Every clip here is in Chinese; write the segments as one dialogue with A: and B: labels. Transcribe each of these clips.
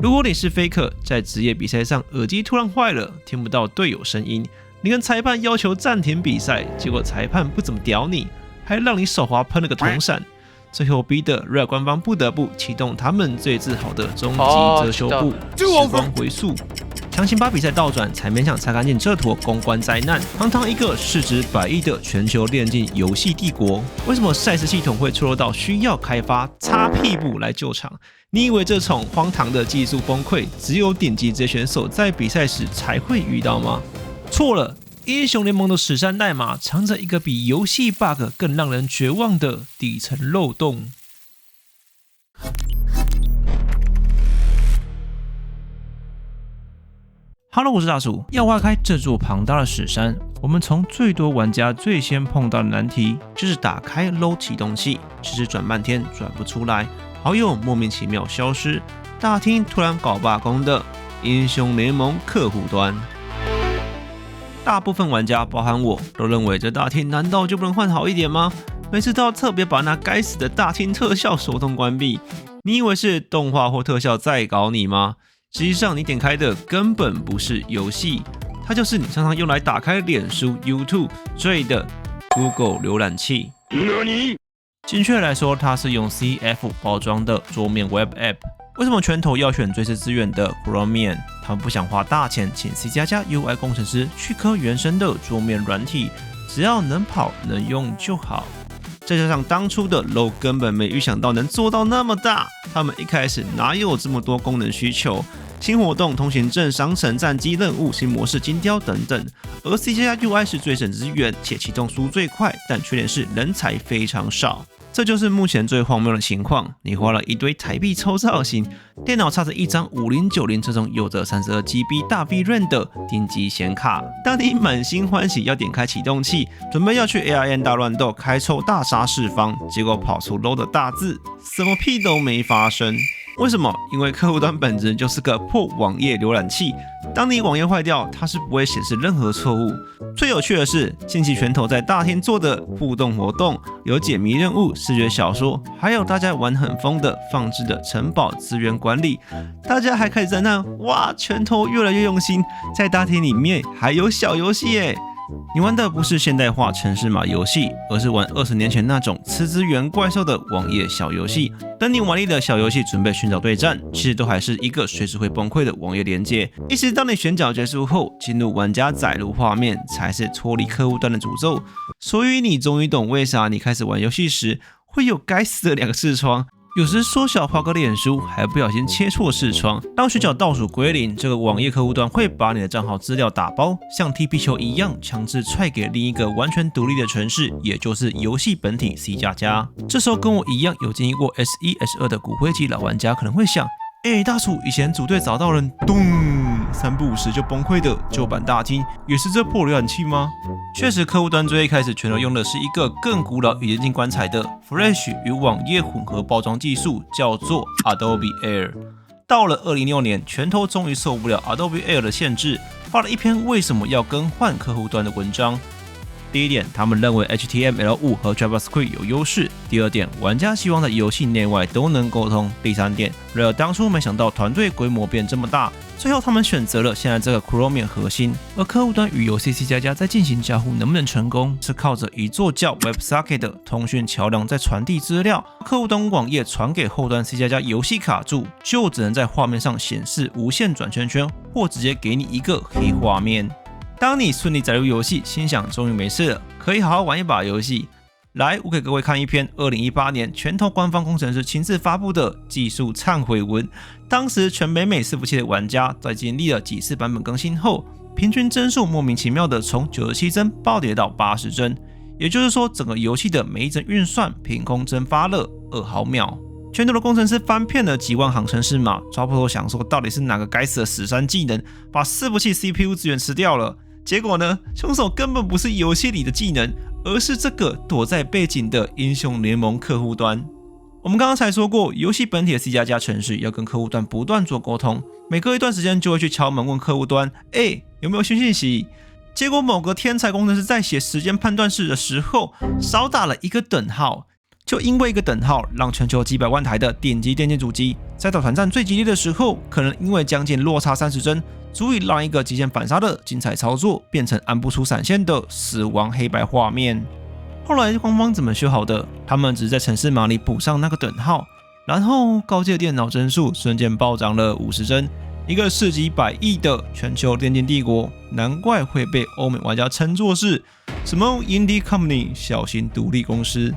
A: 如果你是 Faker， 在职业比赛上耳机突然坏了，听不到队友声音，你跟裁判要求暂停比赛，结果裁判不怎么屌你，还让你手滑喷了个铜闪，最后逼得 Rare 官方不得不启动他们最自豪的终极遮羞布时光回溯，强行把比赛倒转，才勉强擦干净这坨公关灾难。堂堂一个市值100亿的全球电竞游戏帝国，为什么赛事系统会错落到需要开发擦屁股来救场？你以为这种荒唐的技术崩溃，只有顶级职业选手在比赛时才会遇到吗？错了，英雄联盟的史山代码藏着一个比游戏 bug 更让人绝望的底层漏洞。Hello， 我是大叔。要挖开这座庞大的史山，我们从最多玩家最先碰到的难题，就是打开 LOL 启动器，只是转半天转不出来，好友莫名其妙消失，大厅突然搞罢工的英雄联盟客户端。大部分玩家，包含我，都认为这大厅难道就不能换好一点吗？每次都要特别把那该死的大厅特效手动关闭。你以为是动画或特效在搞你吗？实际上，你点开的根本不是游戏，它就是你常常用来打开脸书、YouTube 之类的 Google 浏览器。精确来说，它是用 CF 包装的桌面 Web App。为什么拳头要选最是资源的 Chromium？ 他们不想花大钱请 C++ UI 工程师去刻原生的桌面软体，只要能跑能用就好。再加上当初的 LOL 根本没预想到能做到那么大，他们一开始哪有这么多功能需求？新活动、通行证、商城、战机任务、新模式、金雕等等。而 C++ UI 是最省资源且启动速度最快，但缺点是人才非常少。这就是目前最荒谬的情况，你花了一堆台币抽造型，电脑插着一张5090这种有着32GB 大 VRAM 的顶级显卡。当你满心欢喜要点开启动器，准备要去 ARN 大乱斗开抽大杀四方，结果跑出 LOL 的大字，什么屁都没发生。为什么？因为客户端本质就是个破网页浏览器，当你网页坏掉，它是不会显示任何错误。最有趣的是，近期拳头在大厅做的互动活动，有解谜任务、视觉小说，还有大家玩很疯的放置的城堡资源管理。大家还开始赞叹：哇，拳头越来越用心，在大厅里面还有小游戏耶！你玩的不是现代化程式码游戏，而是玩20年前那种吃资源怪兽的网页小游戏。等你玩腻的小游戏准备寻找对战，其实都还是一个随时会崩溃的网页连接。一直当你选角结束后，进入玩家载入画面，才是脱离客户端的诅咒。所以你终于懂为啥你开始玩游戏时会有该死的2个视窗。有时缩小画个脸书，还不小心切错视窗。当选角倒数归零，这个网页客户端会把你的账号资料打包，像踢皮球一样强制踹给另一个完全独立的程式，也就是游戏本体 C++。这时候跟我一样有经历过 S1、S2 的骨灰级老玩家可能会想，大叔，以前组队找到人，咚，3不5时就崩溃的旧版大厅，也是这破浏览器吗？确实，客户端最一开始全都用的是一个更古老与人尽棺材的 Flash 与网页混合包装技术，叫做 Adobe Air。到了2006年，拳头终于受不了 Adobe Air 的限制，发了一篇为什么要更换客户端的文章。第一点，他们认为 HTML5 和 JavaScript 有优势。第二点，玩家希望在游戏内外都能沟通。第三点 ，Rare 当初没想到团队规模变这么大。最后，他们选择了现在这个 Chromium 核心，而客户端与游戏 C++ 在进行交互能不能成功，是靠着一座叫 WebSocket 的通讯桥梁在传递资料。客户端网页传给后端 C++，游戏卡住，就只能在画面上显示无限转圈圈，或直接给你一个黑画面。当你顺利载入游戏，心想终于没事了，可以好好玩一把游戏。来，我给各位看一篇2018年拳头官方工程师亲自发布的技术忏悔文。当时全北美伺服器的玩家在经历了几次版本更新后，平均帧数莫名其妙的从97帧暴跌到80帧，也就是说，整个游戏的每一帧运算凭空蒸发了2毫秒。拳头的工程师翻遍了几万行程式码，抓破头想说到底是哪个该死的史山技能把伺服器 CPU 资源吃掉了。结果呢，凶手根本不是游戏里的技能，而是这个躲在背景的英雄联盟客户端。我们刚刚才说过，游戏本体的 C++ 程序要跟客户端不断做沟通，每隔一段时间就会去敲门问客户端，有没有新信息？结果某个天才工程师在写时间判断式的时候，少打了一个等号。就因为一个等号，让全球几百万台的顶级电竞主机在打团战最激烈的时候，可能因为将近落差30帧，足以让一个极限反杀的精彩操作变成按不出闪现的死亡黑白画面。后来官方怎么修好的？他们只是在程式码里补上那个等号，然后高阶电脑帧数瞬间暴涨了50帧，一个市值100亿的全球电竞帝国，难怪会被欧美玩家称作是什么 Indie Company 小型独立公司。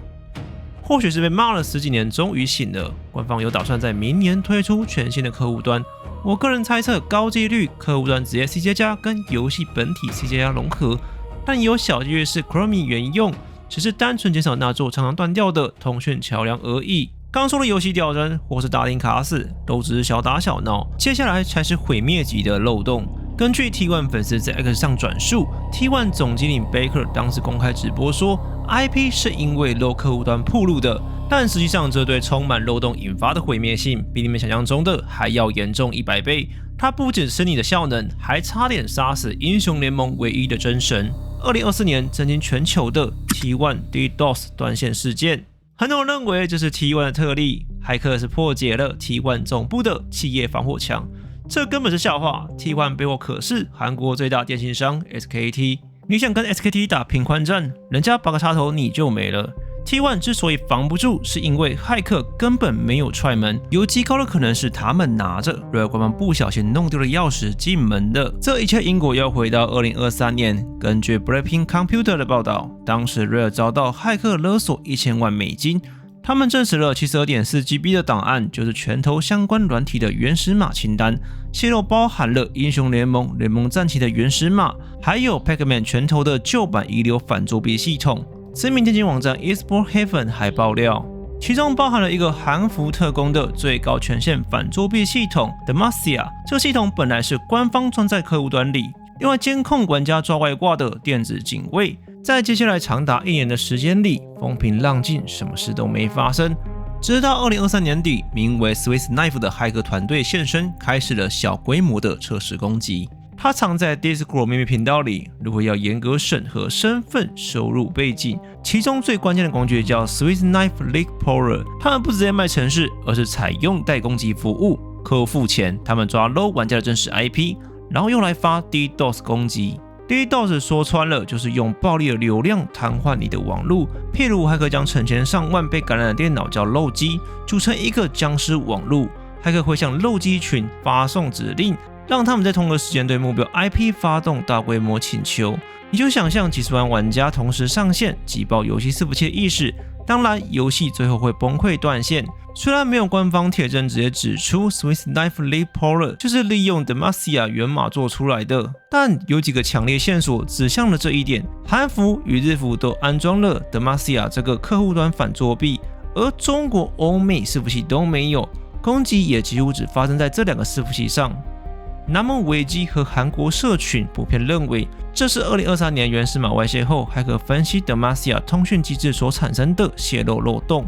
A: 或许是被骂了10几年，终于醒了。官方有打算在明年推出全新的客户端，我个人猜测高几率客户端直接 C++ 跟游戏本体 C++ 融合，但也有小几率是 Chromie 原用，只是单纯减少那座常常断掉的通讯桥梁而已。刚说的游戏掉帧或是打零卡死都只是小打小闹，接下来才是毁灭级的漏洞。根据 T1 粉丝在 X 上转述， T1 总经理 Baker 当时公开直播说 IP 是因为漏客户端暴露的，但实际上这对充满漏洞引发的毁灭性比你们想象中的还要严重100倍。它不仅是你的效能，还差点杀死英雄联盟唯一的真神。2024年震惊全球的 T1 DDoS 断线事件，很多人认为这是 T1 的特例，骇客是破解了 T1 总部的企业防火墙。这根本是笑话 ，T1 背后可是韩国最大电信商 SKT。你想跟 SKT 打频宽战，人家拔个插头你就没了。T1 之所以防不住，是因为骇客根本没有踹门，有极高的可能是他们拿着Rare官方不小心弄丢了钥匙进门的。这一切因果要回到2023年，根据 Breaking Computer 的报道，当时 Rare 遭到骇客勒索1000万美金。他们证实了 72.4GB 的档案就是拳头相关软体的原始码清单，泄露包含了英雄联盟、联盟战旗的原始码，还有 Pac-Man 拳头的旧版遗留反作弊系统。知名电竞网站 eSport Heaven 还爆料，其中包含了一个韩服特工的最高权限反作弊系统 Demacia。这个系统本来是官方装在客户端里，用来监控玩家抓外挂的电子警卫。在接下来长达1年的时间里，风平浪静，什么事都没发生。直到2023年底，名为 Swiss Knife 的骇客团队现身，开始了小规模的测试攻击。他藏在 Discord 秘密频道里，如果要严格审核身份、收入背景，其中最关键的工具叫 Swiss Knife Leak Power。他们不直接卖程式，而是采用代攻击服务，客户付钱，他们抓 low 玩家的真实 IP， 然后用来发 DDoS 攻击。DDoS 说穿了就是用暴力的流量瘫痪你的网路，譬如骇客将成千上万被感染的电脑叫漏机，组成一个僵尸网路。骇客会向漏机群发送指令，让他们在同个时间对目标 IP 发动大规模请求。你就想象几十万玩家同时上线，挤爆游戏伺服器的意识，当然游戏最后会崩溃断线。虽然没有官方铁证直接指出 Swiss Knife Leak Power 就是利用 Demacia 源码做出来的，但有几个强烈线索指向了这一点。韩服与日服都安装了 Demacia 这个客户端反作弊，而中国、欧美伺服器都没有，攻击也几乎只发生在这2个伺服器上。南梦维基和韩国社群普遍认为，这是2023年原始码外泄后，骇客分析 Demacia 通讯机制所产生的泄漏漏洞。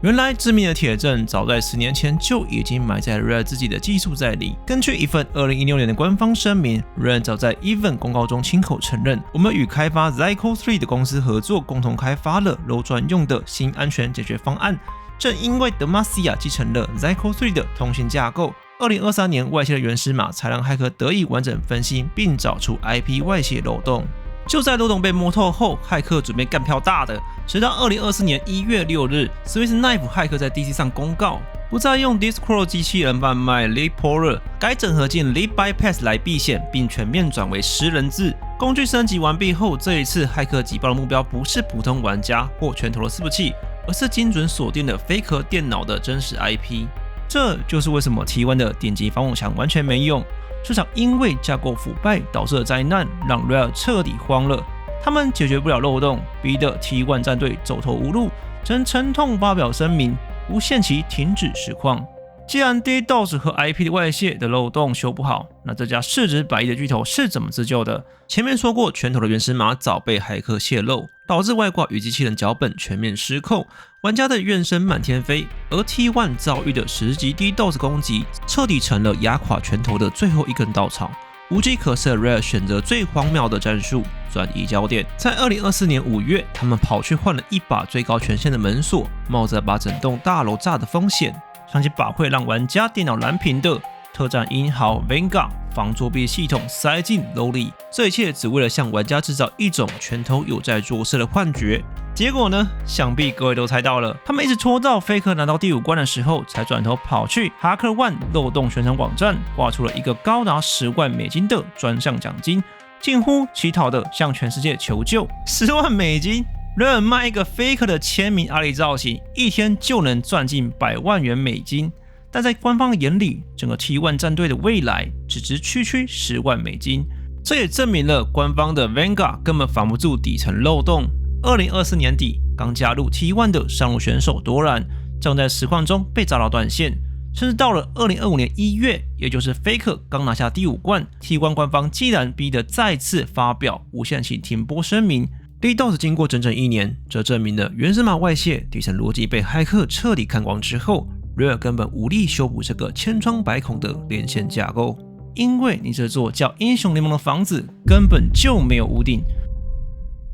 A: 原来致命的铁证早在10年前就已经埋在 Rare 自己的技术在里。根据一份2016年的官方声明， Rare 早在 Even 公告中亲口承认，我们与开发 Zyko 3的公司合作，共同开发了 Low 专用的新安全解决方案。正因为 Demacia 继承了 Zyko 3的通信架构，2023年外泄的原始码才让骇客得以完整分析并找出 IP 外泄漏洞。就在漏洞被摸透后，骇客准备干票大的。直到2024年1月6日 ，Swiss Knife 骇客在 DC 上公告，不再用 Discord 机器人贩卖 Leak Power， 改整合进 Leak Bypass 来避险，并全面转为10人制。工具升级完毕后，这一次骇客击爆的目标不是普通玩家或拳头的伺服器，而是精准锁定了非壳电脑的真实 IP。这就是为什么 T1 的顶级防火墙完全没用。市场因为架构腐败导致的灾难，让 Rare 彻底慌了。他们解决不了漏洞，逼得 T1 战队走投无路，曾沉痛发表声明，无限期停止实况。既然 DDoS 和 IP 的外泄的漏洞修不好，那这家市值100亿的巨头是怎么自救的？前面说过，拳头的原始码早被骇客泄露，导致外挂与机器人脚本全面失控，玩家的怨声满天飞。而 T1 遭遇的10级 DDoS 攻击，彻底成了压垮拳头的最后一根稻草。无计可施的 Rare 选择最荒谬的战术，转移焦点。在2024年5月，他们跑去换了一把最高权限的门锁，冒着把整栋大楼炸的风险，相信把会让玩家电脑蓝屏的特战英豪 Vanguard 防作弊系统塞进 LoL 里，这一切只为了向玩家制造一种拳头有在做事的幻觉。结果呢？想必各位都猜到了，他们一直拖到 Faker 拿到第5关的时候，才转头跑去 HackerOne 漏洞宣传网站，挂出了一个高达10万美金的专项奖金，近乎乞讨的向全世界求救。10万美金，Rare 卖一个 Faker 的签名阿里造型，一天就能赚进100万元美金。但在官方眼里，整个 T1 战队的未来只值区10万美金。这也证明了官方的 Vanguard 根本防不住底层漏洞。2024年底，刚加入 T1 的上路选手多然，正在实况中被炸到断线，甚至到了2025年1月，也就是 Faker 刚拿下第5冠 ，T1 官方既然逼得再次发表无限期停播声明。DDoS 经过整整1年，这证明了原始码外泄、底层逻辑被骇客彻底看光之后，Rare 根本无力修补这个千疮百孔的连线架构，因为你这座叫英雄联盟的房子根本就没有屋顶。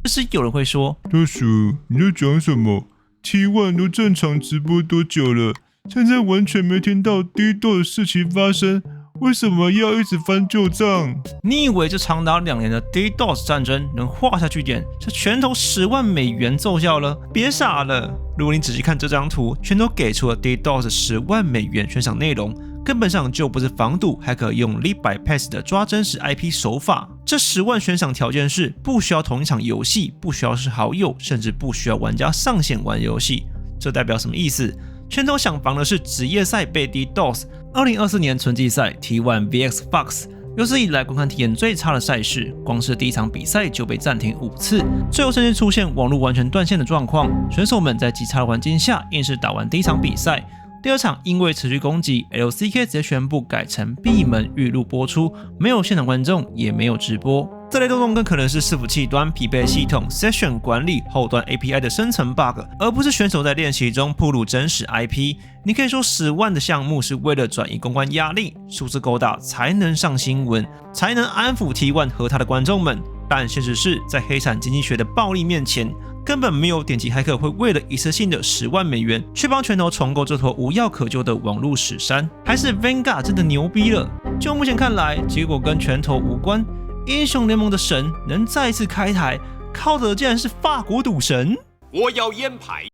A: 这时有人会说：“
B: 大叔，你在讲什么 ？T1 都正常直播多久了？现在完全没听到DDoS的事情发生，为什么要一直翻旧账？
A: 你以为这长达2年的 DDoS 战争能画下句点，这拳头10万美元奏效了？别傻了！如果你仔细看这张图，拳头给出了 DDoS 10万美元悬赏内容，根本上就不是防堵还可以用 Lead Bypass 的抓真实 IP 手法。这10万悬赏条件是不需要同一场游戏，不需要是好友，甚至不需要玩家上线玩游戏。这代表什么意思？拳头想防的是职业赛被 DDoS。2024年春季赛 T1 VX Fox 有史以来观看体验最差的赛事，光是第一场比赛就被暂停5次，最后甚至出现网络完全断线的状况。选手们在极差的环境下硬是打完第一场比赛。第2场因为持续攻击 ，LCK 直接宣布改成闭门预录播出，没有现场观众，也没有直播。这类漏洞更可能是伺服器端匹配系统 Session 管理后端 API 的生成 bug， 而不是选手在练习中暴露真实 IP。你可以说10万的项目是为了转移公关压力，数字够大才能上新闻，才能安抚 T1 和他的观众们。但现实是在黑产经济学的暴力面前，根本没有点击骇客会为了一次性的10万美元，去帮拳头重构这坨无药可救的网络史山。还是 Vanguard 真的牛逼了？就目前看来，结果跟拳头无关。英雄联盟的神能再一次开台，靠的竟然是法国赌神。
C: 我要烟牌。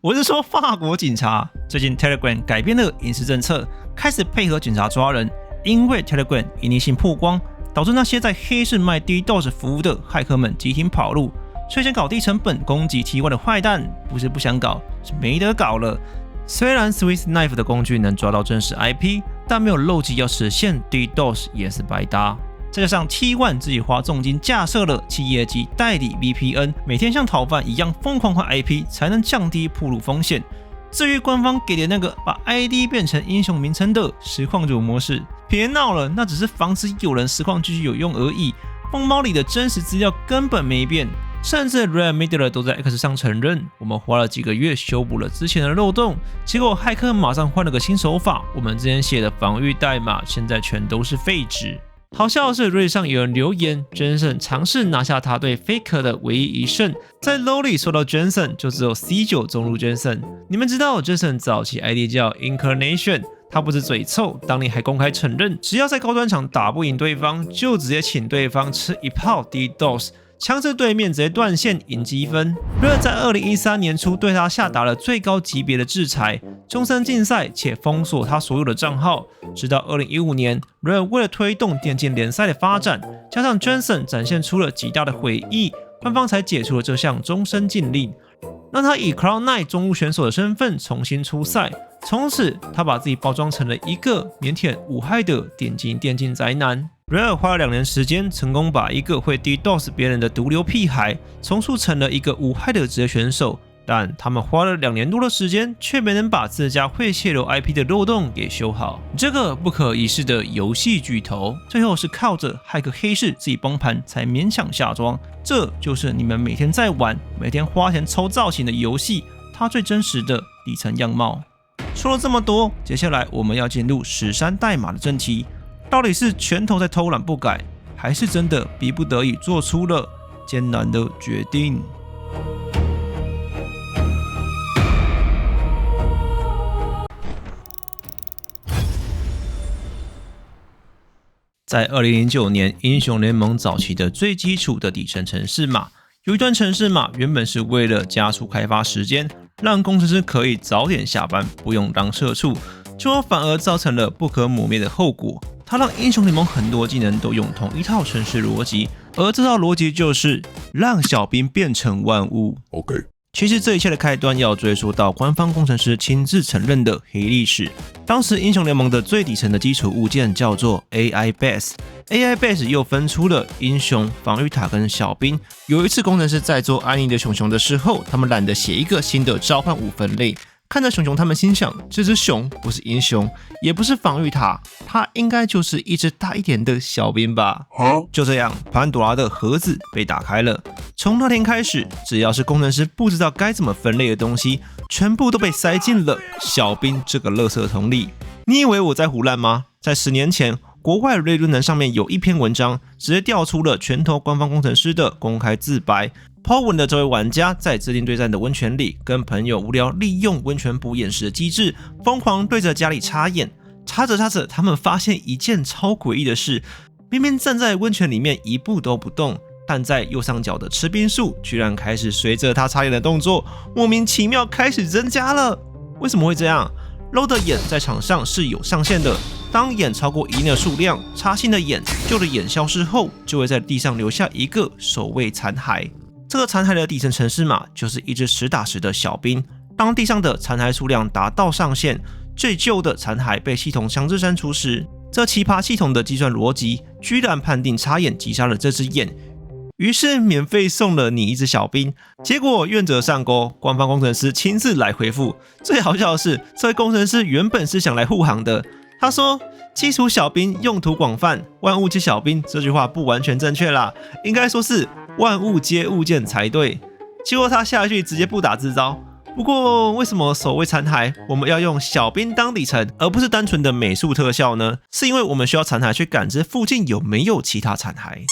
A: 我是说法国警察，最近 Telegram 改变了隐私政策，开始配合警察抓人，因为 Telegram 隐匿性曝光，导致那些在黑市卖 DDoS 服务的骇客们集体跑路，所以想搞低成本攻击 T1 的坏蛋，不是不想搞，是没得搞了。虽然 Swiss Knife 的工具能抓到真实 IP， 但没有漏记要实现 DDoS 也是白搭。再加上 T1 自己花重金架设了企业级代理 VPN， 每天像逃犯一样疯狂换 IP， 才能降低暴露风险。至于官方给的那个把 ID 变成英雄名称的实况主模式，别闹了，那只是防止有人实况继续有用而已。封包里的真实资料根本没变，甚至 Rare Media 都在 X 上承认，我们花了几个月修补了之前的漏洞，结果骇客马上换了个新手法，我们之前写的防御代码现在全都是废纸。好笑的是 Reddit 上有人留言 Jensen 尝试拿下他对 Faker 的唯一一胜，在 LoL 里说到 Jensen 就只有 C9 中路 Jensen。你们知道 Jensen 早期 ID 叫 Incarnation， 他不是嘴臭，当年还公开承认，只要在高端场打不赢对方，就直接请对方吃一炮 DDoS， 强制对面直接断线赢积分。Rare 在2013年初对他下达了最高级别的制裁，终身禁赛且封锁他所有的账号。直到2015年 ，Rare 为了推动电竞联赛的发展，加上 Jensen 展现出了极大的悔意，官方才解除了这项终身禁令，让他以 Cloud9 中路选手的身份重新出赛。从此，他把自己包装成了一个腼腆无害的典型电竞宅男。Rare 花了2年时间，成功把一个会 DDoS 别人的毒瘤屁孩，重塑成了一个无害的职业选手，但他们花了2年多的时间，却没能把自家会泄露 IP 的漏洞给修好。这个不可一世的游戏巨头，最后是靠着骇客黑市自己崩盘才勉强下庄。这就是你们每天在玩、每天花钱抽造型的游戏，它最真实的底层样貌。说了这么多，接下来我们要进入史山代码的正题，到底是拳头在偷懒不改，还是真的逼不得已做出了艰难的决定？在2009年，英雄联盟早期的最基础的底层程式码，有一段程式码原本是为了加速开发时间，让工程师可以早点下班，不用当社畜，结果反而造成了不可磨灭的后果。它让英雄联盟很多技能都用同一套程式逻辑，而这套逻辑就是让小兵变成万物。
B: OK。
A: 其实这一切的开端要追溯到官方工程师亲自承认的黑历史。当时英雄联盟的最底层的基础物件叫做 AI Base，AI Base 又分出了英雄、防御塔跟小兵。有一次工程师在做安妮的熊熊的时候，他们懒得写一个新的召唤5分类。看着熊熊，他们心想，这只熊不是英雄，也不是防御塔，它应该就是一只大一点的小兵吧。就这样，潘多拉的盒子被打开了。从那天开始，只要是工程师不知道该怎么分类的东西，全部都被塞进了小兵这个垃圾桶里。你以为我在胡乱吗？在10年前，国外瑞论坛上面有一篇文章，直接调出了拳头官方工程师的公开自白。Po 文的这位玩家在制定对战的温泉里，跟朋友无聊利用温泉补眼时的机制，疯狂对着家里插眼。插着插着，他们发现一件超诡异的事：明明站在温泉里面一步都不动，但在右上角的吃冰术居然开始随着他插眼的动作，莫名其妙开始增加了。为什么会这样？low 的眼在场上是有上限的，当眼超过一定的数量，插新的眼，旧的眼消失后，就会在地上留下一个守卫残骸。这个残骸的底层程式码就是一只实打实的小兵。当地上的残骸数量达到上限，最旧的残骸被系统强制删除时，这奇葩系统的计算逻辑居然判定插眼击杀了这只眼，于是免费送了你一只小兵。结果愿者上钩，官方工程师亲自来回复。最好笑的是，这位工程师原本是想来护航的。他说，基础小兵用途广泛，万物皆小兵这句话不完全正确啦，应该说是万物皆物件才对。结果他下一句直接不打自招。不过为什么守卫残骸我们要用小兵当底层，而不是单纯的美术特效呢？是因为我们需要残骸去感知附近有没有其他残骸。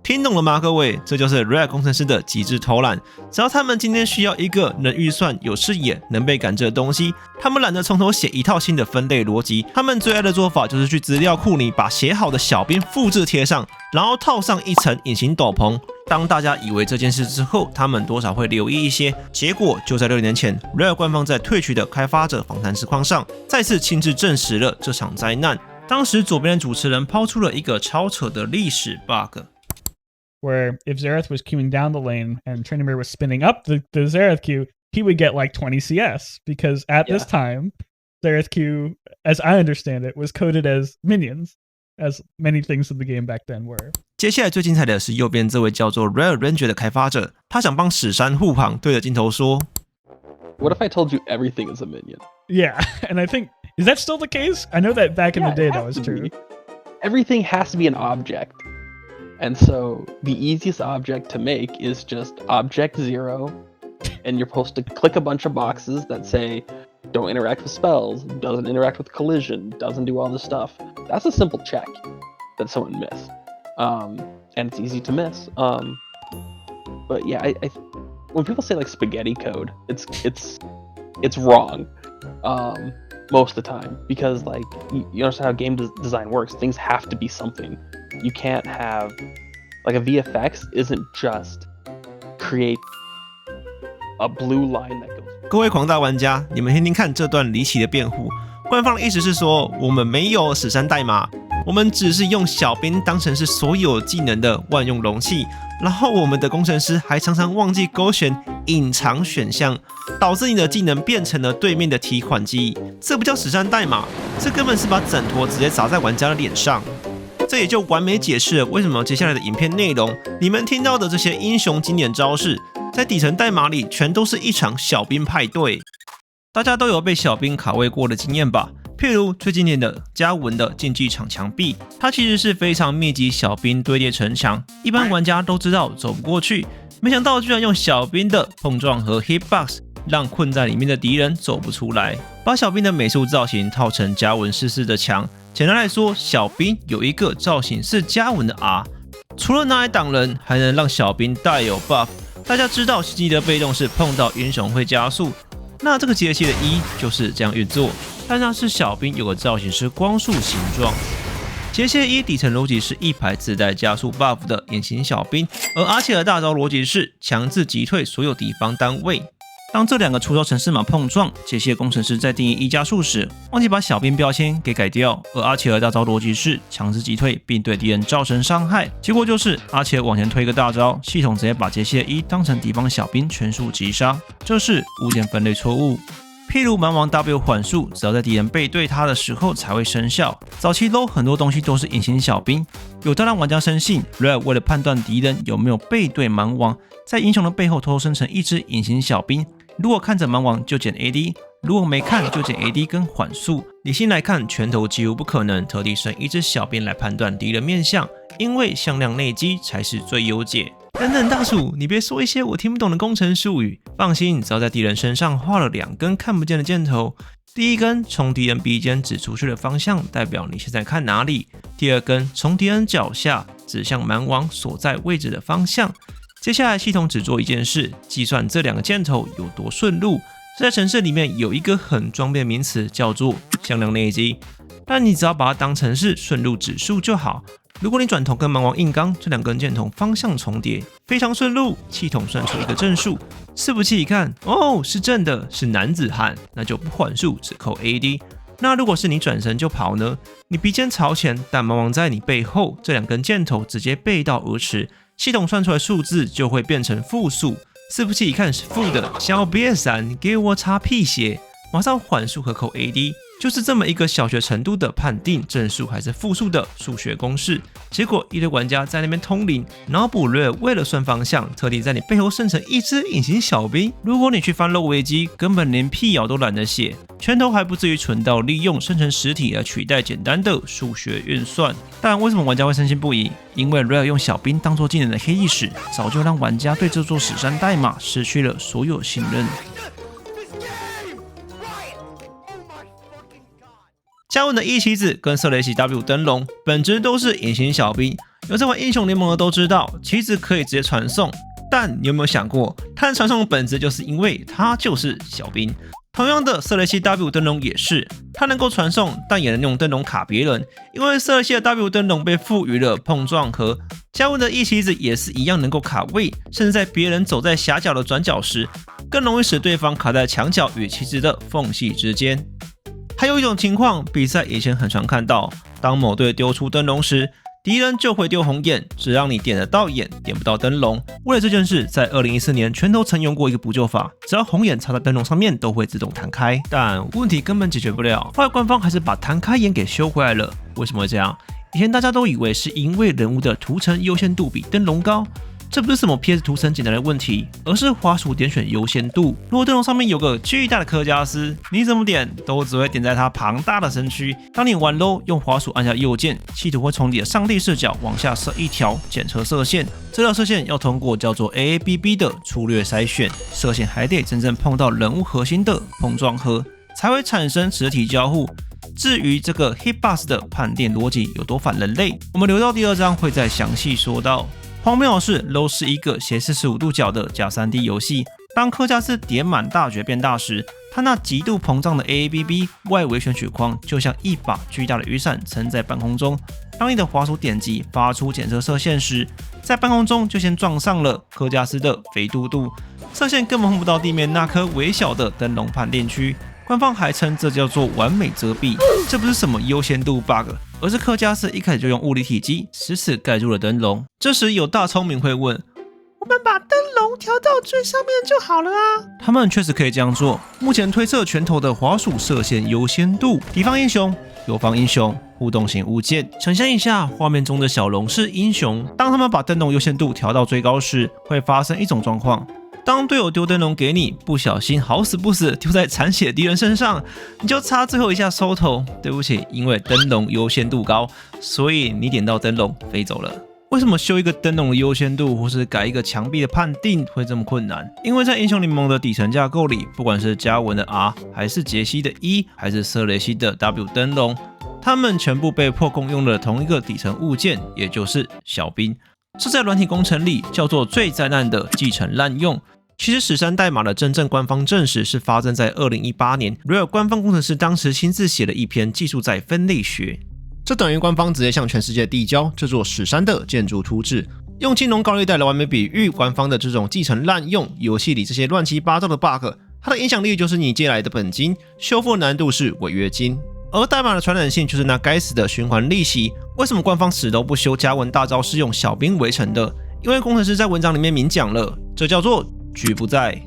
A: 听懂了吗，各位？这就是 Rare 工程师的极致偷懒。只要他们今天需要一个能预算、有视野、能被感知的东西，他们懒得从头写一套新的分类逻辑。他们最爱的做法就是去资料库里把写好的小兵复制贴上，然后套上一层隐形斗篷。当大家以为这件事之后，他们多少会留意一些。结果就在6年前 ，Rare 官方在退取的开发者访谈实况上，再次亲自证实了这场灾难。当时左边的主持人抛出了一个超扯的历史 bug。Where
C: if Xerath was queuing down the lane and Tryndamere was spinning up the Xerath queue, he would get like 20 CS because at this time, Xerath queue, as I understand it, was coded as minions, as many things in the game back then were.
A: 接下来最精彩的是右边这位叫做 Rare Ranger 的开发者，他想帮史山护航，对着镜头说
D: ：“What if I told you everything is a minion?”
C: Yeah, and I think is that still the case? I know that back in the day that was true.
D: Everything has to be an object. And so the easiest object to make is just object 0, and you're supposed to click a bunch of boxes that say don't interact with spells, doesn't interact with collision, doesn't do all this stuff. That's a simple check that someone missed. And it's easy to miss. But yeah, I when people say like spaghetti code, it's wrong. Most of the time, because like you understand how game design works, things have to be something. You can't have like a VFX isn't just create a blue line that goes.
A: 各位狂大玩家，你们听听看这段离奇的辩护。官方的意思是说，我们没有史山代码，我们只是用小兵当成是所有技能的万用容器，然后我们的工程师还常常忘记勾选隐藏选项，导致你的技能变成了对面的提款机。这不叫史山代码，这根本是把整坨直接砸在玩家的脸上。这也就完美解释了为什么接下来的影片内容，你们听到的这些英雄经典招式，在底层代码里全都是一场小兵派对。大家都有被小兵卡位过的经验吧？譬如最经典的嘉文的竞技场墙壁，它其实是非常密集小兵堆叠城墙，一般玩家都知道走不过去，没想到居然用小兵的碰撞和 hitbox 让困在里面的敌人走不出来，把小兵的美术造型套成嘉文式的墙。简单来说，小兵有一个造型是嘉文的 R， 除了拿来挡人，还能让小兵带有 buff。大家知道奇迹的被动是碰到英雄会加速，那这个节气的 E 就是这样运作，但它是小兵有个造型是光束形状。节气的 E 底层逻辑是一排自带加速 buff 的隐形小兵，而阿切尔大招逻辑是强制击退所有敌方单位。当这两个出招程式码碰撞，节气的工程师在定义 E 加速时，忘记把小兵标签给改掉，而阿切尔大招逻辑是强制击退并对敌人造成伤害，结果就是阿切尔往前推一个大招，系统直接把节气的 E 当成敌方小兵全数击杀，这是物件分类错误。譬如蛮王 W 缓速，只要在敌人背对他的时候才会生效。早期 LoL 很多东西都是隐形小兵，有的让玩家深信 Riot 为了判断敌人有没有背对蛮王，在英雄的背后偷偷生成一只隐形小兵，如果看着蛮王就减 AD， 如果没看就减 AD 跟缓速。理性来看，拳头几乎不可能特地生一只小兵来判断敌人面相，因为向量内击才是最优解。等等大叔，你别说一些我听不懂的工程术语。放心，只要在敌人身上画了2根看不见的箭头，第一根从敌人鼻尖指出去的方向，代表你现在看哪里；第二根从敌人脚下指向蛮王所在位置的方向。接下来系统只做一件事，计算这2个箭头有多顺路。在程式里面有一个很装逼的名词叫做向量内击，但你只要把它当成是顺路指数就好。如果你转头跟蛮王硬刚，这2根箭头方向重叠，非常顺路，系统算出一个正数。伺服器一看，哦，是正的，是男子汉，那就不缓速，只扣 AD。那如果是你转身就跑呢？你鼻尖朝前，但蛮王在你背后，这2根箭头直接背道而驰，系统算出来数字就会变成负数。伺服器一看是负的，小瘪三，给我擦屁血，马上缓速和扣 AD。就是这么一个小学程度的判定正数还是负数的数学公式，结果一堆玩家在那边通灵，脑补了为了算方向，特地在你背后生成一只隐形小兵。如果你去翻漏维基，根本连屁谣都懒得写，拳头还不至于蠢到利用生成实体来取代简单的数学运算。但为什么玩家会深信不疑？因为 Riot 用小兵当作技能的黑历史，早就让玩家对这座史山代码失去了所有信任。嘉文的 E 棋子跟色雷系 W 灯笼本质都是隐形小兵，有在玩英雄联盟的都知道，棋子可以直接传送，但你有没有想过，它的传送的本质就是因为它就是小兵。同样的，色雷系 W 灯笼也是，它能够传送，但也能用灯笼卡别人，因为色雷系的 W 灯笼被赋予了碰撞盒。嘉文的 E 棋子也是一样能够卡位，甚至在别人走在狭角的转角时，更容易使对方卡在墙角与棋子的缝隙之间。还有一种情况，比赛以前很常看到，当某队丢出灯笼时，敌人就会丢红眼，只让你点得到眼，点不到灯笼。为了这件事，在2014年，拳头曾用过一个补救法，只要红眼插在灯笼上面，都会自动弹开。但问题根本解决不了，后来官方还是把弹开眼给修回来了。为什么会这样？以前大家都以为是因为人物的图层优先度比灯笼高。这不是什么 PS 图层简单的问题，而是滑鼠点选优先度。如果灯笼上面有个巨大的科加斯，你怎么点都只会点在它庞大的身躯。当你玩 LoL 用滑鼠按下右键，系统会从你的上帝视角往下射一条检测射线，这条射线要通过叫做 AABB 的粗略筛选，射线还得真正碰到人物核心的碰撞盒，才会产生实体交互。至于这个 Hitbox 的判定逻辑有多反人类，我们留到第2章会再详细说到。荒谬的是 ，LoL 是一个斜45度角的假 3D 游戏。当科加斯点满大绝变大时，它那极度膨胀的 AABB 外围选取框就像一把巨大的雨伞撑在半空中。当你的滑鼠点击发出检测射线时，在半空中就先撞上了科加斯的肥嘟嘟，射线根本碰不到地面那颗微小的灯笼判定区。官方还称这叫做完美遮蔽，这不是什么优先度 bug， 而是科加斯一开始就用物理体积死死盖住了灯笼。这时有大聪明会问，我们把灯笼调到最上面就好了啊。他们确实可以这样做。目前推测拳头的滑鼠射线优先度，敌方英雄、友方英雄、互动型物件。想象一下，画面中的小龙是英雄，当他们把灯笼优先度调到最高时，会发生一种状况。当队友丢灯笼给你，不小心好死不死丢在残血敌人身上，你就差最后一下收头。对不起，因为灯笼优先度高，所以你点到灯笼飞走了。为什么修一个灯笼的优先度，或是改一个墙壁的判定会这么困难？因为在英雄联盟的底层架构里，不管是嘉文的 R， 还是杰西的 E， 还是瑟雷西的 W 灯笼，它们全部被迫共用了同一个底层物件，也就是小兵。这在软体工程里叫做最灾难的继承滥用。其实史山代码的真正官方证实是发生在2018年 ，Rare 官方工程师当时亲自写了一篇技术在分类学。这等于官方直接向全世界递交这座史山的建筑图纸。用金融高利贷来完美比喻官方的这种继承滥用，游戏里这些乱七八糟的 bug， 它的影响力就是你借来的本金，修复难度是违约金，而代码的传染性就是那该死的循环利息。为什么官方死都不修嘉文大招是用小兵围成的？因为工程师在文章里面明讲了，这叫做局不在。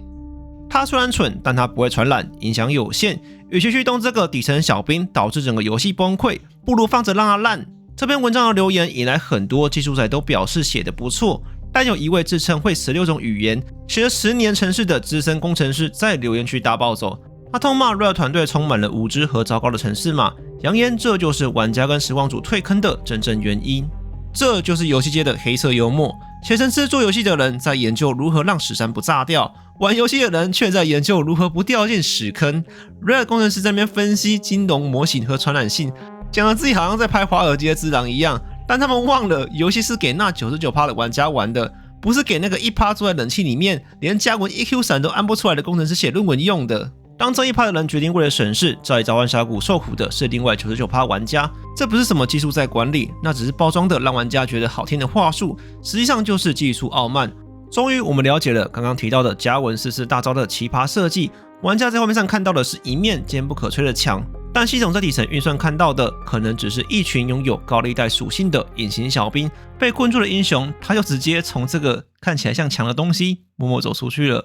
A: 它虽然蠢，但它不会传染，影响有限。与其去动这个底层小兵，导致整个游戏崩溃，不如放着让它烂。这篇文章的留言引来很多技术仔都表示写得不错，但有一位自称会16种语言、写了10年程式的资深工程师在留言区大暴走。他痛骂 Rare 团队充满了无知和糟糕的程式码，扬言这就是玩家跟实况组退坑的真正原因。这就是游戏界的黑色幽默。写程式做游戏的人在研究如何让史山不炸掉，玩游戏的人却在研究如何不掉进屎坑。Rare 工程师在那边分析金融模型和传染性，讲得自己好像在拍华尔街之狼一样，但他们忘了游戏是给那 99% 的玩家玩的，不是给那个 1% 坐在冷气里面连加文 EQ 闪都按不出来的工程师写论文用的。当这1%的人决定为了省事，在召唤峡谷受苦的是另外 99% 玩家。这不是什么技术在管理，那只是包装的让玩家觉得好听的话术，实际上就是技术傲慢。终于我们了解了刚刚提到的嘉文44大招的奇葩设计，玩家在画面上看到的是一面坚不可摧的墙，但系统在底层运算看到的可能只是一群拥有高利贷属性的隐形小兵。被困住的英雄，他就直接从这个看起来像墙的东西默默走出去了。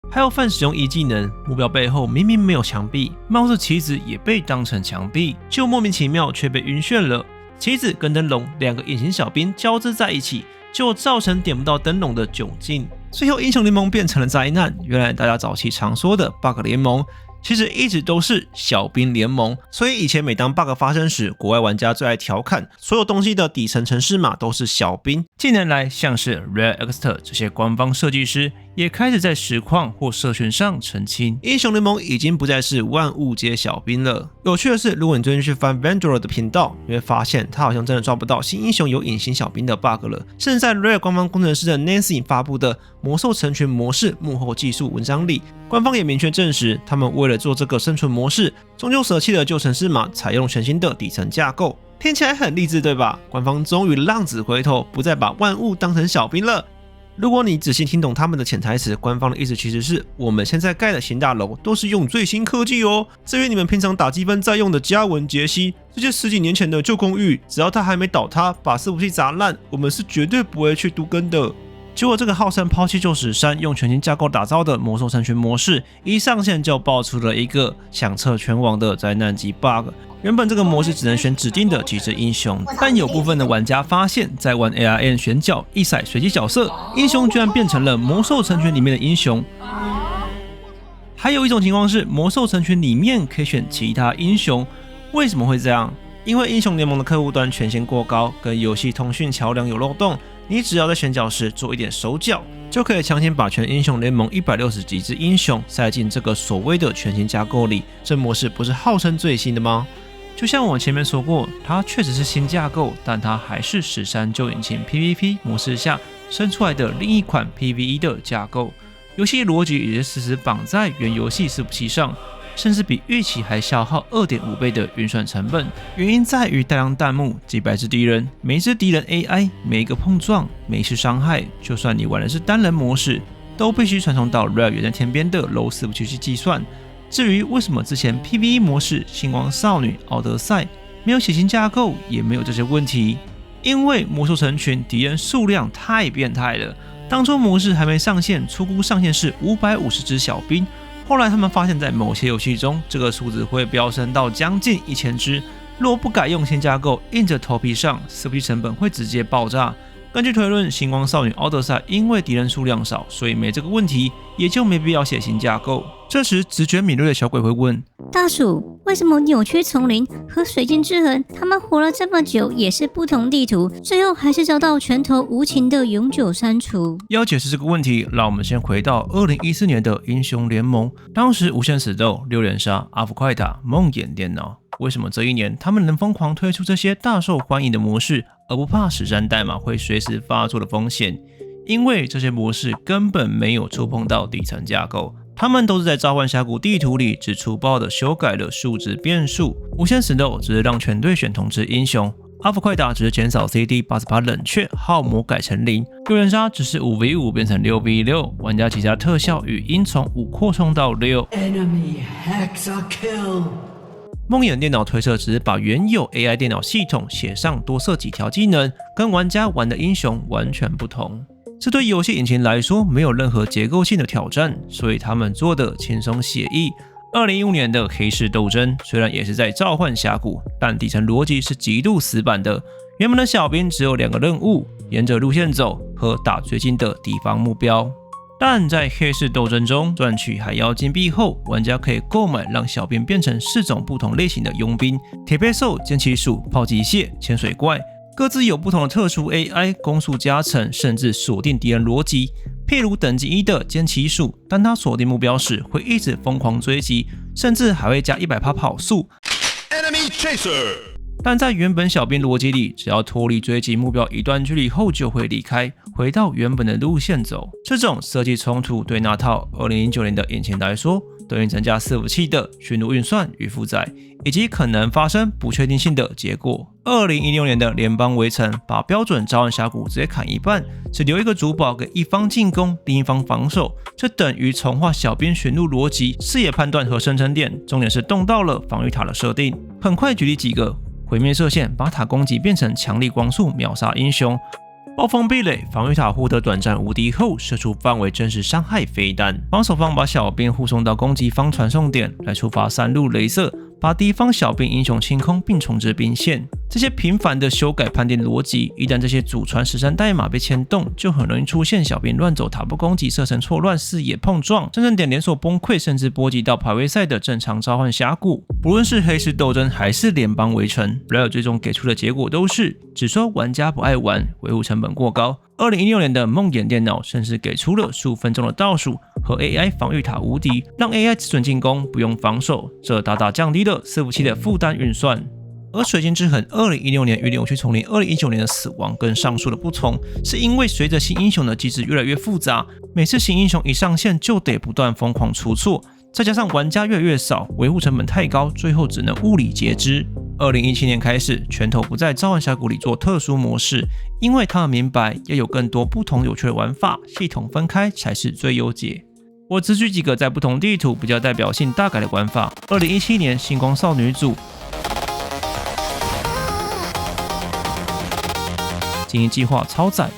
A: 还有犯使用E技能，目标背后明明没有墙壁，貌似棋子也被当成墙壁，就莫名其妙却被晕眩了。棋子跟灯笼两个隐形小兵交织在一起，就造成点不到灯笼的窘境。最后英雄联盟变成了灾难。原来大家早期常说的 bug 联盟，其实一直都是小兵联盟。所以以前每当 bug 发生时，国外玩家最爱调侃所有东西的底层程式码都是小兵。近年来，像是 RareXT 这些官方设计师也开始在实况或社群上澄清，英雄联盟已经不再是万物皆小兵了。有趣的是，如果你最近去翻 Vendor 的频道，你会发现他好像真的抓不到新英雄有隐形小兵的 bug 了。甚至在 Rare 官方工程师的 Nancy 发布的魔兽成群模式幕后技术文章里，官方也明确证实，他们为了做这个生存模式，终究舍弃了旧程式码，采用全新的底层架构。听起来很励志，对吧？官方终于浪子回头，不再把万物当成小兵了。如果你仔细听懂他们的潜台词，官方的意思其实是我们现在盖的新大楼都是用最新科技哦。至于你们平常打积分在用的嘉文、杰西这些10几年前的旧公寓，只要它还没倒塌，把伺服器砸烂，我们是绝对不会去都更的。结果这个号称抛弃旧史山，用全新架构打造的魔兽成群模式，一上线就爆出了一个响彻全网的灾难级 bug。原本这个模式只能选指定的几只英雄，但有部分的玩家发现，在玩 ARN 选角一骰随机角色，英雄居然变成了魔兽成群里面的英雄。还有一种情况是，魔兽成群里面可以选其他英雄，为什么会这样？因为英雄联盟的客户端权限过高，跟游戏通讯桥梁有漏洞，你只要在选角时做一点手脚，就可以强行把全英雄联盟160几只英雄塞进这个所谓的全新架构里。这模式不是号称最新的吗？就像我前面说过，它确实是新架构，但它还是史山旧引擎 PVP 模式下生出来的另一款 PVE 的架构。游戏逻辑也是实时绑在原游戏伺服器上，甚至比预期还消耗 2.5 倍的运算成本。原因在于大量弹幕、几百只敌人，每一只敌人 AI， 每一个碰撞、每一次伤害，就算你玩的是单人模式，都必须传送到 Rare 远在天边的 low 伺服器去计算。至于为什么之前 PVE 模式星光少女、奥德赛没有写新架构，也没有这些问题，因为魔兽成群敌人数量太变态了。当初模式还没上线，初估上限是550只小兵，后来他们发现在某些游戏中，这个数字会飙升到将近1000只。若不改用新架构，硬着头皮上，伺服器成本会直接爆炸。根据推论，星光少女奥德赛因为敌人数量少，所以没这个问题，也就没必要写新架构。这时，直觉敏锐的小鬼会问：
E: 大鼠，为什么扭曲丛林和水晶之痕他们活了这么久也是不同地图，最后还是遭到拳头无情的永久删除？
A: 要解释这个问题，让我们先回到2014年的英雄联盟。当时无限死斗、六连杀、阿福快打、梦魇电脑，为什么这一年他们能疯狂推出这些大受欢迎的模式，而不怕实战代码会随时发作的风险？因为这些模式根本没有触碰到底层架构，他们都是在召唤峡谷地图里只粗暴的修改了数值变数。无限死斗只是让全队选同志英雄，阿福快打只是减少 CD， 把冷却耗魔改成0，六连杀只是 5v5 变成 6v6， 玩家其他特效语音从5扩充到6。
F: Enemy Hexakill。
A: 梦魇电脑推测只是把原有 AI 电脑系统写上多设几条技能，跟玩家玩的英雄完全不同。这对游戏引擎来说没有任何结构性的挑战，所以他们做的轻松写意。2015年的黑市斗争虽然也是在召唤峡谷，但底层逻辑是极度死板的。原本的小兵只有2个任务，沿着路线走和打最近的敌方目标。但在黑市斗争中赚取海妖金币后，玩家可以购买让小兵变成4种不同类型的佣兵：铁背兽、剑骑鼠、炮击蟹、潜水怪，各自有不同的特殊 AI、攻速加成，甚至锁定敌人逻辑。譬如等级1的剑骑鼠，当他锁定目标时会一直疯狂追击，甚至还会加 100% 跑速。
G: Enemy Chaser。
A: 但在原本小兵逻辑里，只要脱离追击目标一段距离后就会离开，回到原本的路线走。这种设计冲突对那套2009年的引擎来说，等于增加伺服器的寻路运算与负载，以及可能发生不确定性的结果。2016年的联邦围城把标准召唤峡谷直接砍一半，只留一个主堡给一方进攻，另一方防守，这等于重画小兵寻路逻辑、视野判断和生成点，重点是动到了防御塔的设定。很快举例几个。毁灭射线把塔攻击变成强力光速秒杀英雄，暴风壁垒防御塔获得短暂无敌后射出范围真实伤害飞弹，防守方把小兵护送到攻击方传送点来触发3路雷射，把敌方小兵英雄清空并重置兵线。这些频繁的修改判定逻辑，一旦这些祖传实战代码被牵动，就很容易出现小兵乱走、塔不攻击、射程错乱、视野碰撞、生成点连锁崩溃，甚至波及到排位赛的正常召唤峡谷。不论是黑市斗争还是联邦围城 ，Rare 最终给出的结果都是只说玩家不爱玩，维护成本过高。2016年的梦魇电脑甚至给出了15分钟的倒数和 AI 防御塔无敌，让 AI 只准进攻不用防守，这大大降低了伺服器的负担运算。而水晶之痕2016年与扭曲丛林2019年的死亡跟上述的不同，是因为随着新英雄的机制越来越复杂，每次新英雄一上线就得不断疯狂出错，再加上玩家越来越少，维护成本太高，最后只能物理截肢。2017年开始，拳头不在召唤峡谷里做特殊模式，因为他们明白要有更多不同有趣的玩法，系统分开才是最优解。我只举几个在不同地图比较代表性大改的玩法。2017年星光少女组精英计划超载。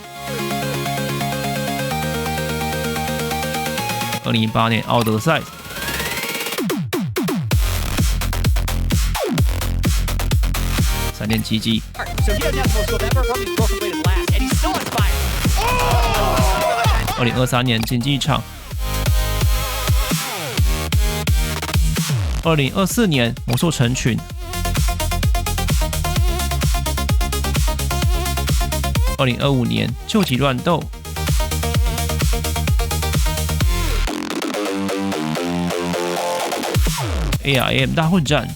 A: 2018年奥德赛。3点奇迹。2023年竞技场。2024年魔兽成群。2025年救急乱斗。ARAM 大混战。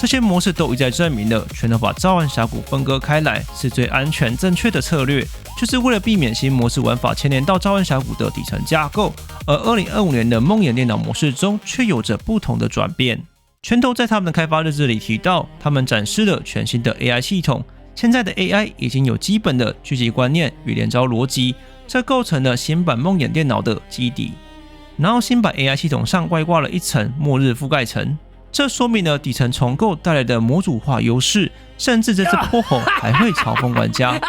A: 这些模式都一再证明了，全都把召唤峡谷分割开来是最安全正确的策略，就是为了避免新模式玩法牵连到召唤峡谷的底层架构。而2025年的梦魇电脑模式中却有着不同的转变。拳头在他们的开发日志里提到，他们展示了全新的 AI 系统，现在的 AI 已经有基本的聚集观念与连招逻辑，这构成了新版梦魇电脑的基底。然后新版 AI 系统上外挂了一层末日覆盖层，这说明了底层重构带来的模组化优势，甚至这次破口还会嘲讽玩家。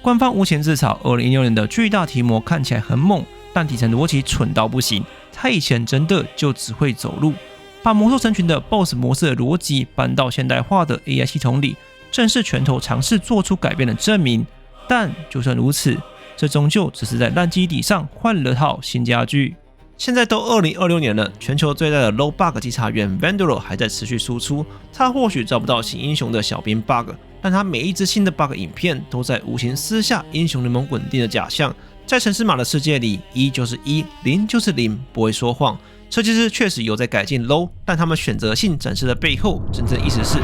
A: 官方无情自嘲2016年的巨大提摩看起来很猛，但底层逻辑蠢到不行，他以前真的就只会走路。把魔兽成群的 BOSS 模式的逻辑搬到现代化的 AI 系统里，正是拳头尝试做出改变的证明。但就算如此，这终究只是在烂基底上换了套新家具。现在都2026年了，全球最大的 low bug 稽查员 Vandalo 还在持续输出。他或许找不到新英雄的小兵 bug， 但他每一支新的 bug 影片都在无形撕下英雄联盟稳定的假象。在城市码的世界里，1就是1， 0就是0，不会说谎。设计师确实有在改进 low， 但他们选择性展示的背后，真正意思是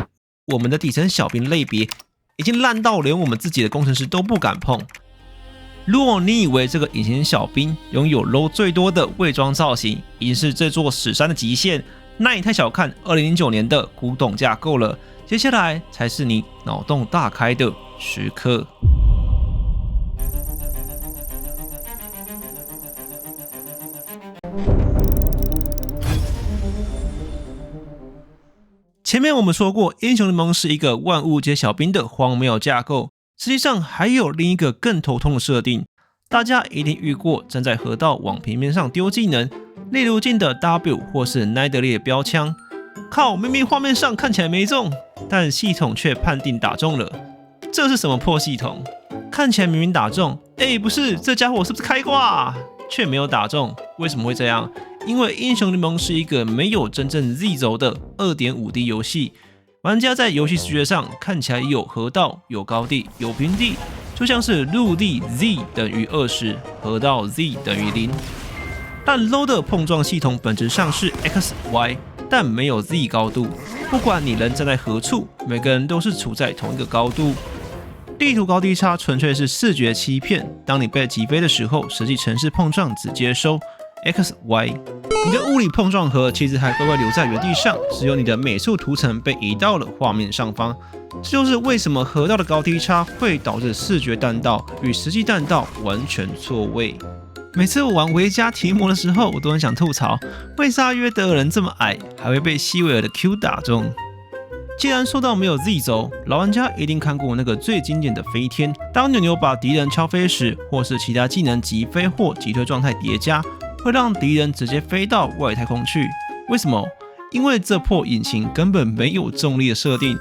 A: 我们的底层小兵类别已经烂到连我们自己的工程师都不敢碰。如果你以为这个隐形小兵拥有 low 最多的伪装造型，已经是这座史山的极限，那你太小看2009年的古董架构了。接下来才是你脑洞大开的时刻。前面我们说过，英雄联盟是一个万物皆小兵的荒谬架构。实际上还有另一个更头痛的设定，大家一定遇过站在河道往平面上丢技能，例如进的 W 或是奈德利的标枪，靠，明明画面上看起来没中，但系统却判定打中了。这是什么破系统？看起来明明打中，不是，这家伙是不是开挂？却没有打中，为什么会这样？因为英雄联盟是一个没有真正 Z 轴的 2.5D 游戏。玩家在游戏视觉上看起来有河道、有高地、有平地，就像是陆地 Z 等于20，河道 Z 等于0。但 low 的碰撞系统本质上是 X、Y， 但没有 Z 高度。不管你人站在何处，每个人都是处在同一个高度。地图高低差纯粹是视觉欺骗，当你被击飞的时候，实际程式碰撞只接收 X、Y。你的物理碰撞盒其实还乖乖留在原地上，只有你的美术图层被移到了画面上方。这就是为什么河道的高低差会导致视觉弹道与实际弹道完全错位。每次我玩维加提摩的时候，我都很想吐槽，为啥约德尔人这么矮，还会被希维尔的 Q 打中？既然说到没有 Z 轴，老玩家一定看过那个最经典的飞天，当牛牛把敌人敲飞时，或是其他技能击飞或击退状态叠加，会让敌人直接飞到外太空去。为什么？因为这破引擎根本没有重力的设定。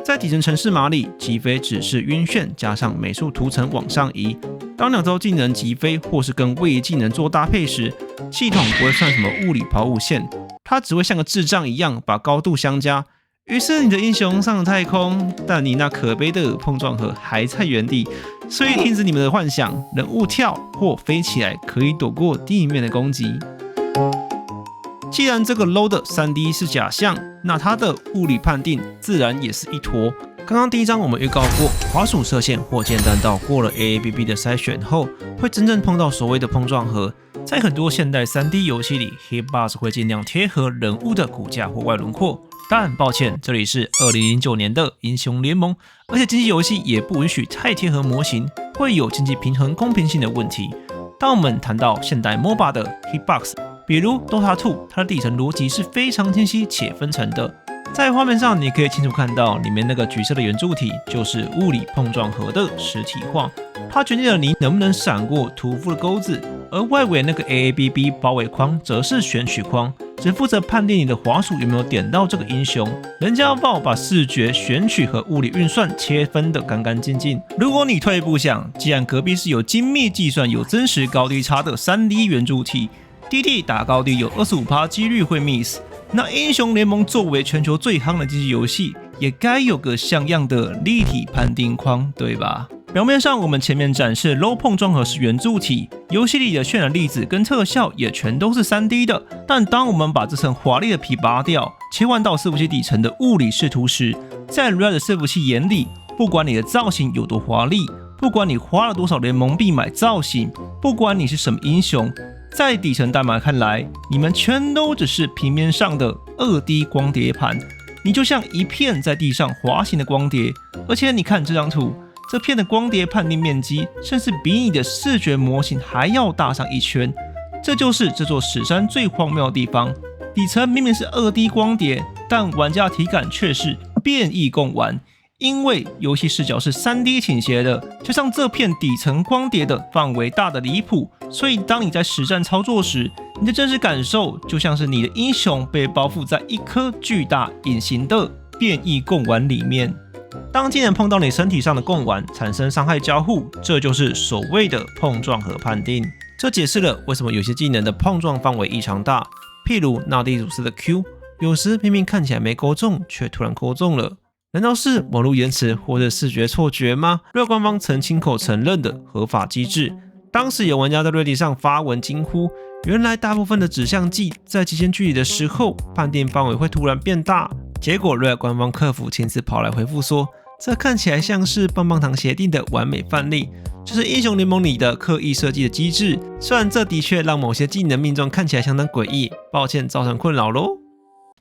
A: 在底层程式码里，击飞只是晕眩加上美术图层往上移。当两招技能击飞或是跟位移技能做搭配时，系统不会算什么物理抛物线，它只会像个智障一样把高度相加。于是你的英雄上了太空，但你那可悲的碰撞盒还在原地，所以停止你们的幻想，人物跳或飞起来可以躲过地面的攻击。既然这个 low 的 3D 是假象，那它的物理判定自然也是一坨。刚刚第一章我们预告过，滑鼠射线或箭弹道过了 AABB 的筛选后，会真正碰到所谓的碰撞盒。在很多现代 3D 游戏里 ，Hitbox 会尽量贴合人物的骨架或外轮廓。但抱歉，这里是2009年的英雄联盟，而且竞技游戏也不允许太贴合模型，会有竞技平衡公平性的问题。当我们谈到现代 MOBA 的 Hitbox， 比如 Dota 2， 它的底层逻辑是非常清晰且分层的。在画面上，你可以清楚看到里面那个橘色的圆柱体就是物理碰撞盒的实体化，它决定了你能不能闪过屠夫的钩子，而外围那个 AABB 包围框则是选取框，只负责判定你的滑鼠有没有点到这个英雄。人家要爆把视觉选取和物理运算切分的干干净净。如果你退一步想，既然隔壁是有精密计算、有真实高低差的 3D 圆柱体，DT 打高低有 25% 几率会 miss。那英雄联盟作为全球最夯的竞技游戏，也该有个像样的立体判定框，对吧？表面上我们前面展示 low 碰撞盒是圆柱体，游戏里的渲染粒子跟特效也全都是 3D 的。但当我们把这层华丽的皮拔掉，切换到伺服器底层的物理视图时，在 Riot 的伺服器眼里，不管你的造型有多华丽，不管你花了多少联盟币买造型，不管你是什么英雄，在底层代码看来，你们全都只是平面上的 2D 光碟盘，你就像一片在地上滑行的光碟。而且你看这张图，这片的光碟判定面积甚至比你的视觉模型还要大上一圈。这就是这座史山最荒谬的地方，底层明明是 2D 光碟，但玩家体感却是变异共玩。因为游戏视角是 3D 倾斜的，加上这片底层光碟的范围大的离谱，所以当你在实战操作时，你的真实感受就像是你的英雄被包覆在一颗巨大隐形的变异贡丸里面。当技能碰到你身体上的贡丸，产生伤害交互，这就是所谓的碰撞和判定。这解释了为什么有些技能的碰撞范围异常大，譬如纳蒂鲁斯的 Q， 有时明明看起来没勾中，却突然勾中了。难道是网络延迟或者视觉错觉吗？瑞官方曾亲口承认的合法机制。当时有玩家在 Reddit 上发文惊呼，原来大部分的指向技在极限距离的时候，判定范围会突然变大。结果 Reddit 官方客服亲自跑来回复说，这看起来像是棒棒糖协定的完美范例，就是英雄联盟里的刻意设计的机制。虽然这的确让某些技能命中看起来相当诡异，抱歉造成困扰咯。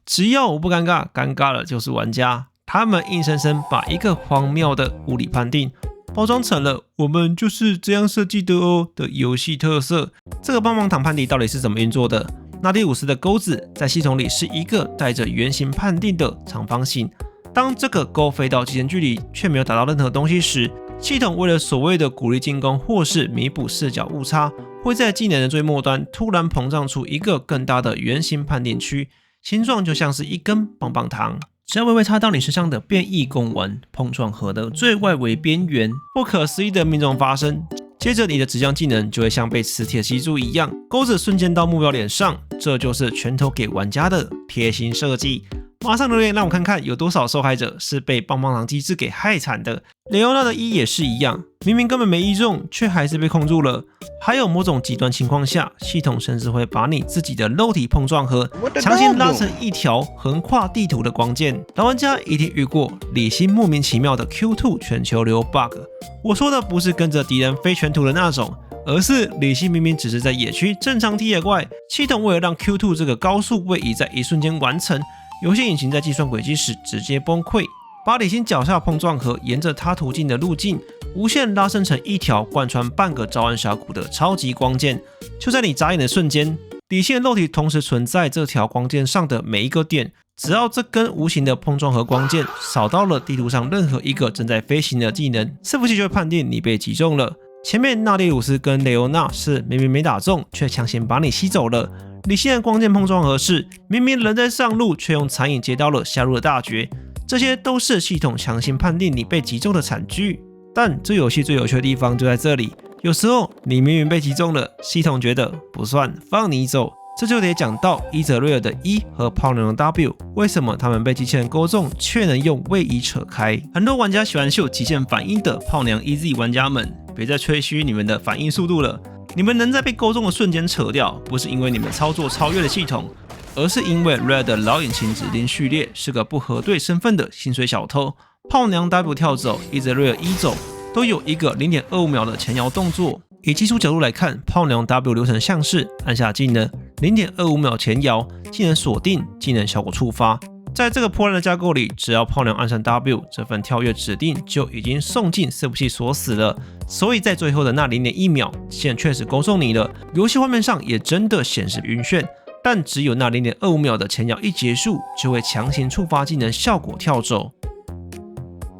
A: 只要我不尴尬，尴尬了就是玩家。他们硬生生把一个荒谬的物理判定包装成了我们就是这样设计的哦的游戏特色。这个棒棒糖判定到底是怎么运作的？纳蒂鲁斯的钩子在系统里是一个带着圆形判定的长方形，当这个钩飞到极限距离却没有打到任何东西时，系统为了所谓的鼓励进攻或是弥补视角误差，会在技能的最末端突然膨胀出一个更大的圆形判定区，形状就像是一根棒棒糖。只要微微插到你身上的变异贡丸，碰撞盒的最外围边缘，不可思议的命中发生。接着你的指向技能就会像被磁铁吸住一样，钩子瞬间到目标脸上，这就是拳头给玩家的贴心设计。马上留言让我看看有多少受害者是被棒棒糖机制给害惨的。雷欧娜的也是一样，明明根本没击中，却还是被控住了。还有某种极端情况下，系统甚至会把你自己的肉体碰撞盒强行拉成一条横跨地图的光剑。老玩家一定遇过李欣莫名其妙的 Q2 全球流 bug， 我说的不是跟着敌人飞全图的那种，而是李欣明明只是在野区正常踢野怪，系统为了让 Q2 这个高速位移在一瞬间完成，游戏引擎在计算轨迹时直接崩溃，把李欣脚下碰撞盒沿着他途径的路径无限拉伸成一条贯穿半个召唤峡谷的超级光剑。就在你眨眼的瞬间，李欣的肉体同时存在这条光剑上的每一个点，只要这根无形的碰撞盒光剑扫到了地图上任何一个正在飞行的技能，伺服器就会判定你被击中了。前面纳蒂鲁斯跟雷欧娜是明明没打中，却强行把你吸走了。李欣的光剑碰撞盒是明明人在上路，却用残影接到了下路的大绝，这些都是系统强行判定你被击中的惨剧。但这游戏最有趣的地方就在这里，有时候你明明被击中了，系统觉得不算，放你走。这就得讲到伊泽瑞尔的 E 和炮娘的 W， 为什么他们被机器人勾中却能用位移扯开？很多玩家喜欢秀极限反应的炮娘 EZ 玩家们，别再吹嘘你们的反应速度了。你们能在被勾中的瞬间扯掉，不是因为你们操作超越了系统，而是因为 Red 的老引擎指令序列是个不核对身份的薪水小偷。炮娘 W 跳走，伊泽瑞尔 E 走，都有一个 0.25 秒的前摇动作。以技术角度来看，炮娘 W 流程像是按下技能 0.25 秒前摇，技能锁定，技能效果触发。在这个破烂的架构里，只要炮娘按上 W， 这份跳跃指令就已经送进伺服器锁死了。所以在最后的那 0.1 秒，技能确实勾中你了，游戏画面上也真的显示晕眩。但只有那 0.25 秒的前摇一结束，就会强行触发技能效果跳走。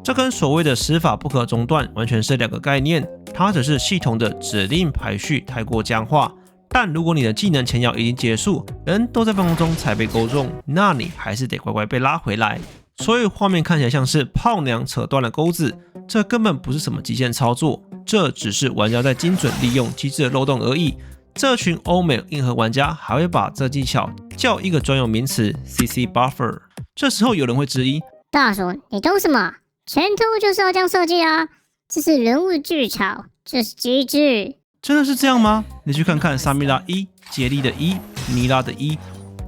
A: 这跟所谓的死法不可中断完全是两个概念，它只是系统的指令排序太过僵化。但如果你的技能前摇已经结束，人都在半空中才被勾中，那你还是得乖乖被拉回来。所以画面看起来像是炮娘扯断了钩子，这根本不是什么极限操作，这只是玩家在精准利用机制的漏洞而已。这群欧美硬核玩家还会把这技巧叫一个专有名词 CC Buffer。这时候有人会质疑：
H: 大叔，你懂什么？拳头就是要这样设计啊！这是人物剧场，这是机制。
A: 真的是这样吗？你去看看萨米拉一、杰利的一、尼拉的一，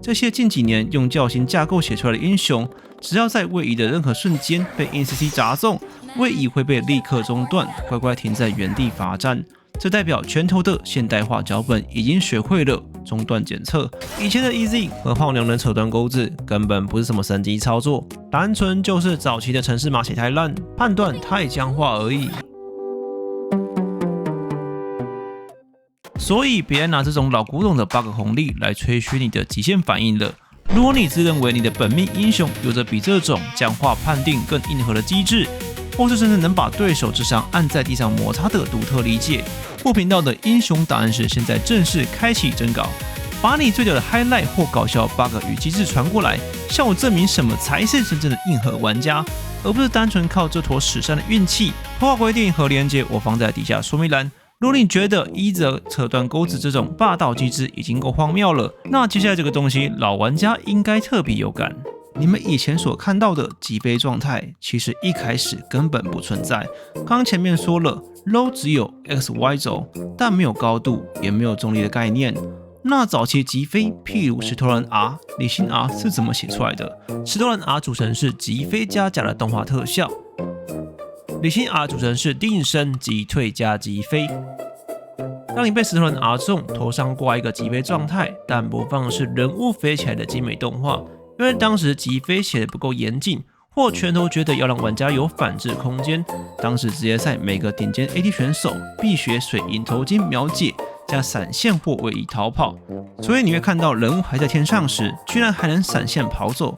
A: 这些近几年用教型架构写出来的英雄，只要在位移的任何瞬间被 NCC 砸中，位移会被立刻中断，乖乖停在原地罚站。这代表拳头的现代化脚本已经学会了中断检测。以前的 EZ 和炮娘能扯断钩子，根本不是什么神级操作，单纯就是早期的程式码写太烂，判断太僵化而已。所以别拿这种老古董的 bug 红利来吹嘘你的极限反应了。如果你自认为你的本命英雄有着比这种僵化判定更硬核的机制，或是甚至能把对手智商按在地上摩擦的独特理解，或频道的英雄档案室现在正式开启征稿，把你最屌的 highlight 或搞笑 bug 与机制传过来，向我证明什么才是真正的硬核玩家，而不是单纯靠这坨屎山的运气。破坏规定和连结我放在底下说明栏。如果你觉得一则扯断钩子这种霸道机制已经够荒谬了，那接下来这个东西老玩家应该特别有感。你们以前所看到的击飞状态，其实一开始根本不存在。刚前面说了 ，low 只有 x、y 轴，但没有高度，也没有重力的概念。那早期击飞，譬如石头人 R、李信 R 是怎么写出来的？石头人 R 组成是击飞加假的动画特效，李信 R 组成是定身击退加击飞。当你被石头人 R 中，头上挂一个击飞状态，但播放的是人物飞起来的精美动画。因为当时击飞写的不够严谨，或拳头觉得要让玩家有反制空间，当时职业赛每个顶尖 AD 选手必学水银头巾秒解加闪现或位移逃跑，所以你会看到人物还在天上时，居然还能闪现跑走。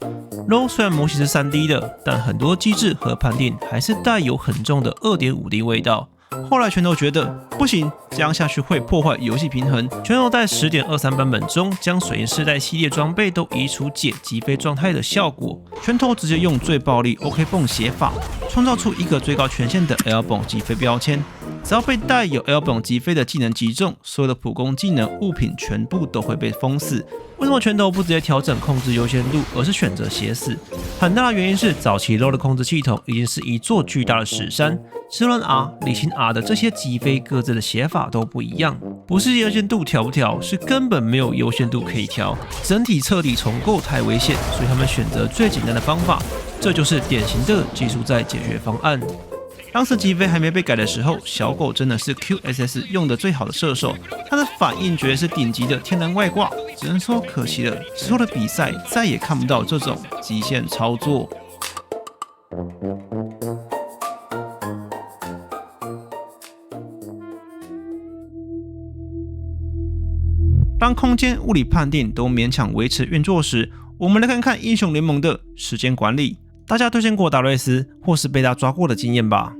A: LoL 虽然模型是 3D 的，但很多机制和判定还是带有很重的 2.5D 味道。后来拳头觉得不行，这样下去会破坏游戏平衡。拳头在 10.23 版本中将水银世代系列装备都移除解击飞状态的效果，拳头直接用最暴力 OK 泵写法，创造出一个最高权限的 L 泵击飞标签。只要被带有 L 泵击飞的技能击中，所有的普攻技能物品全部都会被封死。为什么拳头不直接调整控制优先度，而是选择写死？很大的原因是早期 LoL 的控制系统已经是一座巨大的屎山，石轮 R、李信 R 的这些击飞各自的写法都不一样，不是优先度调不调，是根本没有优先度可以调，整体彻底重构太危险，所以他们选择最简单的方法，这就是典型的技术在解决方案。当时击飞还没被改的时候，小狗真的是 QSS 用的最好的射手，他的反应绝对是顶级的天然外挂，只能说可惜了，之后的比赛再也看不到这种极限操作。当空间、物理判定都勉强维持运作时，我们来看看英雄联盟的时间管理。大家都见过达瑞斯或是被他抓过的经验吧？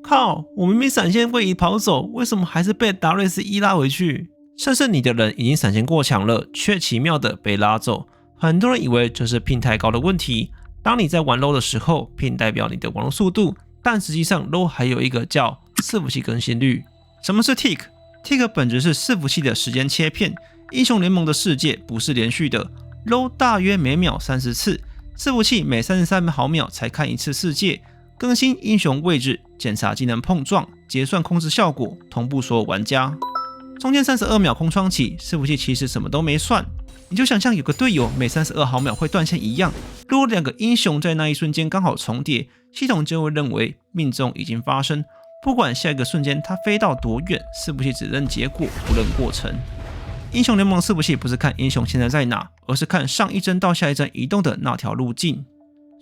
A: 靠，我明明闪现位移跑走，为什么还是被达瑞斯一拉回去？甚至你的人已经闪现过强了，却奇妙的被拉走。很多人以为这是 ping 太高的问题。当你在玩 LoL 的时候 ，ping 代表你的网络速度，但实际上 LoL 还有一个叫伺服器更新率。什么是 tick？tick 本质是伺服器的时间切片。英雄联盟的世界不是连续的 ，LoL 大约每秒30次。伺服器每33毫秒才看一次世界，更新英雄位置，检查技能碰撞，结算控制效果，同步所有玩家。中间32秒空窗期，伺服器其实什么都没算，你就想象有个队友每32毫秒会断线一样。如果两个英雄在那一瞬间刚好重叠，系统就会认为命中已经发生，不管下一个瞬间它飞到多远，伺服器只认结果不认过程。英雄联盟伺服器不是看英雄现在在哪，而是看上一帧到下一帧移动的那条路径。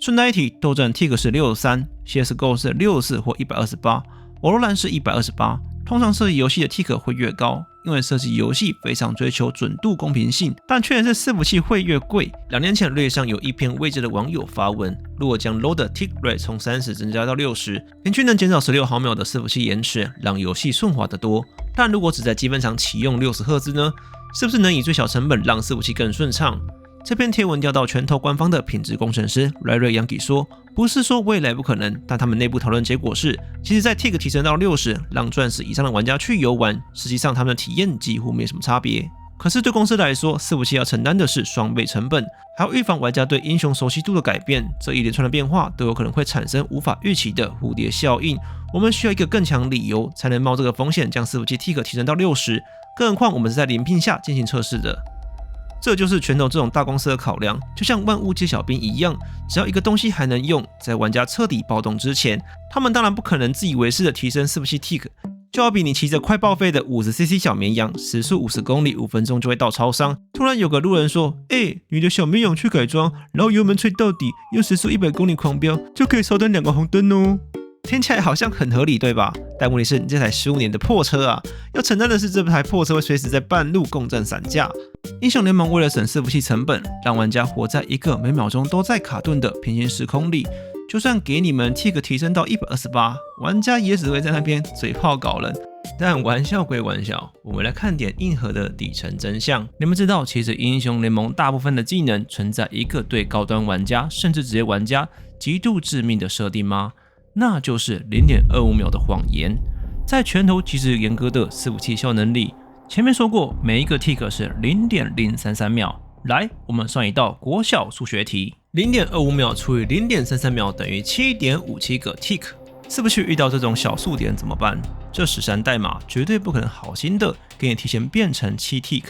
A: 顺带一提，斗阵 tick 是63 ，CSGO 是64或128，瓦罗兰是128。通常设计游戏的 tick 会越高，因为设计游戏非常追求准度公平性，但确实是伺服器会越贵。2年前略上有一篇未知的网友发文，如果将 LoL 的 tick rate 从30增加到60，平均能减少16毫秒的伺服器延迟，让游戏顺滑得多。但如果只在基本上启用60赫兹呢？是不是能以最小成本让伺服器更顺畅？这篇贴文调到拳头官方的品质工程师 Ray Yankee 说，不是说未来不可能，但他们内部讨论结果是，其实在 tick 提升到60，让钻石以上的玩家去游玩，实际上他们的体验几乎没什么差别。可是对公司来说，伺服器要承担的是双倍成本，还要预防玩家对英雄熟悉度的改变，这一连串的变化都有可能会产生无法预期的蝴蝶效应。我们需要一个更强理由才能冒这个风险，将伺服器 tick 提升到60。更何况我们是在临聘下进行测试的，这就是拳头这种大公司的考量。就像万物皆小兵一样，只要一个东西还能用，在玩家彻底暴动之前，他们当然不可能自以为是的提升伺服器 tick。就好比你骑着快报废的50cc 小绵羊，时速50公里，5分钟就会到超商。突然有个路人说：“你的小绵羊去改装，然后油门吹到底，用时速100公里狂飙，就可以少等2个红灯哦。”听起来好像很合理，对吧？但问题是，你这台15年的破车啊，要承担的是这台破车会随时在半路共振散架。英雄联盟为了省伺服器成本，让玩家活在一个每秒钟都在卡顿的平行时空里，就算给你们 tick 提升到128，玩家也只会在那边嘴炮搞人，但玩笑归玩笑，我们来看点硬核的底层真相。你们知道，其实英雄联盟大部分的技能存在一个对高端玩家甚至职业玩家极度致命的设定吗？那就是0.25秒的谎言。在拳头其实严格的伺服器效能里，前面说过每一个 tick 是 0.033 秒。来，我们算一道国小数学题，0.25秒除以 0.33 秒等于 7.57 个 tick。伺服器遇到这种小数点怎么办？这13代码绝对不可能好心的给你提前变成7 tick，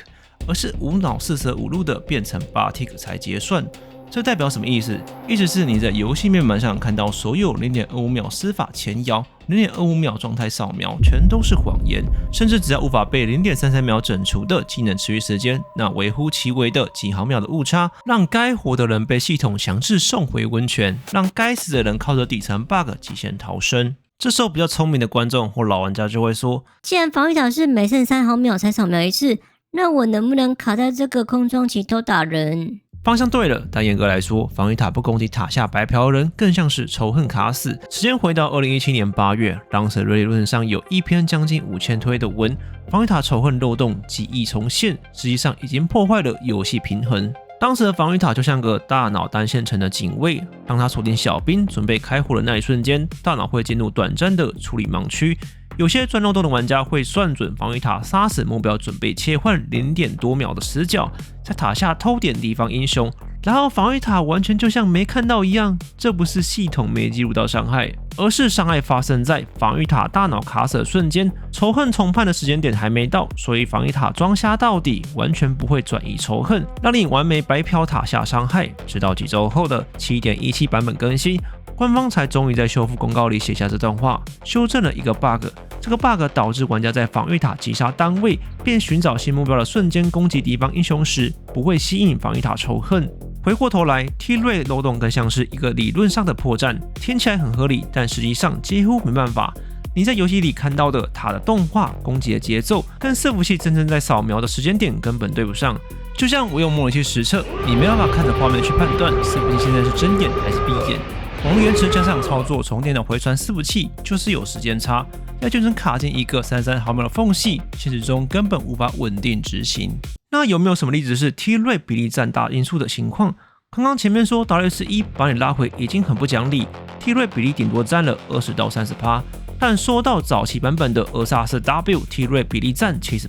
A: 而是无脑四舍五入的变成8 tick 才结算。这代表什么意思？意思是你在游戏面板上看到所有 0.25 秒司法前摇、0.25 秒状态扫描全都是谎言，甚至只要无法被 0.33 秒整除的技能持续时间，那微乎其微的几毫秒的误差，让该活的人被系统强制送回温泉，让该死的人靠着底层 bug 极限逃生。这时候比较聪明的观众或老玩家就会说，
E: 既然防御塔是每剩3毫秒才扫描一次，那我能不能卡在这个空中期偷打人？
A: 方向对了，但严格来说，防御塔不攻击塔下白嫖人，更像是仇恨卡死。时间回到2017年8月，当时理论上有一篇将近5000推的文，防御塔仇恨漏洞记忆重现，实际上已经破坏了游戏平衡。当时的防御塔就像个大脑单线程的警卫，当他锁定小兵准备开火的那一瞬间，大脑会进入短暂的处理盲区。有些钻漏洞的玩家会算准防御塔杀死目标，准备切换0点多秒的死角，在塔下偷点敌方英雄，然后防御塔完全就像没看到一样。这不是系统没记录到伤害，而是伤害发生在防御塔大脑卡死的瞬间，仇恨重判的时间点还没到，所以防御塔装瞎到底，完全不会转移仇恨，让你完美白嫖塔下伤害。直到几周后的 7.17 版本更新，官方才终于在修复公告里写下这段话，修正了一个 bug。这个 bug 导致玩家在防御塔击杀单位并寻找新目标的瞬间攻击敌方英雄时，不会吸引防御塔仇恨。回过头来 ，T 瑞漏洞更像是一个理论上的破绽，听起来很合理，但实际上几乎没办法。你在游戏里看到的塔的动画、攻击的节奏，跟伺服器真正在扫描的时间点根本对不上。就像我用模拟器实测，你没办法看着画面去判断伺服器现在是睁眼还是闭眼。网络延迟加上操作从电脑回传伺服器，就是有时间差，要就能卡进一个33毫秒的缝隙，现实中根本无法稳定执行。那有没有什么例子是 T 瑞比例占大因素的情况？刚刚前面说 WS1 把你拉回已经很不讲理 ，T 瑞比例顶多占了20到30%，但说到早期版本的244W T 瑞比例占70%，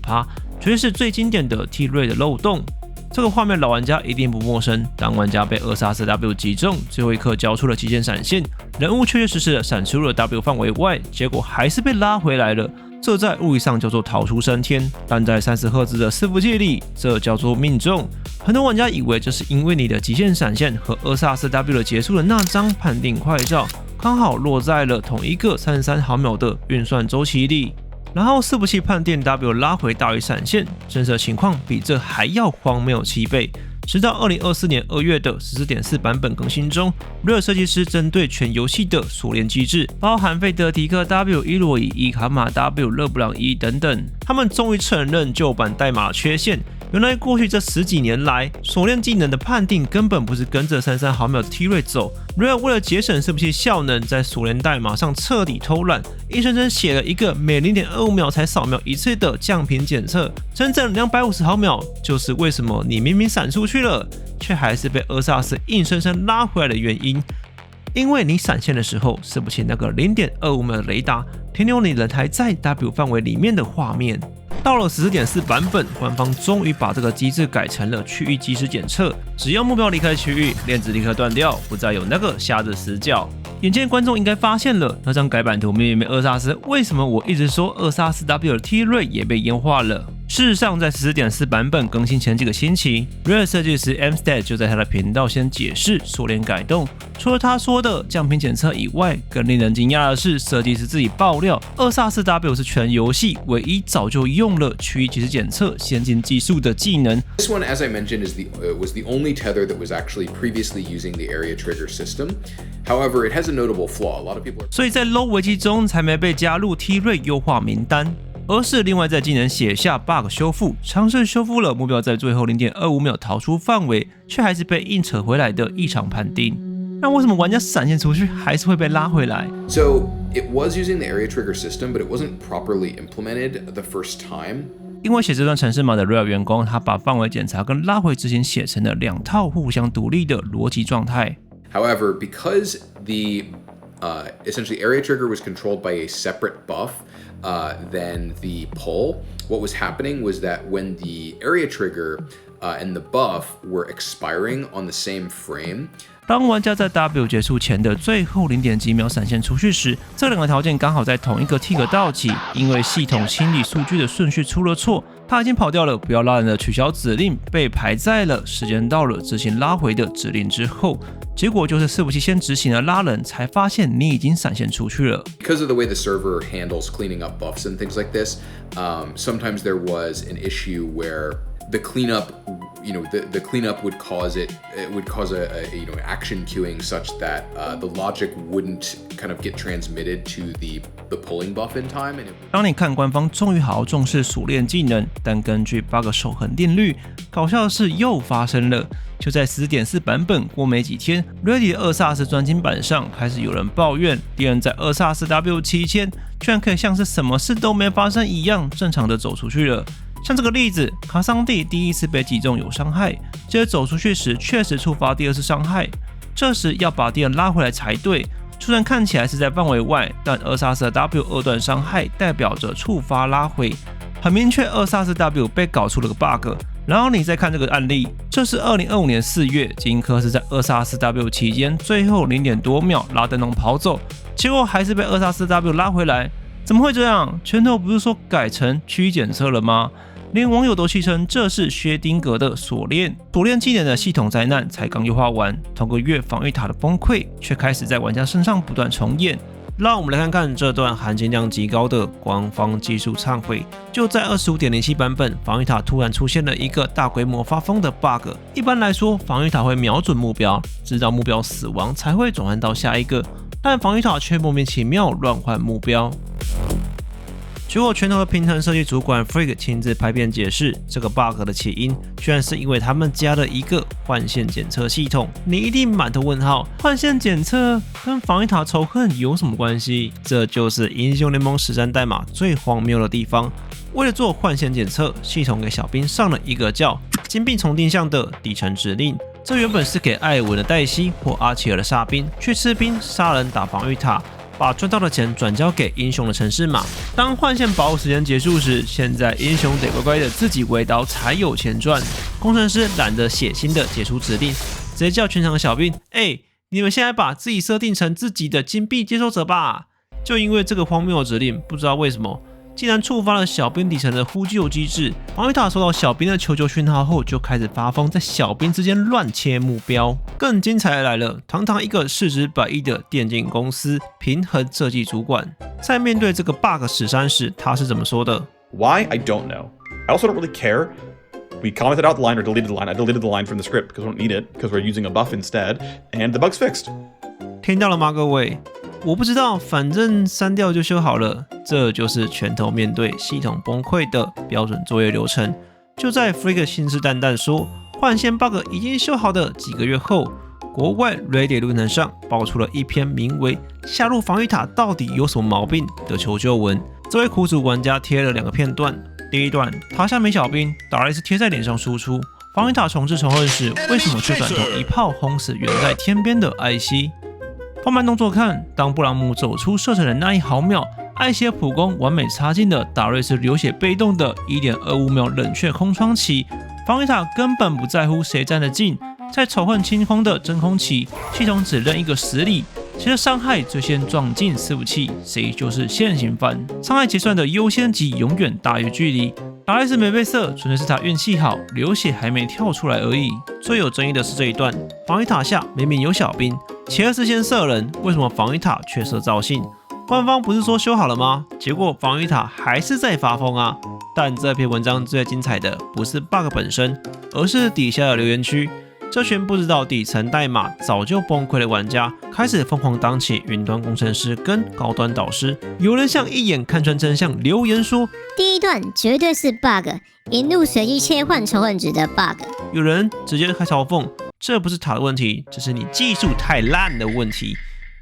A: 绝对是最经典的 T 瑞的漏洞。这个画面老玩家一定不陌生，当玩家被244W 击中，最后一刻交出了极限闪现，人物确确实实的闪出了 W 范围外，结果还是被拉回来了。这在物理上叫做逃出升天，但在30赫兹的伺服器里，这叫做命中。很多玩家以为这是因为你的极限闪现和244W 的结束的那张判定快照，刚好落在了同一个33毫秒的运算周期里。然后伺服器判定 W 拉回大于闪现，真实的情况比这还要荒谬7倍。直到2024年2月的 14.4 版本更新中，瑞尔设计师针对全游戏的锁链机制，包含费德迪克 W、伊洛伊、伊卡玛 W、勒布朗伊等等，他们终于承认旧版代码的缺陷。原来过去这10几年来，锁链技能的判定根本不是跟着33毫秒的 T 瑞走。瑞尔为了节省伺服器效能，在锁链代码上彻底偷懒，硬生生写了一个每 0.25 秒才扫描一次的降频检测，整整250毫秒，就是为什么你明明闪出去了，却还是被244硬生生拉回来的原因。因为你闪现的时候，伺服器那个 0.25 秒的雷达停留你人还在 W 范围里面的画面。到了 14.4 版本，官方终于把这个机制改成了区域即时检测，只要目标离开区域，链子立刻断掉，不再有那个瞎子死角。眼见观众应该发现了，那张改版图明明没244，为什么我一直说244W 的 T 瑞也被烟化了？事实上，在 14.4 版本更新前几个星期，瑞尔设计师 Amstead 就在他的频道先解释锁链改动。除了他说的降频检测以外，更令人惊讶的是，设计师自己爆料，244W 是全游戏唯一早就用了区域即时检测先进技术的技能。
I: This one, as I mentioned, was the only tether that was actually previously using the area trigger system. However, it has a notable flaw. A lot of people are...
A: 所以在 low 危机中才没被加入 T 瑞优化名单。而是另外在技能写下 bug 修复，尝试修复了目标在最后 0.25 秒逃出范围，却还是被硬扯回来的异常判定。那为什么玩家闪现出去还是会被拉回来？
I: So It was using the area trigger system, but it wasn't properly implemented the first time.
A: 因为写这段程式码的 Rare 员工，他把范围检查跟拉回执行写成了2套互相独立的逻辑状态。
I: However, because the essentially area trigger was controlled by a separate buff than the pull, what was happening was that when the area trigger and the buff were expiring on the same frame,
A: 当玩家在 W 结束前的最后0点几秒闪现出去时，这2个条件刚好在同一个 tick 到期，因为系统清理数据的顺序出了错，它已经跑掉了不要拉人的取消指令，被排在了时间到了执行拉回的指令之后。结果就是伺服器先执行了拉人，才发现你已经闪现出去了。
I: Because of the way the server handles cleaning up buffs and things like this, sometimes there was an issue where the cleanup, the cleanup would cause it would cause a action queuing such that the logic wouldn't kind of get transmitted to the pulling buff in time. And
A: 当你看官方终于好好重视熟练技能，但根据 bug 守恒定律，搞笑的事又发生了。就在 14.4 版本过没几天 ，Ready 的2SARS 专精版上开始有人抱怨，敌人在2SARS W7000居然可以像是什么事都没发生一样正常的走出去了。像这个例子，卡桑蒂第一次被击中有伤害，接着走出去时确实触发第2次伤害，这时要把敌人拉回来才对。虽然看起来是在范围外，但2SARS 的 W 2段伤害代表着触发拉回，很明确2SARS W 被搞出了个 bug。然后你再看这个案例，这是2025年4月，金科是在2SARS W 期间最后0点多秒拉灯笼跑走，结果还是被2SARS W 拉回来，怎么会这样？拳头不是说改成区域检测了吗？连网友都戏称这是薛丁格的锁链技能的系统灾难才刚优化完，同个月防御塔的崩溃却开始在玩家身上不断重演。让我们来看看这段含金量极高的官方技术忏悔。就在 25.07 版本，防御塔突然出现了一个大规模发疯的 bug。一般来说，防御塔会瞄准目标，直到目标死亡才会转换到下一个，但防御塔却莫名其妙乱换目标。结果拳头的平衡设计主管 Freak 亲自拍片解释，这个 bug 的起因居然是因为他们加了一个换线检测系统。你一定满头问号，换线检测跟防御塔仇恨有什么关系？这就是英雄联盟13代码最荒谬的地方。为了做换线检测，系统给小兵上了一个叫金币重定向的底层指令。这原本是给艾尔文的黛西或阿奇尔的煞兵去吃兵杀人打防御塔，把赚到的钱转交给英雄的程式码。当换线保护时间结束时，现在英雄得乖乖的自己围刀才有钱赚。工程师懒得写新的解除指令，直接叫全场的小兵：你们现在把自己设定成自己的金币接收者吧。就因为这个荒谬的指令，不知道为什么竟然触发了小兵底层的呼救机制。防御塔收到小兵的求救讯号后，就开始发疯，在小兵之间乱切目标。更精彩的来了，堂堂一个市值100亿的电竞公司平衡设计主管，在面对这个 bug 13时，他是怎么说的
J: ？Why? I don't know. I also don't really care. We commented out the line or deleted the line. I deleted the line from the script because we don't need it because we're using a buff instead, and the bug's fixed.
A: 听到了吗，各位？我不知道，反正删掉就修好了。这就是拳头面对系统崩溃的标准作业流程。就在 Freak 信誓旦旦说换线 bug 已经修好的几个月后，国外 Reddit 论坛上爆出了一篇名为“下路防御塔到底有什么毛病”的求救文。这位苦主玩家贴了2个片段，第一段塔下没小兵，打雷是贴在脸上输出。防御塔重置仇恨时，为什么却转头一炮轰死远在天边的艾希？放慢动作看，当布朗姆走出射程的那1毫秒，艾希的普攻完美插进了达瑞斯流血被动的 1.25 秒冷却空窗期。防御塔根本不在乎谁站得近，在仇恨清空的真空期，系统只认一个实力，谁的伤害最先撞进伺服器，谁就是现行犯。伤害结算的优先级永远大于距离。达瑞斯没被射，纯粹是他运气好，流血还没跳出来而已。最有争议的是这一段，防御塔下明明有小兵，切尔斯先射人，为什么防御塔却射赵信？官方不是说修好了吗？结果防御塔还是在发疯啊！但这篇文章最精彩的不是 bug 本身，而是底下的留言区。这群不知道底层代码早就崩溃的玩家，开始疯狂当起云端工程师跟高端导师。有人像一眼看穿真相留言说：“
H: 第一段绝对是 bug， 引入随机切换仇恨值的 bug。”
A: 有人直接开嘲讽：“这不是塔的问题，这是你技术太烂的问题。”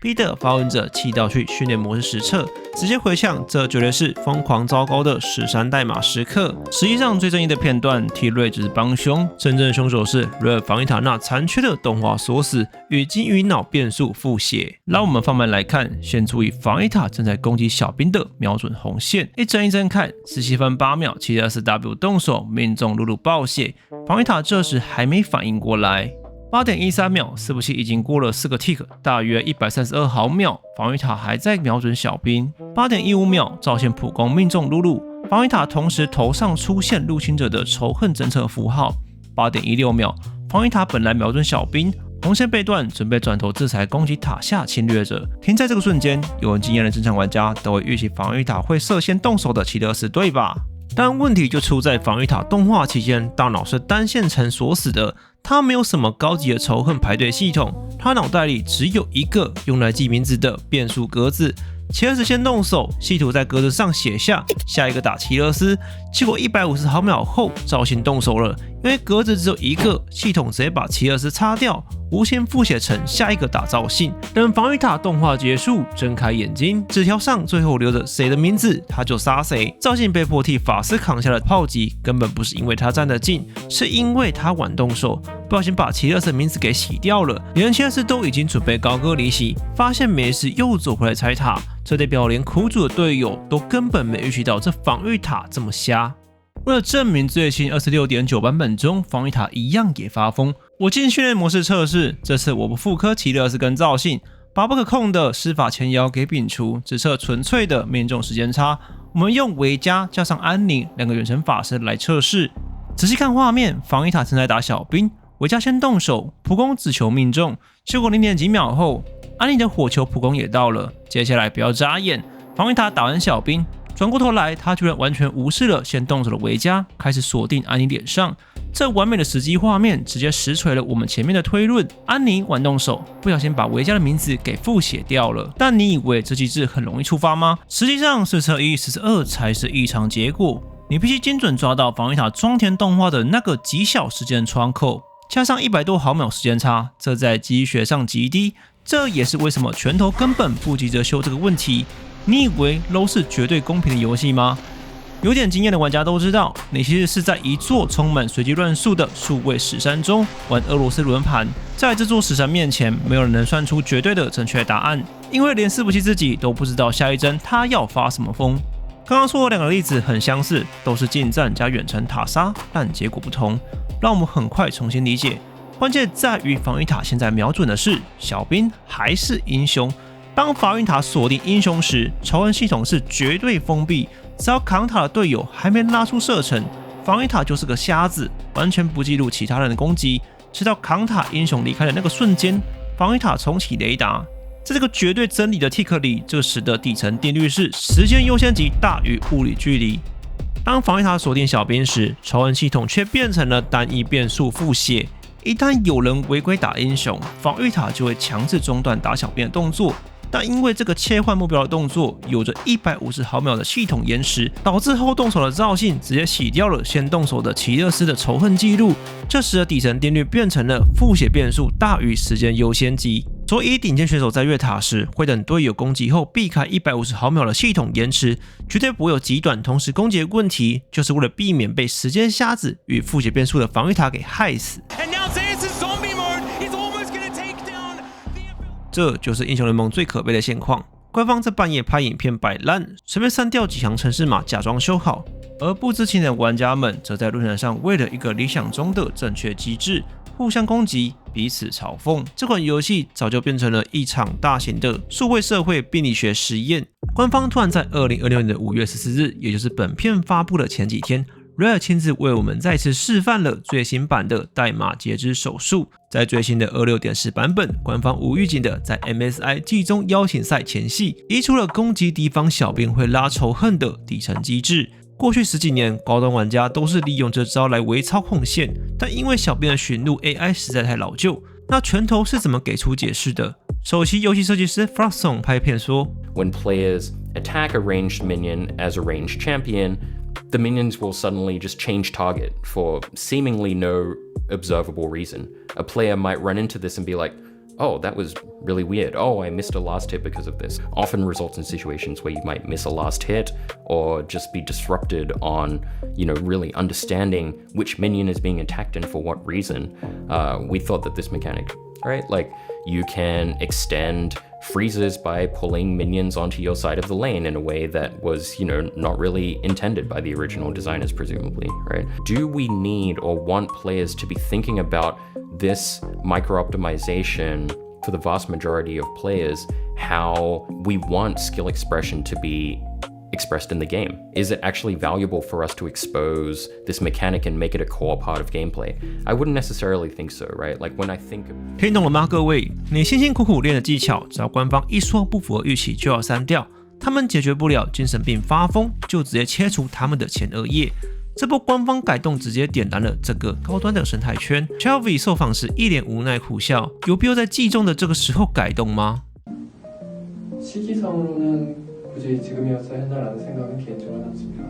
A: 逼得发问者气到去训练模式实测，直接回呛，这绝对是疯狂糟糕的13代码时刻。实际上最正义的片段，替瑞只是帮凶，真正凶手是瑞尔防御塔那残缺的动画锁死与金鱼脑变速复写。让我们放慢来看，先注意防御塔正在攻击小兵的瞄准红线，一帧一帧看，17分8秒724W 动手命中露露爆血，防御塔这时还没反应过来。8.13秒，伺服器已经过了4个 tick， 大约132毫秒，防御塔还在瞄准小兵。8.15秒，照线普攻命中露露，防御塔同时头上出现入侵者的仇恨侦测符号。8.16秒，防御塔本来瞄准小兵，红线被断，准备转头制裁攻击塔下侵略者。停在这个瞬间，有人经验的正常玩家都会预期防御塔会射先动手的齐德斯，对吧？但问题就出在防御塔动画期间，大脑是单线程锁死的，他没有什么高级的仇恨排队系统，他脑袋里只有一个用来记名字的变数格子。齐勒斯先动手，企图在格子上写下下一个打齐勒斯，结果150毫秒后赵信动手了，因为格子只有一个，系统直接把齐勒斯擦掉，无限复写成下一个打赵信。等防御塔动画结束，睁开眼睛，纸条上最后留着谁的名字，他就杀谁。赵信被迫替法师扛下了炮击，根本不是因为他站得近，是因为他晚动手，不小心把齐勒斯的名字给洗掉了。连齐勒斯都已经准备高歌离席，发现没事又走回来拆塔。这代表连苦主的队友都根本没预期到这防御塔这么瞎。为了证明最新 26.9 版本中防御塔一样也发疯，我进训练模式测试，这次我不复刻齐勒斯跟赵信，把不可控的施法前摇给摒除，只测纯粹的命中时间差。我们用维嘉加上安宁2个远程法师来测试。仔细看画面，防御塔正在打小兵，维嘉先动手，普攻只求命中，结果0点几秒后，安妮的火球普攻也到了。接下来不要眨眼，防御塔打完小兵，转过头来，他居然完全无视了先动手的维嘉，开始锁定安妮脸上。这完美的时机画面直接实锤了我们前面的推论。安妮晚动手，不小心把维嘉的名字给复写掉了。但你以为这机制很容易触发吗？实际上4测1 42才是异常结果。你必须精准抓到防御塔装填动画的那个极小时间窗口，加上100多毫秒时间差，这在记忆学上极低。这也是为什么拳头根本不急着修这个问题。你以为 LoL 是绝对公平的游戏吗？有点经验的玩家都知道，你其实是在一座充满随机乱数的数位石山中玩俄罗斯轮盘。在这座石山面前，没有人能算出绝对的正确答案，因为连伺服器自己都不知道下一帧他要发什么疯。刚刚说的2个例子很相似，都是近战加远程塔杀，但结果不同。让我们很快重新理解。关键在于防御塔现在瞄准的是小兵还是英雄。当防御塔锁定英雄时，仇恨系统是绝对封闭，只要扛塔的队友还没拉出射程，防御塔就是个瞎子，完全不记录其他人的攻击，直到扛塔英雄离开的那个瞬间，防御塔重启雷达。在这个绝对真理的 tick 里，这时的底层定律是时间优先级大于物理距离。当防御塔锁定小兵时，仇恨系统却变成了单一变数复写。一旦有人违规打英雄，防御塔就会强制中断打小兵的动作。但因为这个切换目标的动作有着150毫秒的系统延迟，导致后动手的赵信直接洗掉了先动手的齐勒斯的仇恨记录。这时的底层定律变成了复写变数大于时间优先级。所以顶尖选手在越塔时会等队友攻击后避开150毫秒的系统延迟，绝对不会有极短同时攻击的问题，就是为了避免被时间瞎子与复写变数的防御塔给害死。这就是英雄联盟最可悲的现况，官方在半夜拍影片摆烂，随便删掉几行程式码假装修好，而不知情的玩家们则在论坛上为了一个理想中的正确机制互相攻击，彼此嘲讽。这款游戏早就变成了一场大型的数位社会病理学实验。官方突然在2026年的5月14日，也就是本片发布的前几天，Rare 亲自为我们再次示范了最新版的代码截肢手术。在最新的 26.10 版本，官方无预警的在 MSI 季中邀请赛前夕，移除了攻击敌方小兵会拉仇恨的底层机制。过去10几年，高端玩家都是利用这招来微操控线，但因为小兵的寻路 AI 实在太老旧，那拳头是怎么给出解释的？首席游戏设计师 Frostson 拍片说
K: When players attack a ranged minion as a ranged champion, the minions will suddenly just change target for seemingly no observable reason. A player might run into this and be like, oh, that was really weird. Oh, I missed a last hit because of this. Often results in situations where you might miss a last hit or just be disrupted on, really understanding which minion is being attacked and for what reason. We thought that this mechanic, right? Like, you can extend freezes by pulling minions onto your side of the lane in a way that was, not really intended by the original designers, presumably, right? Do we need or want players to be thinking about this micro-optimization for the vast majority of players, how we want skill expression to be expressed in the game? Is it actually valuable for us to expose this mechanic and make it a core part of gameplay? I wouldn't necessarily think so, right? Like when I think of...
A: 听懂了吗，各位？你辛辛苦苦练的技巧，只要官方一说不符合预期就要删掉，他们解决不了精神病发疯，就直接切除他们的前额叶。这波官方改动直接点燃了整个高端的生态圈。Chelvy 受访时一脸无奈苦笑，有必要在季中的这个时候改动吗？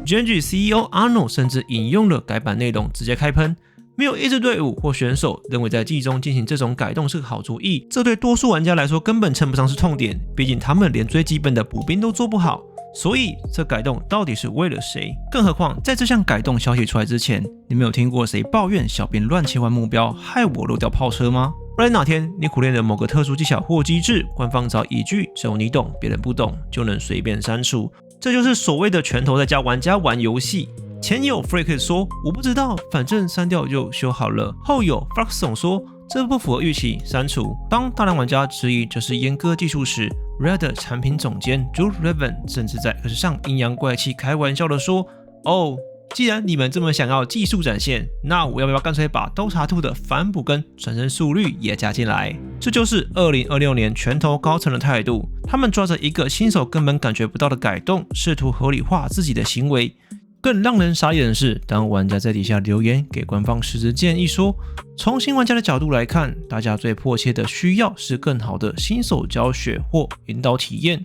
A: Gen.G CEO Arnold 甚至引用了改版内容，直接开喷。没有一支队伍或选手认为在季中进行这种改动是个好主意，这对多数玩家来说根本称不上是痛点，毕竟他们连最基本的补兵都做不好。所以这改动到底是为了谁？更何况在这项改动消息出来之前，你们有听过谁抱怨小编乱切换目标，害我漏掉炮车吗？不然哪天你苦练的某个特殊技巧或机制，官方找一句只有你懂，别人不懂，就能随便删除，这就是所谓的拳头在教玩家玩游戏。前有 Freak 说我不知道，反正删掉就修好了。后有 Fluxon 说这不符合预期，删除。当大量玩家质疑这是阉割技术时 ，Red 产品总监 Drew Raven 甚至在课上阴阳怪气开玩笑的说：“哦，既然你们这么想要技术展现，那我要不要干脆把刀叉兔的反补跟转身速率也加进来？”这就是2026年拳头高层的态度，他们抓着一个新手根本感觉不到的改动，试图合理化自己的行为。更让人傻眼的是，当玩家在底下留言给官方实质建议说，从新玩家的角度来看，大家最迫切的需要是更好的新手教学或引导体验。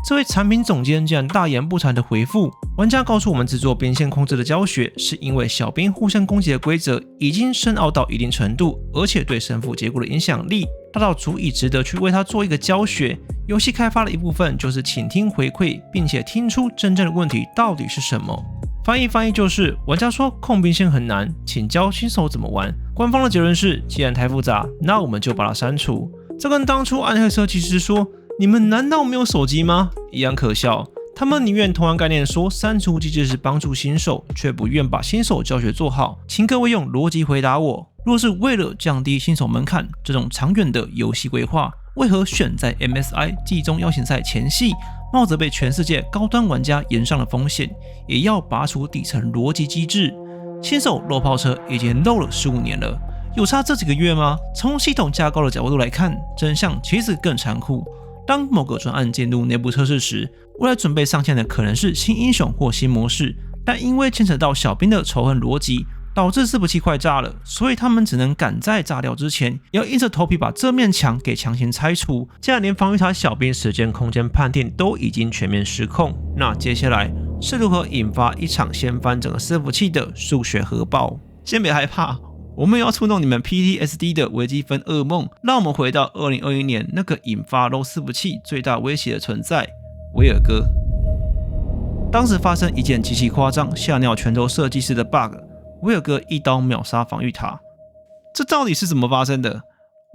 A: 这位产品总监竟然大言不惭的回复，玩家告诉我们制作边线控制的教学是因为小兵互相攻击的规则已经深奥到一定程度，而且对胜负结果的影响力大到足以值得去为他做一个教学。游戏开发的一部分就是倾听回馈，并且听出真正的问题到底是什么。翻译就是玩家说控兵线很难，请教新手怎么玩。官方的结论是，既然太复杂，那我们就把它删除。这跟当初暗黑设计师说你们难道没有手机吗一样可笑。他们宁愿同样概念说删除机制是帮助新手，却不愿把新手教学做好。请各位用逻辑回答我，若是为了降低新手门槛这种长远的游戏规划，为何选在 MSI 季中邀请赛前夕，冒着被全世界高端玩家延上的风险，也要拔除底层逻辑机制？新手漏炮车已经漏了15年了，有差这几个月吗？从系统架构的角度来看，真相其实更残酷。当某个专案进入内部测试时，未来准备上线的可能是新英雄或新模式，但因为牵扯到小兵的仇恨逻辑，导致伺服器快炸了，所以他们只能赶在炸掉之前，要硬着头皮把这面墙给强行拆除。既然连防御塔小兵时间空间判定都已经全面失控，那接下来是如何引发一场掀翻整个伺服器的数学核爆？先别害怕，我们要触动你们 PTSD 的微积分噩梦。让我们回到2021年那个引发 LoL 伺服器最大威胁的存在——威尔哥。当时发生一件极其夸张、吓尿拳头设计师的 bug。威尔哥一刀秒杀防御塔，这到底是怎么发生的？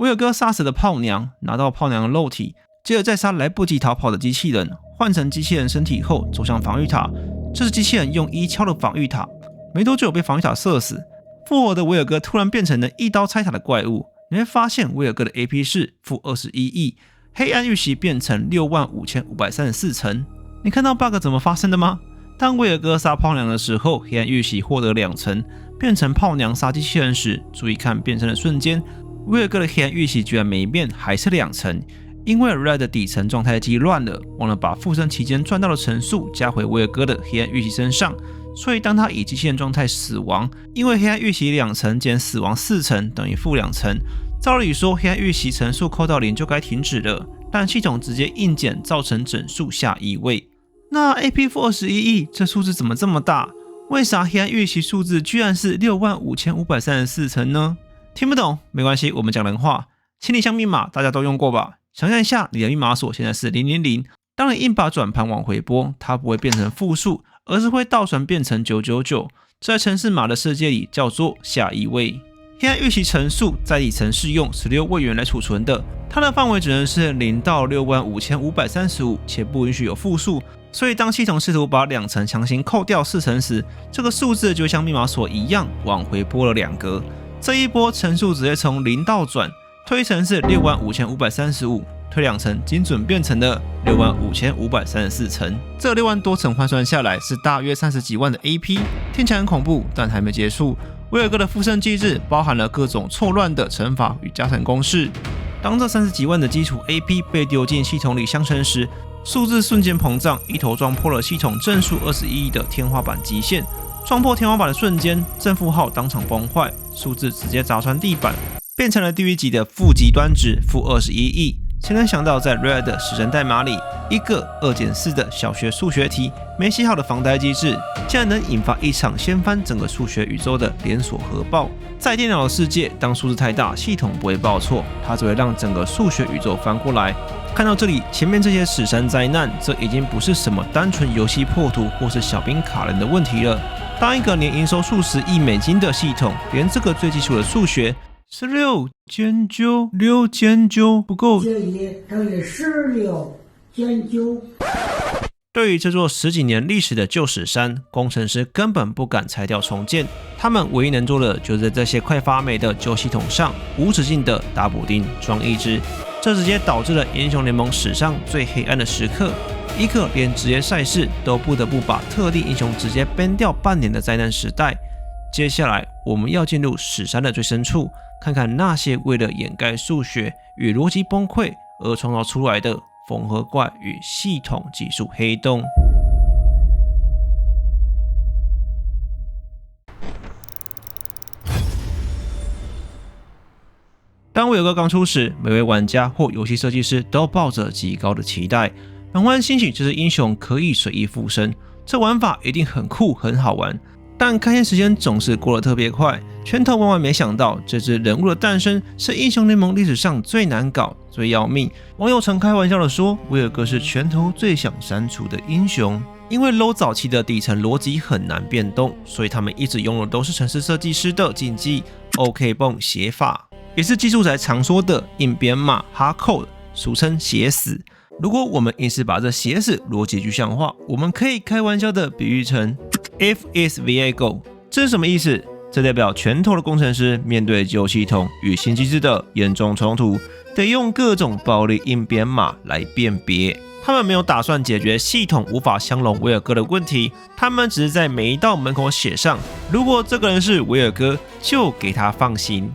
A: 威尔哥杀死了炮娘，拿到炮娘的肉体，接着再杀来不及逃跑的机器人，换成机器人身体后走向防御塔。这是机器人用一敲了防御塔，没多久被防御塔射死。复活的威尔哥突然变成了一刀拆塔的怪物。你会发现威尔哥的 AP 是-21亿，黑暗预习变成65534层。你看到 bug 怎么发生的吗？当威尔哥杀炮娘的时候，黑暗预习获得2层，变成炮娘杀机器人时，注意看变身的瞬间，威尔哥的黑暗预习居然没变，还是2层。因为 Red 的底层状态机乱了，忘了把附身期间赚到的层数加回威尔哥的黑暗预习身上，所以当他以机器人状态死亡，因为黑暗预习2层减死亡4层等于-2层，照理说黑暗预习层数扣到0就该停止了，但系统直接硬减，造成整数下1位。那 AP-21亿这数字怎么这么大？为啥黑暗预习数字居然是65534层呢？听不懂没关系，我们讲人话。行李箱密码大家都用过吧？想象一下，你的密码锁现在是000，当你硬把转盘往回拨，它不会变成负数，而是会倒转变成999。这在程式码的世界里叫做下一位。黑暗预期乘数在底层是用16位元来储存的，它的范围只能是0到65535，且不允许有负数。所以当系统试图把2层强行扣掉4层时，这个数字就像密码锁一样往回拨了2格。这一波乘数直接从0倒转，推成是65535，推2层精准变成了65534层。这6万多层换算下来是大约30几万的 AP， 听起来很恐怖，但还没结束。威尔哥的复生机制包含了各种错乱的乘法与加乘公式。当这30几万的基础 AP 被丢进系统里相乘时，数字瞬间膨胀，一头撞破了系统正数21亿的天花板极限。撞破天花板的瞬间，正负号当场崩坏，数字直接砸穿地板，变成了地狱级的负极端值-21亿。谁能想到，在 Rare 的死神代码里，一个2减4的小学数学题没写好的防呆机制，竟然能引发一场掀翻整个数学宇宙的连锁核爆。在电脑的世界，当数字太大，系统不会报错，它只会让整个数学宇宙翻过来。看到这里，前面这些死神灾难，这已经不是什么单纯游戏破图或是小兵卡人的问题了。当一个年营收数十亿美金的系统，连这个最基础的数学16减9 6减9不够
F: 1乘以16减9。
A: 对于这座10几年历史的旧史山，工程师根本不敢拆掉重建，他们唯一能做的就是在这些快发霉的旧系统上无止境的打补丁装一只，这直接导致了英雄联盟史上最黑暗的时刻，一个连职业赛事都不得不把特定英雄直接 ban 掉半年的灾难时代。接下来我们要进入史山的最深处，看看那些为了掩盖数学与逻辑崩溃而创造出来的缝合怪与系统技术黑洞。当威尔哥刚出时，每位玩家或游戏设计师都抱着极高的期待。满欢欣喜就是英雄可以随意附身，这玩法一定很酷很好玩。但开天时间总是过得特别快，拳头万万没想到，这只人物的诞生是英雄联盟历史上最难搞、最要命。网友曾开玩笑的说，威尔哥是拳头最想删除的英雄。因为 LoL 早期的底层逻辑很难变动，所以他们一直用的都是程式设计师的禁忌 OK 泵写法，也是技术宅常说的硬编码 Hard Code， 俗称写死。如果我们硬是把这写死逻辑具象化，我们可以开玩笑的比喻成 If is VA Go， 这是什么意思？这代表拳头的工程师面对旧系统与新机制的严重冲突，得用各种暴力硬编码来辨别。他们没有打算解决系统无法相容威尔哥的问题，他们只是在每一道门口写上，如果这个人是威尔哥，就给他放行。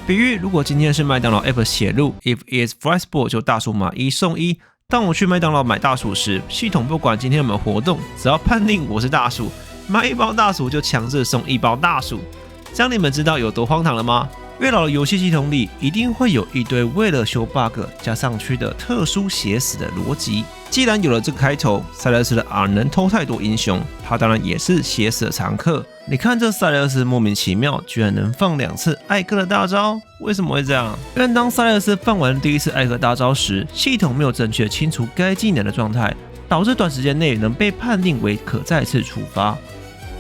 A: 比喻，如果今天是麦当劳 App 写入 If is flexible 就大薯买1送1，当我去麦当劳买大薯时，系统不管今天有没有活动，只要判定我是大薯，买1包大薯就强制送1包大薯。这样你们知道有多荒唐了吗？越老的游戏系统里一定会有一堆为了修 bug 加上去的特殊写死的逻辑。既然有了这个开头，塞勒斯的 R 能偷太多英雄，他当然也是写死的常客。你看这塞勒斯莫名其妙居然能放2次艾克的大招，为什么会这样？因为当塞勒斯放完第一次艾克大招时，系统没有正确清除该技能的状态，导致短时间内能被判定为可再次触发。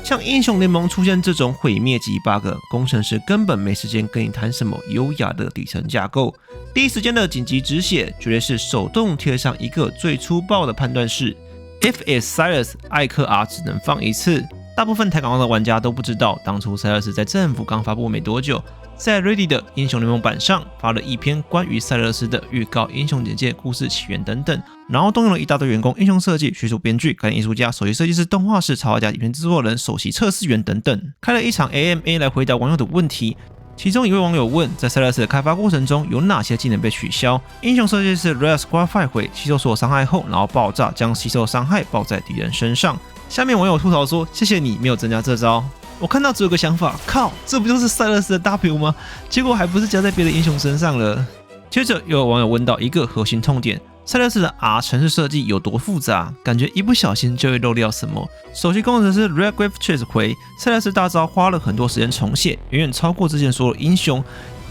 A: 像英雄联盟出现这种毁灭级 bug， 工程师根本没时间跟你谈什么优雅的底层架构，第一时间的紧急止血绝对是手动贴上一个最粗暴的判断式 If is Silas 艾克 R 只能放1次。大部分台港澳的玩家都不知道，当初 Silas 在政府刚发布没多久，在 Reddit 的英雄联盟版上发了一篇关于塞勒斯的预告、英雄简介、故事起源等等，然后动用了一大堆员工、英雄设计、学术编剧、概念艺术家、首席设计师、动画师、插画家、影片制作人、首席测试员等等，开了一场 AMA 来回答网友的问题。其中一位网友问，在塞勒斯的开发过程中有哪些技能被取消？英雄设计师 Rare Squad 回吸收所有伤害后，然后爆炸，将吸收伤害爆在敌人身上。下面网友吐槽说：“谢谢你没有增加这招。”我看到只有个想法，靠，这不就是塞勒斯的 W 吗？结果还不是加在别的英雄身上了。接着又有网友问到一个核心痛点：塞勒斯的 R 程式设计有多复杂？感觉一不小心就会漏掉什么。首席工程师 Red Griff Chase 回：塞勒斯大招花了很多时间重写，远远超过之前所有英雄。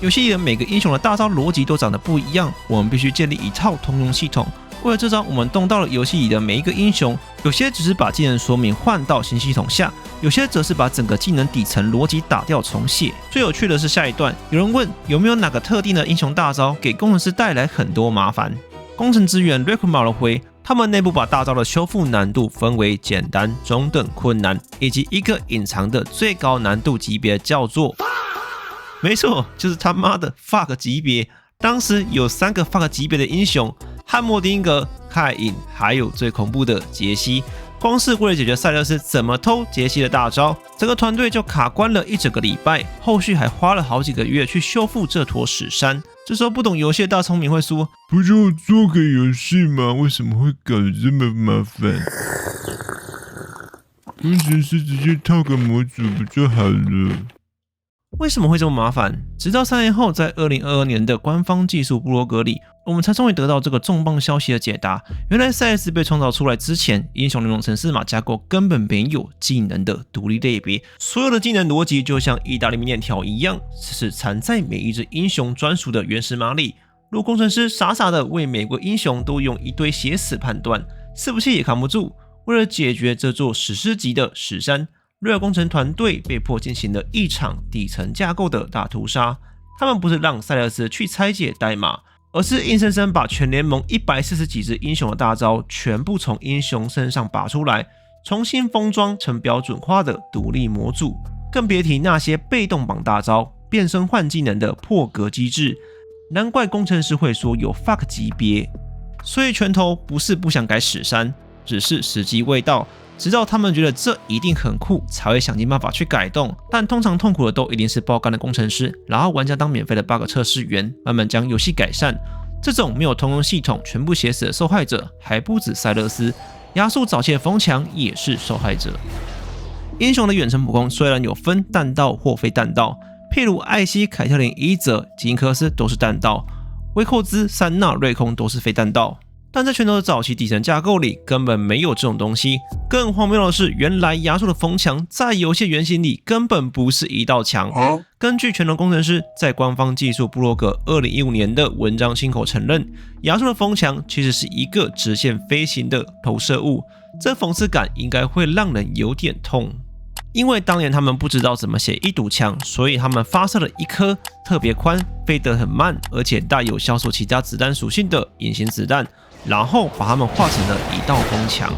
A: 游戏里的每个英雄的大招逻辑都长得不一样，我们必须建立一套通用系统。为了这招，我们动到了游戏里的每一个英雄，有些只是把技能说明换到新系统下，有些则是把整个技能底层逻辑打掉重写。最有趣的是下一段，有人问有没有哪个特定的英雄大招给工程师带来很多麻烦。工程资源 Rickmar 回，他们内部把大招的修复难度分为简单、中等、困难，以及一个隐藏的最高难度级别，叫做没错，就是他妈的 fuck 级别。当时有3个 fuck 级别的英雄，汉默丁格、凯隐，还有最恐怖的杰西。光是为了解决塞勒斯怎么偷杰西的大招，整个团队就卡关了1整个礼拜，后续还花了好几个月去修复这坨屎山。这时候不懂游戏的大聪明会说：
B: 不就做个游戏吗？为什么会搞得这么麻烦？工程师直接套个模组不就好了？
A: 为什么会这么麻烦？直到3年后，在2022年的官方技术部落格里，我们才终于得到这个重磅消息的解答。原来塞勒斯被创造出来之前，英雄联盟程式码架构根本没有技能的独立类别，所有的技能逻辑就像意大利面链条一样，只是藏在每一只英雄专属的原始码里。若工程师傻傻的为每个英雄都用一堆写死判断，伺服器也扛不住。为了解决这座史诗级的屎山，瑞尔工程团队被迫进行了一场底层架构的大屠杀。他们不是让塞勒斯去拆解代码，而是硬生生把全联盟140几只英雄的大招全部从英雄身上拔出来，重新封装成标准化的独立模组。更别提那些被动绑大招、变身换技能的破格机制。难怪工程师会说有 fuck 级别。所以拳头不是不想改屎山，只是时机未到。直到他们觉得这一定很酷，才会想尽办法去改动。但通常痛苦的都一定是爆肝的工程师，然后玩家当免费的 bug 测试员，慢慢将游戏改善。这种没有通用系统、全部写死的受害者还不止塞勒斯，亚述早期的风墙也是受害者。英雄的远程普攻虽然有分弹道或非弹道，譬如艾希、凯特琳、伊泽、吉因克斯都是弹道，威寇兹、三纳、瑞空都是非弹道。但在拳头的早期底层架构里根本没有这种东西。更荒谬的是，原来亚述的风墙在游戏原型里根本不是一道墙。根据拳头工程师在官方技术部落格2015年的文章亲口承认，亚述的风墙其实是一个直线飞行的投射物。这讽刺感应该会让人有点痛。因为当年他们不知道怎么写一堵墙，所以他们发射了一颗特别宽、飞得很慢，而且带有消除其他子弹属性的隐形子弹，然后把它们画成了一道风墙。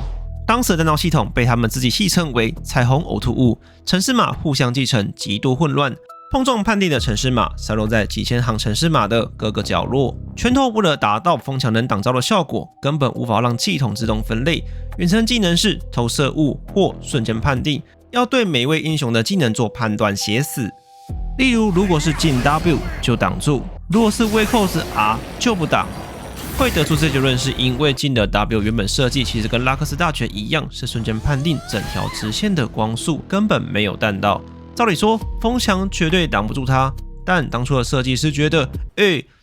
A: 当时的弹道系统被他们自己戏称为彩虹呕吐物，程式码互相继承，极度混乱。碰撞判定的程式码散落在几千行程式码的各个角落。拳头为了达到风墙能挡招的效果，根本无法让系统自动分类。远程技能是投射物或瞬间判定，要对每位英雄的技能做判断写死。例如，如果是进 W 就挡住，如果是微扣是 R 就不挡。会得出这结论是因为进的 W 原本设计其实跟拉克斯大拳一样，是瞬间判定整条直线的光速，根本没有弹道。照理说，风墙绝对挡不住它，但当初的设计师觉得，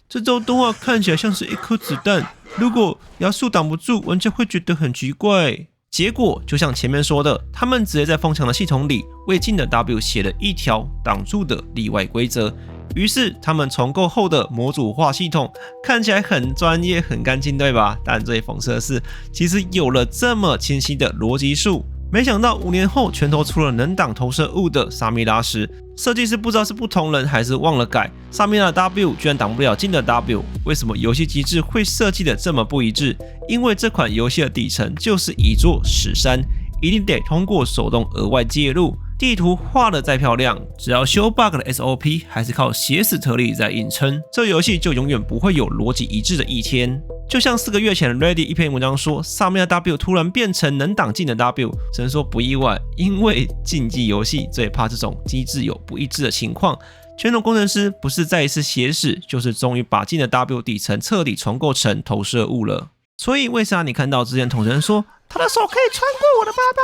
A: 这招动画看起来像是一颗子弹，如果亚述挡不住，玩家会觉得很奇怪。结果就像前面说的，他们直接在风墙的系统里为进的 W 写了一条挡住的例外规则。于是他们重构后的模组化系统看起来很专业很干净，对吧？但最讽刺的是，其实有了这么清晰的逻辑树，没想到5年后拳头出了能挡投射物的萨米拉时，设计师不知道是不同人还是忘了改，萨米拉的 W 居然挡不了进的 W。为什么游戏机制会设计的这么不一致？因为这款游戏的底层就是一座屎山，一定得通过手动额外介入。地图画的再漂亮，只要修 bug 的 SOP 还是靠写死特例在硬撑，这游戏就永远不会有逻辑一致的一天。就像4个月前 Reddit 一篇文章说，萨米亚 W 突然变成能挡进的 W， 只能说不意外，因为竞技游戏最怕这种机制有不一致的情况。拳头工程师不是再一次写死，就是终于把进的 W 底层彻底重构成投射物了。所以为啥你看到之前统神说他的手可以穿过我的爸爸？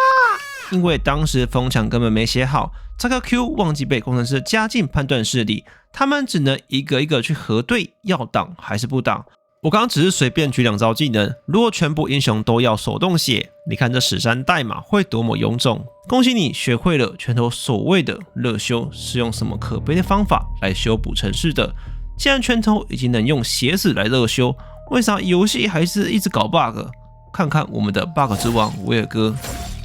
A: 因为当时风墙根本没写好，这个 Q 忘记被工程师加进判断室里，他们只能一个一个去核对要挡还是不挡。我刚刚只是随便举2招技能，如果全部英雄都要手动写，你看这史山代码会多么臃肿。恭喜你学会了拳头所谓的热修是用什么可悲的方法来修补程式的。既然拳头已经能用血死来热修，为啥游戏还是一直搞 bug？ 看看我们的 bug 之王威尔哥。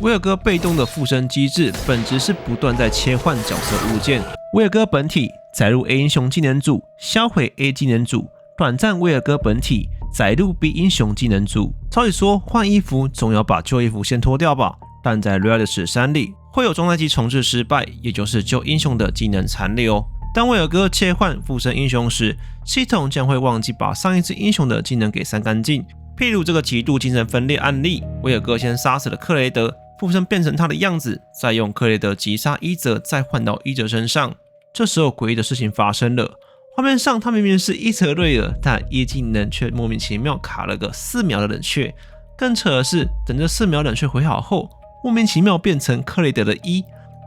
A: 威尔哥被动的附身机制本质是不断在切换角色物件。威尔哥本体载入 A 英雄技能组，销毁 A 技能组，短暂威尔哥本体载入 B 英雄技能组。照理说换衣服总要把旧衣服先脱掉吧，但在 Rare 的史山里会有状态机重置失败，也就是旧英雄的技能残留。当威尔哥切换附身英雄时，系统将会忘记把上一只英雄的技能给删干净。譬如这个极度精神分裂案例，威尔哥先杀死了克雷德，附身变成他的样子，再用克雷德击杀伊泽，再换到伊泽身上。这时候诡异的事情发生了，画面上他明明是伊泽瑞尔，但一技能却莫名其妙卡了个4秒的冷却。更扯的是，等这4秒冷却回好后，莫名其妙变成克雷德的1。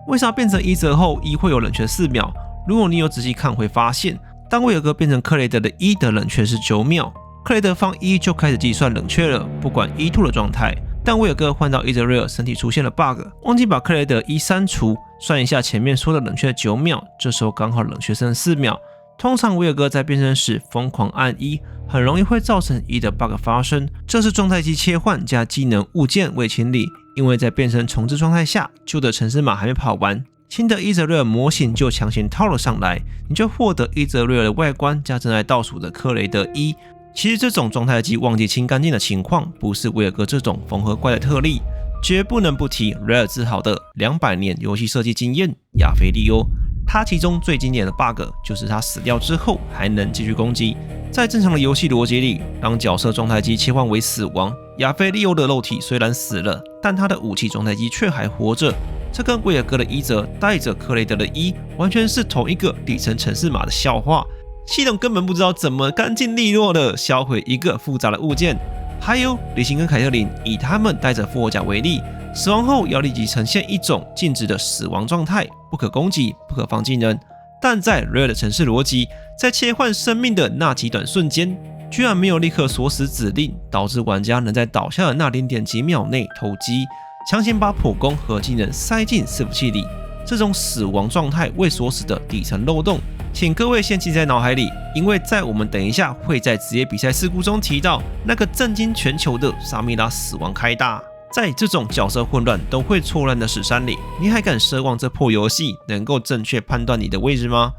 A: 为啥变成伊泽后1会有冷却4秒？如果你有仔细看会发现，当威尔哥变成克雷德的1的冷却是9秒，克雷德放1就开始计算冷却了，不管1-2的状态。但威尔哥换到伊泽瑞尔身体出现了 bug， 忘记把克雷德1删除，算一下前面说的冷却9秒，这时候刚好冷却剩4秒。通常威尔哥在变身时疯狂按1，很容易会造成1的 bug 发生，这是状态机切换加技能物件未清理，因为在变身重置状态下，旧的程式码还没跑完，新的伊泽瑞尔模型就强行套了上来，你就获得伊泽瑞尔的外观加正在倒数的克雷德1。其实这种状态机忘记清干净的情况，不是威尔哥这种缝合怪的特例，绝不能不提 Rare 自豪的200年游戏设计经验亚菲利欧。他其中最经典的 bug 就是他死掉之后还能继续攻击。在正常的游戏逻辑里，当角色状态机切换为死亡，亚菲利欧的肉体虽然死了，但他的武器状态机却还活着。这跟威尔哥的伊泽带着克雷德的1完全是同一个底层程式码的笑话。系统根本不知道怎么干净利落的销毁一个复杂的物件。还有李行跟凯特琳以他们带着复活甲为例，死亡后要立即呈现一种静止的死亡状态，不可攻击，不可放技能。但在 Rare 的程式逻辑，在切换生命的那极短瞬间，居然没有立刻锁死指令，导致玩家能在倒下的那0.几秒内投机，强行把普攻和技能塞进伺服器里。这种死亡状态未锁死的底层漏洞，请各位先记在脑海里，因为在我们等一下会在职业比赛事故中提到那个震惊全球的萨米拉死亡开大。在这种角色混乱都会错乱的史山里，你还敢奢望这破游戏能够正确判断你的位置吗？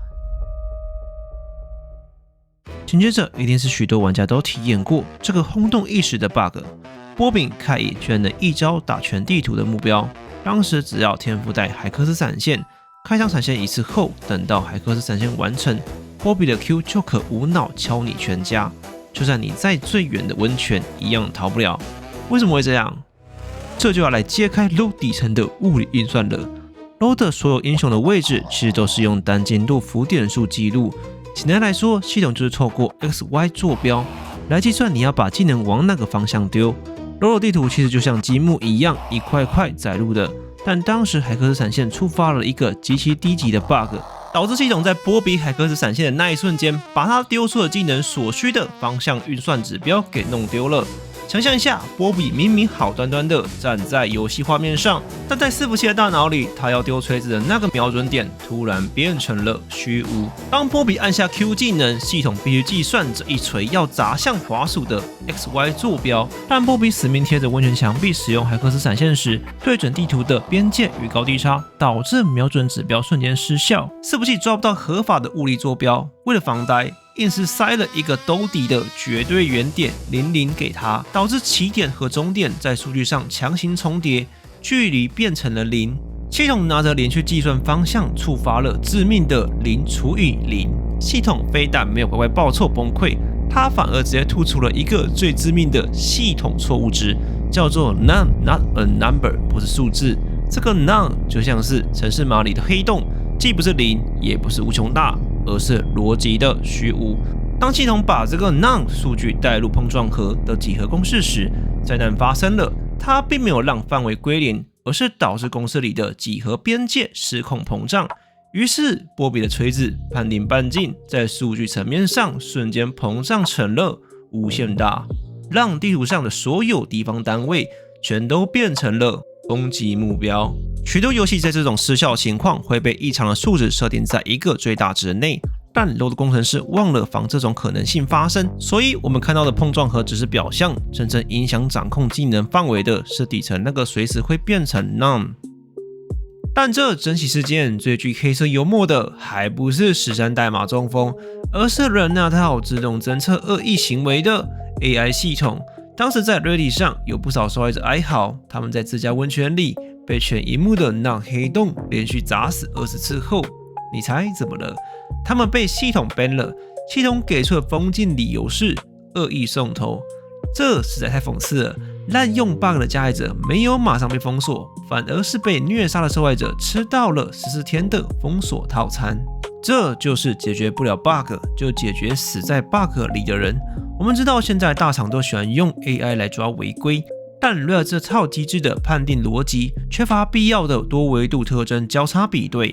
A: 紧接着一定是许多玩家都体验过这个轰动一时的 bug， 波比凯伊居然能一招打全地图的目标。当时只要天赋带海克斯闪现，开枪闪现一次后，等到海克斯闪现完成，波比的 Q 就可无脑敲你全家，就算你在最远的温泉一样逃不了。为什么会这样？这就要来揭开 LoL 底层的物理运算了。LoL 的所有英雄的位置其实都是用单精度浮点数记录，简单来说，系统就是透过 XY 坐标来计算你要把技能往哪个方向丢。LoL 地图其实就像积木一样，一块块载入的，但当时海克斯闪现触发了一个极其低级的 bug， 导致系统在波比海克斯闪现的那一瞬间，把他丢出的技能所需的方向运算指标给弄丢了。想象一下，波比明明好端端的站在游戏画面上，但在伺服器的大脑里，他要丢锤子的那个瞄准点突然变成了虚无。当波比按下 Q 技能，系统必须计算这一锤要砸向滑鼠的 XY 坐标。但波比死命贴着温泉墙壁使用海克斯闪现时，对准地图的边界与高低差，导致瞄准指标瞬间失效，伺服器抓不到合法的物理坐标。为了防呆，硬是塞了一个兜底的绝对原点00给他，导致起点和终点在数据上强行重叠，距离变成了0。系统拿着0去计算方向，触发了致命的0除以0。系统非但没有乖乖报错崩溃，它反而直接吐出了一个最致命的系统错误值，叫做 none not a number， 不是数字。这个 none 就像是程式码里的黑洞，既不是0，也不是无穷大，而是逻辑的虚无。当系统把这个 none 数据带入碰撞盒的几何公式时，灾难发生了。它并没有让范围归零，而是导致公式里的几何边界失控膨胀。于是波比的锤子半顶半径在数据层面上瞬间膨胀成了无限大，让地图上的所有地方单位全都变成了攻击目标。许多游戏在这种失效情况会被异常的数值设定在一个最大值内，但 LoL 的工程师忘了防这种可能性发生，所以我们看到的碰撞盒只是表象，真正影响掌控技能范围的是底层那个随时会变成 None。但这整起事件最具黑色幽默的还不是13代码中风，而是人那套自动侦测恶意行为的 AI 系统。当时在 Reddit 上有不少受害者哀嚎，他们在自家温泉里被全萤幕的那黑洞连续砸死20次后，你猜怎么了？他们被系统 ban 了，系统给出的封禁理由是恶意送头，这实在太讽刺了。滥用 bug 的加害者没有马上被封锁，反而是被虐杀的受害者吃到了14天的封锁套餐。这就是解决不了 bug 就解决死在 bug 里的人。我们知道现在大厂都喜欢用 AI 来抓违规，但 Rare 这套机制的判定逻辑缺乏必要的多维度特征交叉比对，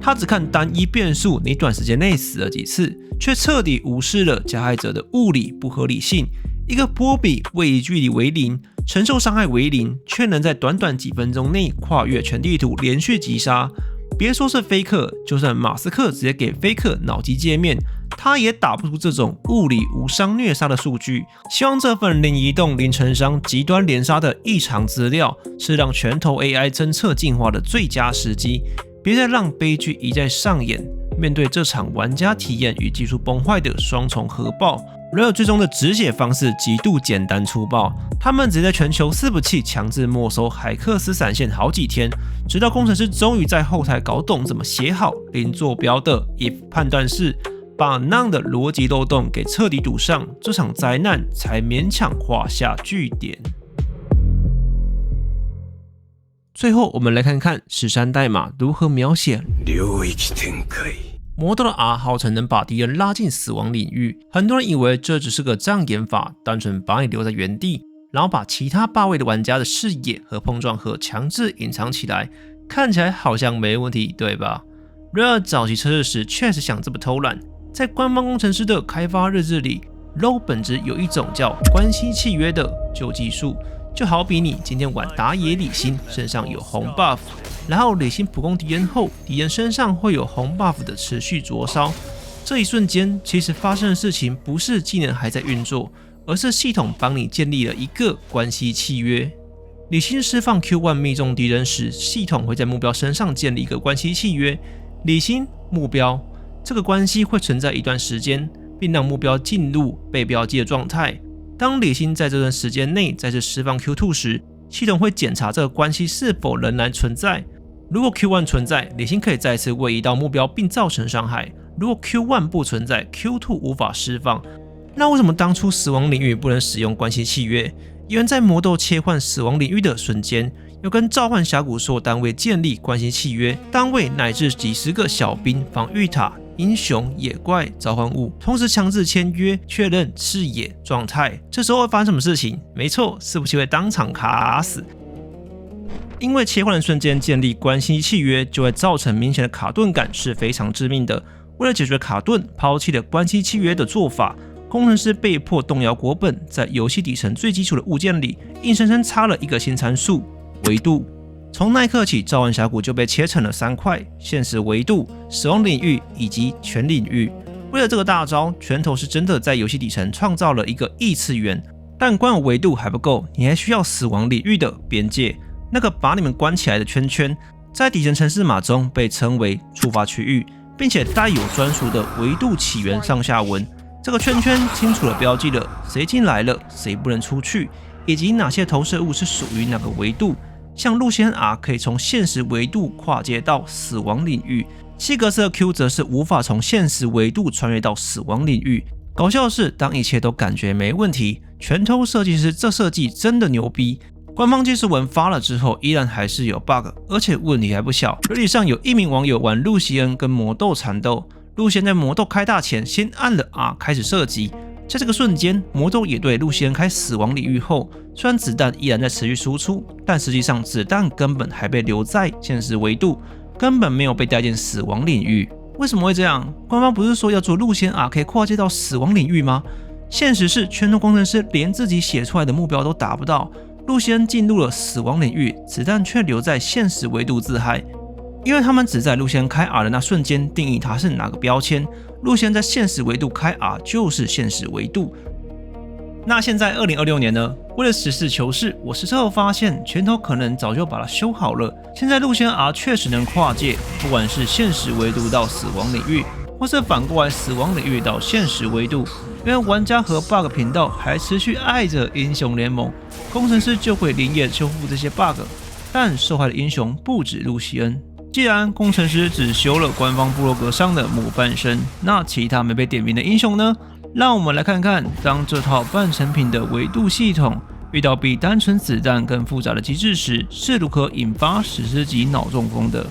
A: 他只看单一变数你短时间内死了几次，却彻底无视了加害者的物理不合理性。一个波比位移距离为0，承受伤害为0，却能在短短几分钟内跨越全地图连续击杀。别说是飞客，就算马斯克直接给飞客脑机界面，他也打不出这种物理无伤虐杀的数据。希望这份零移动零承伤极端连杀的异常资料，是让拳头 AI 侦测进化的最佳时机。别再让悲剧一再上演。面对这场玩家体验与技术崩坏的双重核爆，Rare 最终的止血方式极度简单粗暴，他们只在全球伺服器强制没收海克斯闪现好几天，直到工程师终于在后台搞懂怎么写好零坐标的 if 判断式，把 None 的逻辑漏洞给彻底堵上，这场灾难才勉强画下句点。最后，我们来看看13代码如何描写魔道的 R 号称能把敌人拉进死亡领域，很多人以为这只是个障眼法，单纯把你留在原地，然后把其他8位的玩家的视野和碰撞盒强制隐藏起来，看起来好像没问题，对吧？ Rare 早期测试时确实想这么偷懒，在官方工程师的开发日志里 ，LoL 本质有一种叫关系契约的旧技术。就好比你今天玩打野李欣身上有红 buff， 然后李欣普攻敌人后，敌人身上会有红 buff 的持续灼烧。这一瞬间，其实发生的事情不是技能还在运作，而是系统帮你建立了一个关系契约。李欣释放 Q1 命中敌人时，系统会在目标身上建立一个关系契约。李欣目标这个关系会存在一段时间，并让目标进入被标记的状态。当李欣在这段时间内再次释放 Q2 时，系统会检查这个关系是否仍然存在。如果 Q1 存在，李欣可以再次位移到目标并造成伤害；如果 Q1 不存在， Q2 无法释放。那为什么当初死亡领域不能使用关系契约？因为在魔斗切换死亡领域的瞬间，要跟召唤峡谷所有单位建立关系契约，单位乃至几十个小兵、防御塔、英雄、野怪、召唤物，同时强制签约确认视野状态。这时候会发生什么事情？没错，伺服器会当场卡死。因为切换的瞬间建立关系契约，就会造成明显的卡顿感，是非常致命的。为了解决卡顿，抛弃了关系契约的做法，工程师被迫动摇国本，在游戏底层最基础的物件里，硬生生插了一个新参数——维度。从那一刻起，召唤峡谷就被切成了3块：现实维度、死亡领域以及全领域。为了这个大招，拳头是真的在游戏底层创造了一个异次元。但光有维度还不够，你还需要死亡领域的边界，那个把你们关起来的圈圈，在底层程式码中被称为触发区域，并且带有专属的维度起源上下文。这个圈圈清楚地标记了谁进来了，谁不能出去，以及哪些投射物是属于哪个维度。像路线 R 可以从现实维度跨界到死亡领域，西格斯的 Q 则是无法从现实维度穿越到死亡领域。搞笑的是，当一切都感觉没问题，拳头设计师这设计真的牛逼。官方技术文发了之后，依然还是有 bug， 而且问题还不小。Reddit 上有一名网友玩露西恩跟魔斗缠斗，露西恩在魔斗开大前先按了 R 开始射击，在这个瞬间，魔斗也对露西恩开死亡领域后，虽然子弹依然在持续输出，但实际上子弹根本还被留在现实维度，根本没有被带进死亡领域。为什么会这样？官方不是说要做路线 R 可以跨界到死亡领域吗？现实是拳头工程师连自己写出来的目标都达不到，露西恩进入了死亡领域，子弹却留在现实维度自嗨。因为他们只在露西恩开 R 的那瞬间定义它是哪个标签，露西恩在现实维度开 R 就是现实维度。那现在2026年呢？为了实事求是，我实测后发现拳头可能早就把它修好了。现在露西恩 R 确实能跨界，不管是现实维度到死亡领域，或是反过来死亡领域到现实维度。因为玩家和 bug 频道还持续爱着英雄联盟，工程师就会连夜修复这些 bug， 但受害的英雄不止露西恩。既然工程师只修了官方部落格上的模半身，那其他没被点名的英雄呢？让我们来看看，当这套半成品的维度系统遇到比单纯子弹更复杂的机制时，是如何引发史诗级脑中风的。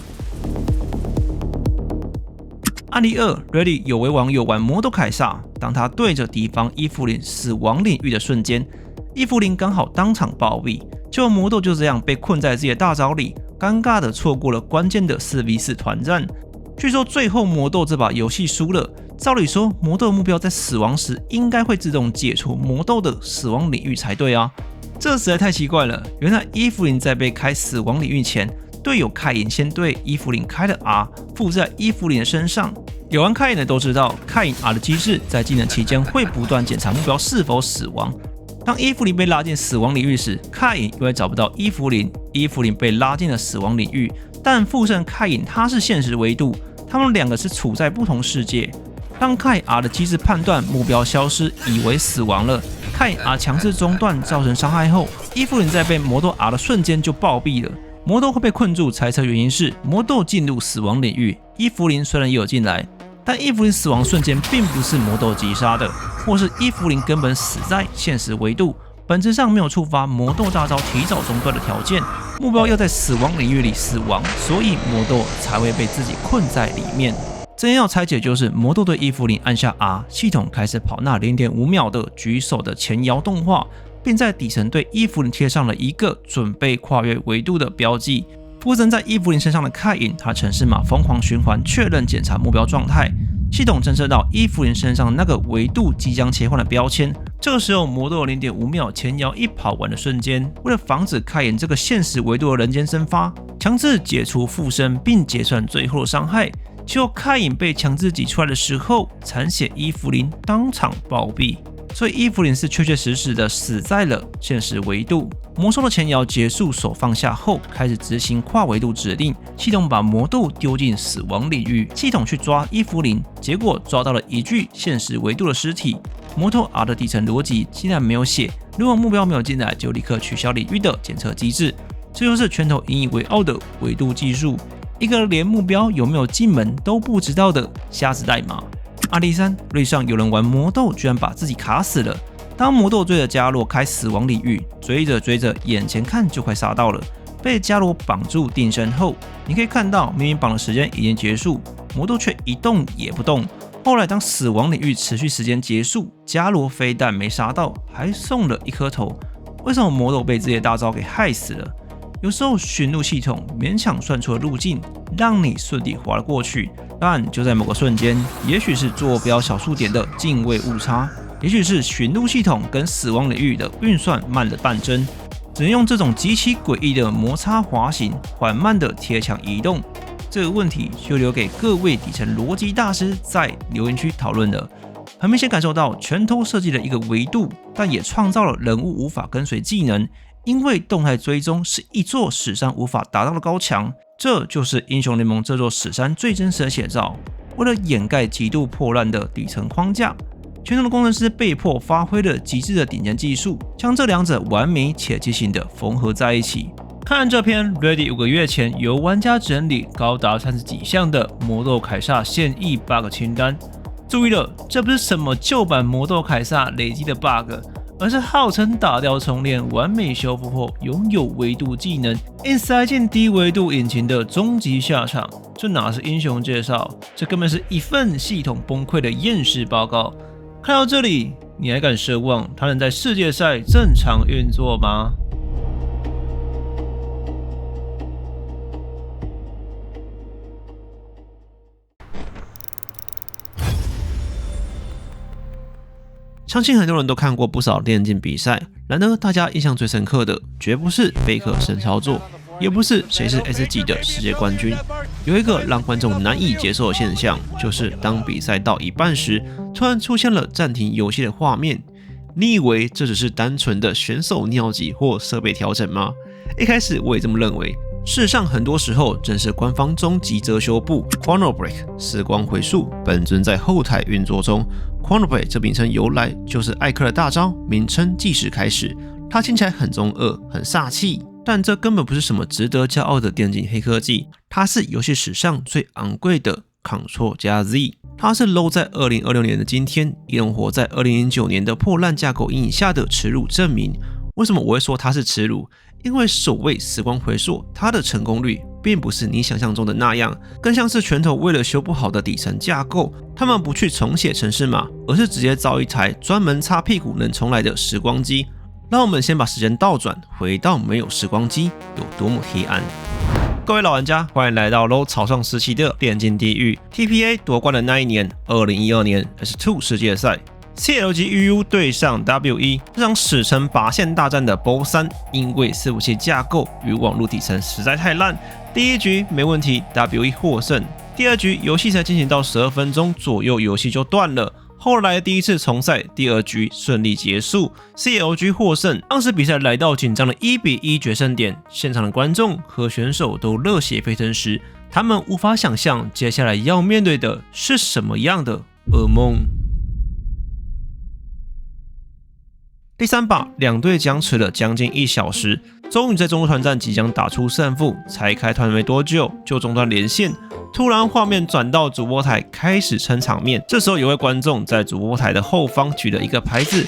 A: 案例2 ，Ready 有位网友玩魔斗凯撒，当他对着敌方伊芙琳死亡领域的瞬间，伊芙琳刚好当场暴毙，结果魔斗就这样被困在自己的大招里，尴尬的错过了关键的4v4团战。据说最后魔斗这把游戏输了，照理说魔斗的目标在死亡时应该会自动解除魔斗的死亡领域才对啊，这实在太奇怪了。原来伊芙琳在被开死亡领域前，队友凯隐先对伊芙琳开了 R 附在伊芙琳的身上。有玩凯隐的都知道，凯隐 R 的机制在技能期间会不断检查目标是否死亡。当伊芙琳被拉进死亡领域时，凯隐因为找不到伊芙琳，伊芙琳被拉进了死亡领域，但附身凯隐他是现实维度，他们两个是处在不同世界。当凯隐 R 的机制判断目标消失，以为死亡了，凯隐 R 强制中断造成伤害后，伊芙琳在被魔斗 R 的瞬间就暴毙了。魔斗会被困住，猜测原因是魔斗进入死亡领域，伊芙琳虽然也有进来，但伊芙琳死亡瞬间并不是魔斗击杀的，或是伊芙琳根本死在现实维度，本质上没有触发魔斗大招提早中断的条件，目标要在死亡领域里死亡，所以魔斗才会被自己困在里面。真要拆解就是魔斗对伊芙琳按下 R， 系统开始跑那 0.5 秒的举手的前摇动画，并在底层对伊芙琳贴上了一个准备跨越维度的标记。附身在伊芙琳身上的凯隐，他程式码疯狂循环确认检查目标状态，系统侦测到伊芙琳身上那个维度即将切换的标签。这个时候魔斗 0.5 秒前摇一跑完的瞬间，为了防止凯隐这个现实维度的人间蒸发，强制解除附身并结算最后的伤害。结果凯隐被强制挤出来的时候，残血伊芙琳当场暴毙，所以伊芙琳是确确实实的死在了现实维度。魔兽的前摇结束，手放下后开始执行跨维度指令，系统把魔斗丢进死亡领域，系统去抓伊芙琳，结果抓到了一具现实维度的尸体。魔斗 R 的底层逻辑竟然没有写，如果目标没有进来就立刻取消领域的检测机制，这就是拳头引以为傲的维度技术。一个连目标有没有进门都不知道的瞎子代码。案例3，瑞上有人玩魔斗，居然把自己卡死了。当魔斗追着伽罗开死亡领域，追着追着，眼前看就快杀到了，被伽罗绑住定身后，你可以看到明明绑的时间已经结束，魔斗却一动也不动。后来当死亡领域持续时间结束，伽罗非但没杀到，还送了一颗头。为什么魔斗被自己的大招给害死了？有时候寻路系统勉强算出了路径，让你顺利滑了过去，但就在某个瞬间，也许是坐标小数点的进位误差，也许是寻路系统跟死亡领域的运算慢了半帧，只能用这种极其诡异的摩擦滑行，缓慢的贴墙移动。这个问题就留给各位底层逻辑大师在留言区讨论了。很明显感受到拳头设计了一个维度，但也创造了人物无法跟随技能，因为动态追踪是一座史山无法达到的高墙。这就是英雄联盟这座史山最真实的写照。为了掩盖极度破烂的底层框架，拳头的工程师被迫发挥了极致的顶尖技术，将这两者完美且畸形的缝合在一起。看这篇 Ready 5个月前由玩家整理高达30几项的魔斗凯撒现役 bug 清单。注意了，这不是什么旧版魔斗凯撒累积的 bug， 而是号称打掉重练、完美修复后拥有维度技能，硬塞进低维度引擎的终极下场。这哪是英雄介绍，这根本是一份系统崩溃的验尸报告。看到这里，你还敢奢望它能在世界赛正常运作吗？相信很多人都看过不少电竞比赛，然而大家印象最深刻的绝不是贝克神操作，也不是谁是 S 级的世界冠军。有一个让观众难以接受的现象，就是当比赛到一半时，突然出现了暂停游戏的画面。你以为这只是单纯的选手尿急或设备调整吗？一开始我也这么认为。事实上，很多时候正是官方终极遮羞布 Chrono Break 时光回溯本尊在后台运作中。Chrono Break 这名称由来就是艾克的大招名称计时开始，它听起来很中二、很煞气，但这根本不是什么值得骄傲的电竞黑科技，它是游戏史上最昂贵的 Ctrl+Z。它是 LoL 在2026年的今天依然活在2009年的破烂架构阴影下的耻辱证明。为什么我会说它是耻辱？因为所谓时光回溯，它的成功率并不是你想象中的那样，更像是拳头为了修不好的底层架构，他们不去重写程式码，而是直接造一台专门擦屁股能重来的时光机。让我们先把时间倒转，回到没有时光机有多么黑暗。各位老玩家，欢迎来到 LoL 草创时期的电竞地狱。TPA 夺冠的那一年，2012年 S2 世界赛。CLG UU 对上 W1， 这场史称拔线大战的 BO3， 因为伺服器架构与网络底层实在太烂，第一局没问题 ，W1 获胜。第二局游戏才进行到12分钟左右，游戏就断了。后来第一次重赛，第二局顺利结束 ，CLG 获胜。当时比赛来到紧张的1-1决胜点，现场的观众和选手都热血沸腾时，他们无法想象接下来要面对的是什么样的噩梦。第三把，两队僵持了将近1小时，终于在中路团战即将打出胜负，才开团没多久就中断连线。突然画面转到主播台，开始撑场面。这时候有位观众在主播台的后方举了一个牌子，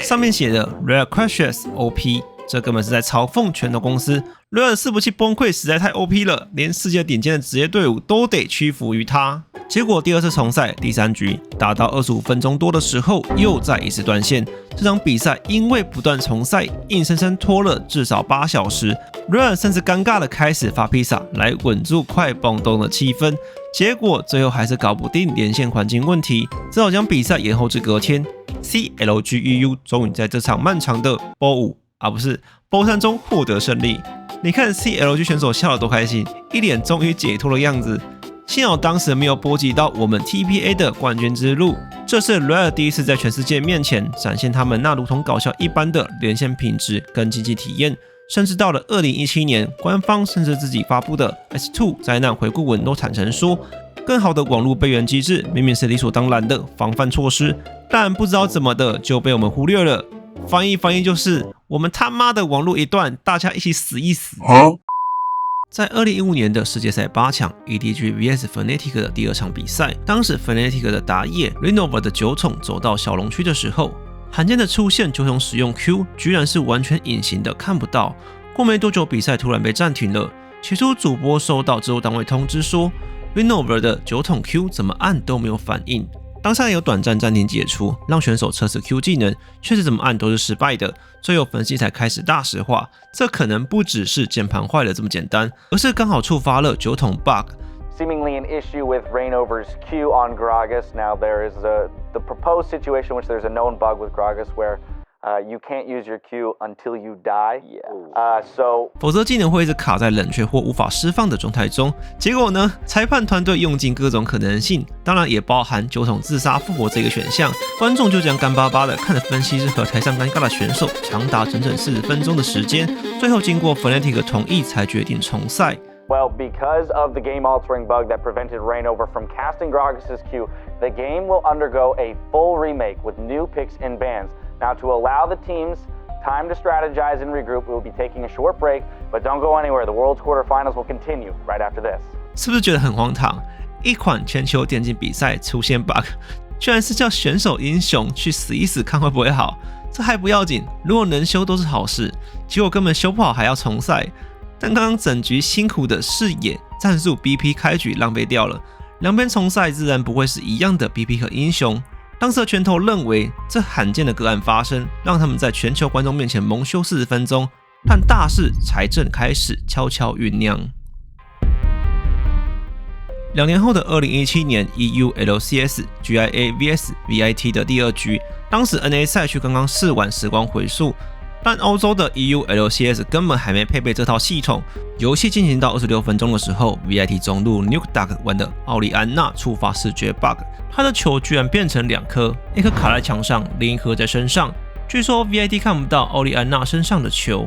A: 上面写的 Rare Crashes OP， 这根本是在嘲讽拳头公司。Rare 的伺服器崩溃实在太 OP 了，连世界顶尖的职业队伍都得屈服于它。结果第二次重赛第3局打到25分钟多的时候，又再一次断线。这场比赛因为不断重赛，硬生生拖了至少8小时。Rare 甚至尴尬的开始发披萨来稳住快崩动的气氛，结果最后还是搞不定连线环境问题，只好将比赛延后至隔天。CLG UU 终于在这场漫长的 BO5 不是 BO3 中获得胜利。你看 CLG 选手笑得多开心，一脸终于解脱的样子。幸好当时没有波及到我们 TPA 的冠军之路。这是 Rare 第一次在全世界面前展现他们那如同搞笑一般的连线品质跟竞技体验，甚至到了2017年，官方甚至自己发布的 S2 灾难回顾文都坦诚说，更好的网络备援机制明明是理所当然的防范措施，但不知道怎么的就被我们忽略了。翻译就是我们他妈的网络一断，大家一起死一死。在2015年的世界赛8强 EDG vs Fnatic 的第2场比赛，当时 Fnatic 的打野 Renova 的9宠走到小龙区的时候，罕见的出现9宠使用 Q 居然是完全隐形的，看不到。过没多久比赛突然被暂停了，起初主播收到制作单位通知说 Renova 的9宠 Q 怎么按都没有反应，当下有短暂暂停解除，让选手测试 Q 技能，确实怎么按都是失败的。最后分析才开始大实话，这可能不只是键盘坏了这么简单，而是刚好触发了9桶 bug。Seemingly
L: an issue with Reignover's Q on Gragas. Now there is the proposed situation in which there's a known bug with Gragas where you can't use your Q until you die. So
A: 否则技能会一直卡在冷却或无法释放的状态中。结果呢，裁判团队用尽各种可能性，当然也包含9桶自杀复活这个选项。观众就这样干巴巴的看着分析师和台上尴尬的选手长达整整40分钟的时间，最后经过 Fnatic 同意才决定重赛。
L: Well, because of the game-altering bug that prevented Reignover from casting Gragas' Q, the game will undergo a full remake with new picks and bans. Now, to allow the teams time to strategize and regroup, we will be taking a short break, but don't go anywhere. The World's quarterfinals will continue right after this.
A: 是不是觉得很荒唐？一款全球电竞比赛出现 bug， 居然是叫选手英雄去死一死看会不会好？这还不要紧，如果能修都是好事，结果根本修不好还要重赛。但刚刚整局辛苦的视野战术 BP 开局浪费掉了，两边重赛自然不会是一样的 BP 和英雄。当时的拳头认为这罕见的个案发生，让他们在全球观众面前蒙羞40分钟，但大事才正开始悄悄酝酿。2年后的2017年 EU LCS GIA vs VIT 的第2局，当时 NA 赛区刚刚试完时光回溯，但欧洲的 EU LCS 根本还没配备这套系统。游戏进行到26分钟的时候 ，VIT 中路 Nuke Duck 玩的奥利安娜触发视觉 bug， 他的球居然变成2颗，一颗卡在墙上，另一颗在身上。据说 VIT 看不到奥利安娜身上的球。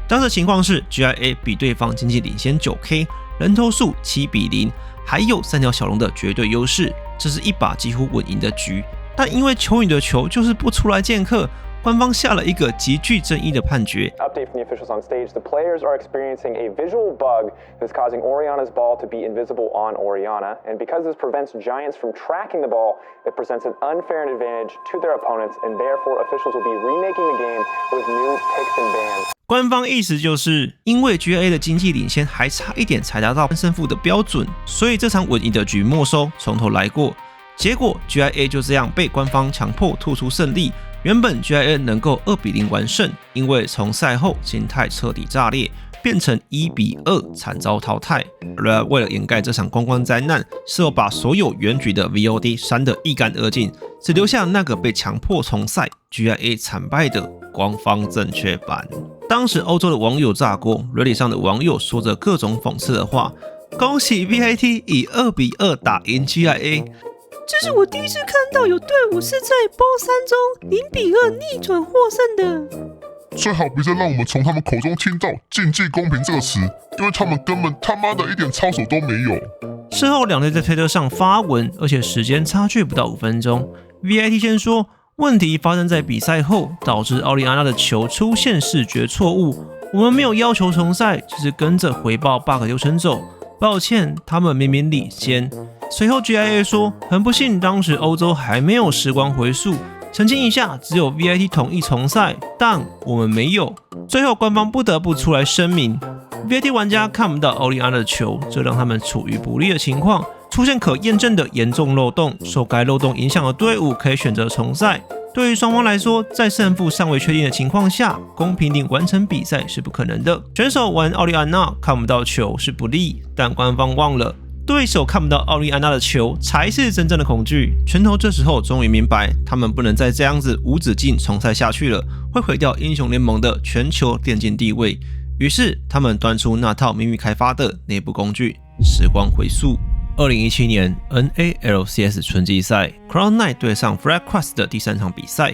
A: 当时情况是 GIA 比对方经济领先 9K， 人头数7-0，还有3条小龙的绝对优势，这是一把几乎稳赢的局。但因为蚯蚓的球就是不出来剑客，官方下了一个极具争议的判决。
M: Update from the officials on stage: the players are experiencing a visual bug that's causing Orianna's ball to be invisible on Orianna, and because this prevents Giants from tracking the ball, it presents an unfair advantage to their opponents, and therefore officials will be remaking the game with new picks and bans.
A: 官方意思就是因为 GIA 的经济领先还差一点才达到胜负的标准，所以这场稳赢的局没收，从头来过。结果 GIA 就这样被官方强迫吐出胜利。原本 GIA 能够2-0完胜，因为从赛后心态彻底炸裂，变成1-2惨遭淘汰。为了掩盖这场公关灾难，事后把所有原局的 VOD 删得一干二净，只留下那个被强迫重赛 GIA 惨败的官方正确版。当时欧洲的网友炸锅 ，Reddit 上的网友说着各种讽刺的话，恭喜 VIT 以2-2打赢 GIA。
N: 这是我第一次看到有队伍是在包3中0-2逆转获胜的。
O: 最好别再让我们从他们口中听到竞技公平这个词，因为他们根本他妈的一点操守都没有。
A: 事后两队在推特上发文，而且时间差距不到5分钟。VIT 先说，问题发生在比赛后，导致奥利安娜的球出现视觉错误，我们没有要求重赛，只是跟着回报 bug 流程走。抱歉，他们明明领先。随后 GIA 说，很不幸当时欧洲还没有时光回溯，澄清一下，只有 VIT 同意重赛，但我们没有。最后官方不得不出来声明， VIT 玩家看不到奥利安娜的球，这让他们处于不利的情况，出现可验证的严重漏洞，受该漏洞影响的队伍可以选择重赛。对于双方来说，在胜负尚未确定的情况下，公平地完成比赛是不可能的。选手玩奥利安娜看不到球是不利，但官方忘了，对手看不到奥利安娜的球才是真正的恐惧。拳头这时候终于明白，他们不能再这样子无止境重赛下去了，会毁掉英雄联盟的全球电竞地位。于是他们端出那套秘密开发的内部工具——时光回溯。2017年 NALCS 春季赛 ，Cloud9 对上 FlyQuest 的第3场比赛。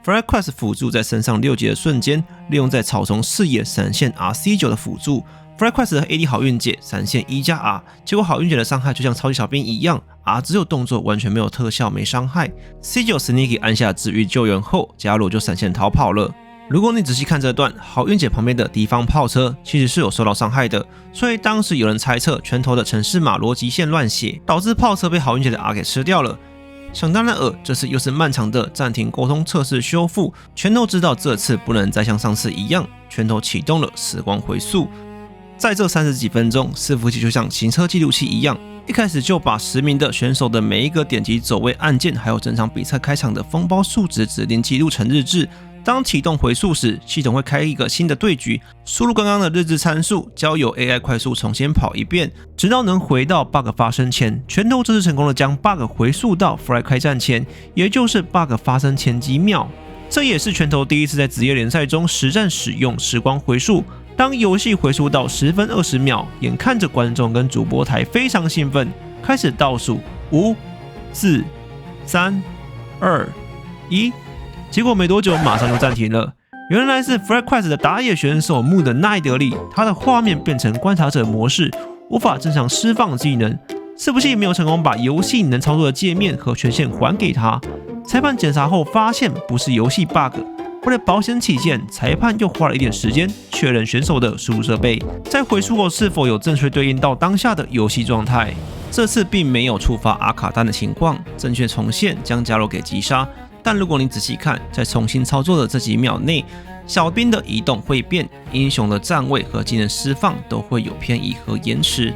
A: FlyQuest 辅助在身上6级的瞬间，利用在草丛视野闪现 RC9 的辅助。FlyQuest 的 AD 好运姐闪现1+R， 结果好运姐的伤害就像超级小兵一样 ，R 只有动作，完全没有特效，没伤害。C9 Sneaky 按下治愈救援后，加罗就闪现逃跑了。如果你仔细看这段，好运姐旁边的敌方炮车其实是有受到伤害的，所以当时有人猜测拳头的城市码逻辑线乱写，导致炮车被好运姐的 R 给吃掉了。想当然尔，这次又是漫长的暂停沟通测试修复，拳头知道这次不能再像上次一样，拳头启动了时光回溯。在这30几分钟，伺服器就像行车记录器一样，一开始就把10名的选手的每一个点击走位按键，还有整场比赛开场的风包数值指令记录成日志。当启动回溯时，系统会开一个新的对局，输入刚刚的日志参数，交由 AI 快速重新跑一遍，直到能回到 bug 发生前。拳头这次成功的将 bug 回溯到 Fly 开战前，也就是 bug 发生前几秒。这也是拳头第一次在职业联赛中实战使用时光回溯。当游戏回溯到10分20秒，眼看着观众跟主播台非常兴奋，开始倒数5、4、3、2、1。结果没多久，马上就暂停了。原来是 FlyQuest 的打野选手木的奈德利，他的画面变成观察者模式，无法正常释放技能。伺服器没有成功把游戏能操作的界面和权限还给他。裁判检查后发现不是游戏 bug， 为了保险起见，裁判又花了一点时间确认选手的输入设备，在回溯后是否有正确对应到当下的游戏状态。这次并没有触发阿卡丹的情况，正确重现将加罗给击杀。但如果你仔细看，在重新操作的这几秒内，小兵的移动会变，英雄的站位和技能释放都会有偏移和延迟，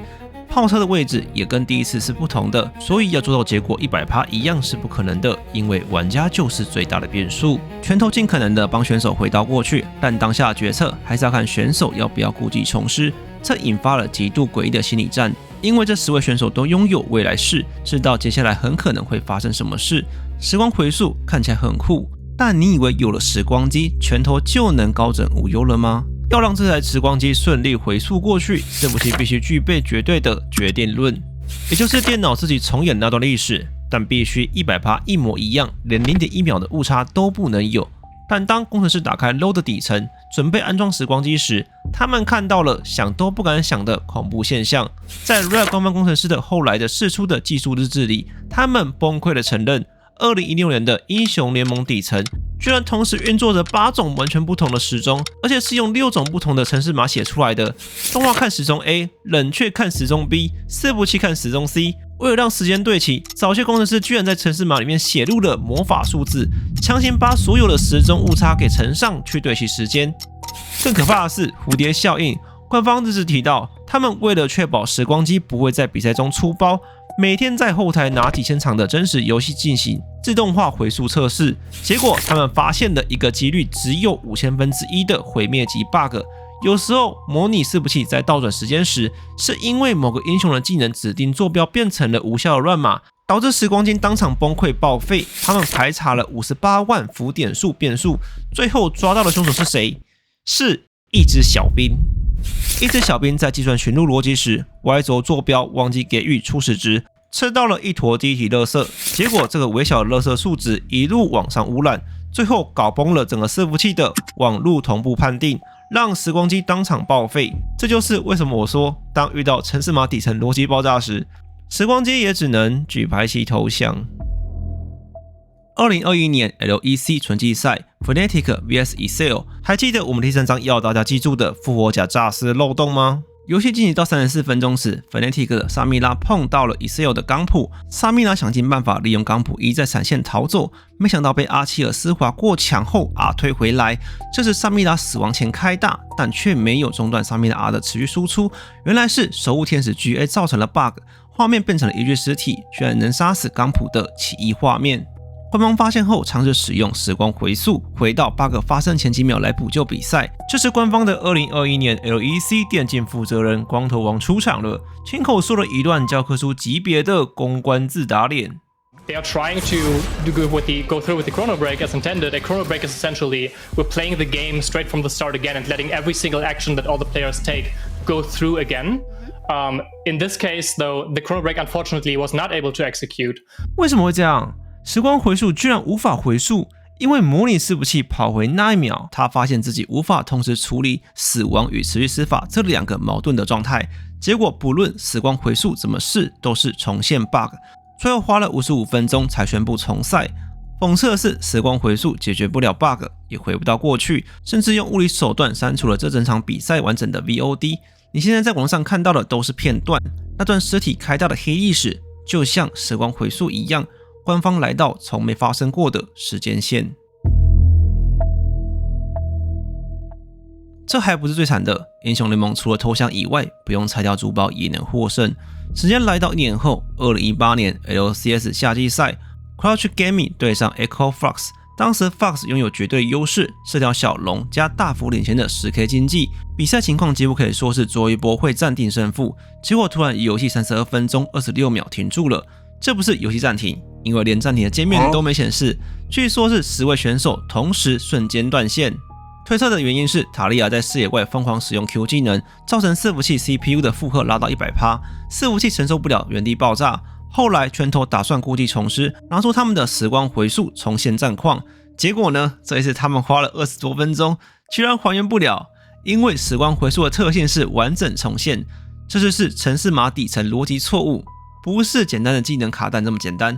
A: 炮车的位置也跟第一次是不同的，所以要做到结果100%一样是不可能的，因为玩家就是最大的变数。拳头尽可能的帮选手回到过去，但当下决策还是要看选手要不要故技重施，这引发了极度诡异的心理战。因为这10位选手都拥有未来式，知道接下来很可能会发生什么事。时光回溯看起来很酷，但你以为有了时光机，拳头就能高枕无忧了吗？要让这台时光机顺利回溯过去，这部戏必须具备绝对的决定论，也就是电脑自己重演那段历史，但必须100%一模一样，连0.1秒的误差都不能有。但当工程师打开 LOAD 的底层，准备安装时光机时，他们看到了想都不敢想的恐怖现象。在 Rare 官方工程师的后来的释出的技术日志里，他们崩溃地承认，2016年的英雄联盟底层居然同时运作着8种完全不同的时钟，而且是用6种不同的程式码写出来的。动画看时钟 A， 冷却看时钟 B， 伺服器看时钟 C。为了让时间对齐，早些工程师居然在程式码里面写入了魔法数字，强行把所有的时钟误差给乘上去对齐时间。更可怕的是蝴蝶效应，官方日志提到，他们为了确保时光机不会在比赛中出包，每天在后台拿几千场的真实游戏进行自动化回溯测试，结果他们发现了一个几率只有5000分之一的毁灭级 bug。有时候模拟伺服器在倒转时间时，是因为某个英雄的技能指定坐标变成了无效的乱码，导致时光机当场崩溃报废。他们排查了58万浮点数变数，最后抓到的凶手是谁？是一只小兵。一只小兵在计算寻路逻辑时，Y轴坐标忘记给予初始值，吃到了一坨第一体垃圾，结果这个微小的垃圾数值一路往上污染，最后搞崩了整个伺服器的网路同步判定，让时光机当场报废。这就是为什么我说，当遇到程式码底层逻辑爆炸时，时光机也只能举牌旗投降。2021年 LEC 春季赛 Fnatic vs Excel， 还记得我们第3章要大家记住的复活甲诈尸漏洞吗？游戏进行到34分钟时 ，Fnatic 的萨米拉碰到了 Excel 的钢普，萨米拉想尽办法利用钢普一再闪现逃走，没想到被阿契尔丝滑过墙后推回来。这是萨米拉死亡前开大，但却没有中断萨米拉的持续输出。原来是守护天使 GA 造成了 bug， 画面变成了一具尸体，居然能杀死钢普的奇异画面。官方发现后，尝试使用时光回溯，回到 bug 发生前几秒来补救比赛。这时，官方的2021年 LEC 电竞负责人光头王出场了，亲口说了一段教科书级别的公关自打脸。
P: They are trying to go through with the chrono break as intended. A chrono break is essentially we're playing the game straight from the start again and letting every single action that all the players take go through again. In this case, though, the chrono break unfortunately was not able to execute.
A: 为什么会这样？时光回溯居然无法回溯，因为模拟伺服器跑回那一秒，他发现自己无法同时处理死亡与持续死法这2个矛盾的状态。结果不论时光回溯怎么试，都是重现 bug。最后花了55分钟才宣布重赛。讽刺的是，时光回溯解决不了 bug， 也回不到过去，甚至用物理手段删除了这整场比赛完整的 VOD。你现在在网上看到的都是片段，那段尸体开大的黑历史，就像时光回溯一样。官方来到从没发生过的时间线。这还不是最惨的，英雄联盟除了投降以外，不用拆掉主堡也能获胜。时间来到1年后，2018年 LCS 夏季赛 ，Crouch Gaming 对上 Echo Fox， 当时 Fox 拥有绝对优势，是条小龙加大幅领先的10K 经济，比赛情况几乎可以说是捉一波会暂定胜负。结果突然游戏32分钟26秒停住了。这不是游戏暂停，因为连暂停的界面都没显示。据说是10位选手同时瞬间断线。推测的原因是塔利亚在视野外疯狂使用 Q 技能，造成伺服器 CPU 的负荷拉到 100%， 伺服器承受不了原地爆炸。后来拳头打算故技重施，拿出他们的时光回溯重现战况。结果呢，这一次他们花了20多分钟，居然还原不了，因为时光回溯的特性是完整重现，这就是程式码底层逻辑错误。不是简单的技能卡弹这么简单，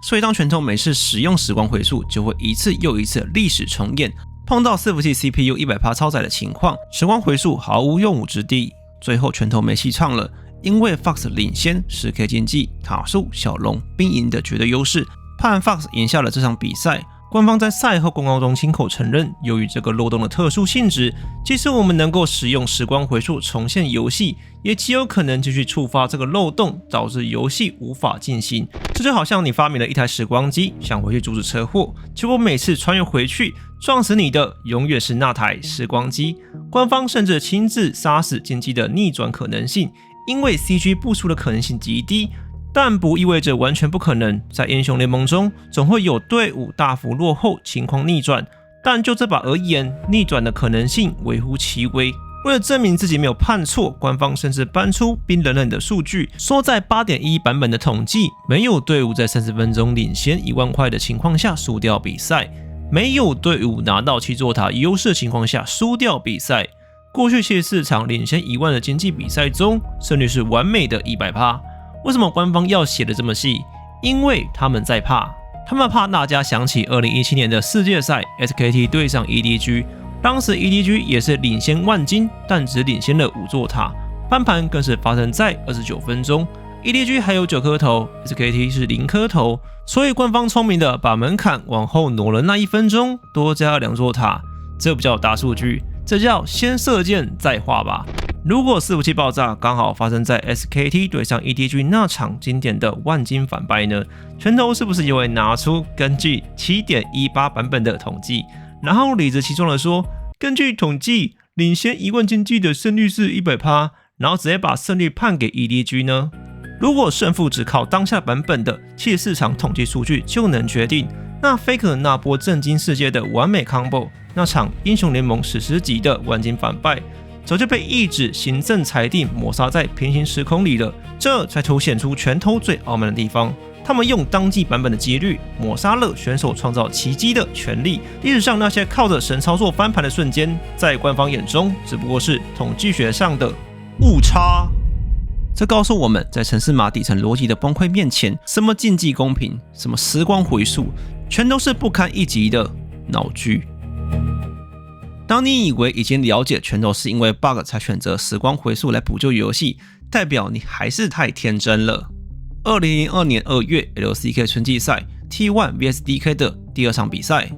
A: 所以当拳头每次使用时光回溯，就会一次又一次历史重演。碰到伺服器 CPU 100% 超载的情况，时光回溯毫无用武之地。最后拳头没戏唱了，因为 Fox 领先 10K 经济、塔数、小龙、兵营的绝对优势，判 Fox 赢下了这场比赛。官方在赛后公告中亲口承认，由于这个漏洞的特殊性质，即使我们能够使用时光回溯重现游戏，也极有可能继续触发这个漏洞，导致游戏无法进行。这就好像你发明了一台时光机，想回去阻止车祸，结果每次穿越回去，撞死你的永远是那台时光机。官方甚至亲自杀死竞技的逆转可能性，因为 CG 步出的可能性极低，但不意味着完全不可能。在英雄联盟中，总会有队伍大幅落后，情况逆转，但就这把而言，逆转的可能性微乎其微。为了证明自己没有判错，官方甚至搬出冰冷冷的数据，说在 8.1 版本的统计，没有队伍在30分钟领先1万块的情况下输掉比赛，没有队伍拿到7座塔优势的情况下输掉比赛。过去74场领先1万的经济比赛中，胜率是完美的100%。为什么官方要写的这么细？因为他们在怕，他们怕大家想起2017年的世界赛 SKT 对上 EDG。当时 EDG 也是领先万金，但只领先了5座塔，翻盘更是发生在29分钟。EDG 还有9颗头 ，SKT 是0颗头，所以官方聪明的把门槛往后挪了那1分钟，多加了2座塔，这不叫大数据，这叫先射箭再画靶。如果伺服器爆炸刚好发生在 SKT 对上 EDG 那场经典的万金反败呢？拳头是不是也会拿出根据 7.18 版本的统计？然后理直气壮的说，根据统计，领先1万经济的胜率是100%，然后直接把胜率判给 EDG 呢？如果胜负只靠当下版本的74场统计数据就能决定，那 Faker 那波震惊世界的完美 combo， 那场英雄联盟史诗级的万金反败，早就被一纸行政裁定抹杀在平行时空里了。这才凸显出拳头最傲慢的地方。他们用当季版本的几率抹杀了选手创造奇迹的权利。历史上那些靠着神操作翻盘的瞬间，在官方眼中只不过是统计学上的误差。这告诉我们在程式码底层逻辑的崩溃面前，什么竞技公平，什么时光回溯，全都是不堪一击的闹剧。当你以为已经了解拳头是因为 bug 才选择时光回溯来补救游戏，代表你还是太天真了。2002年2月 LCK 春季赛 T1 vs DK 的第2场比赛，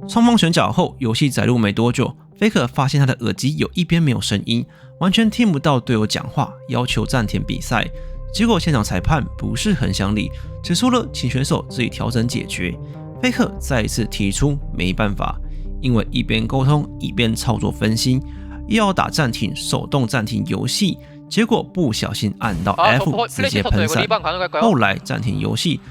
A: 双方选角后，游戏载入没多久 ，Faker 发现他的耳机有一边没有声音，完全听不到队友讲话，要求暂停比赛。结果现场裁判不是很讲理，只说了请选手自己调整解决。Faker 再一次提出没办法，因为一边沟通一边操作分析，又要打暂停，手动暂停游戏。结果不小心按到 F 直接喷散，后来暂停游戏，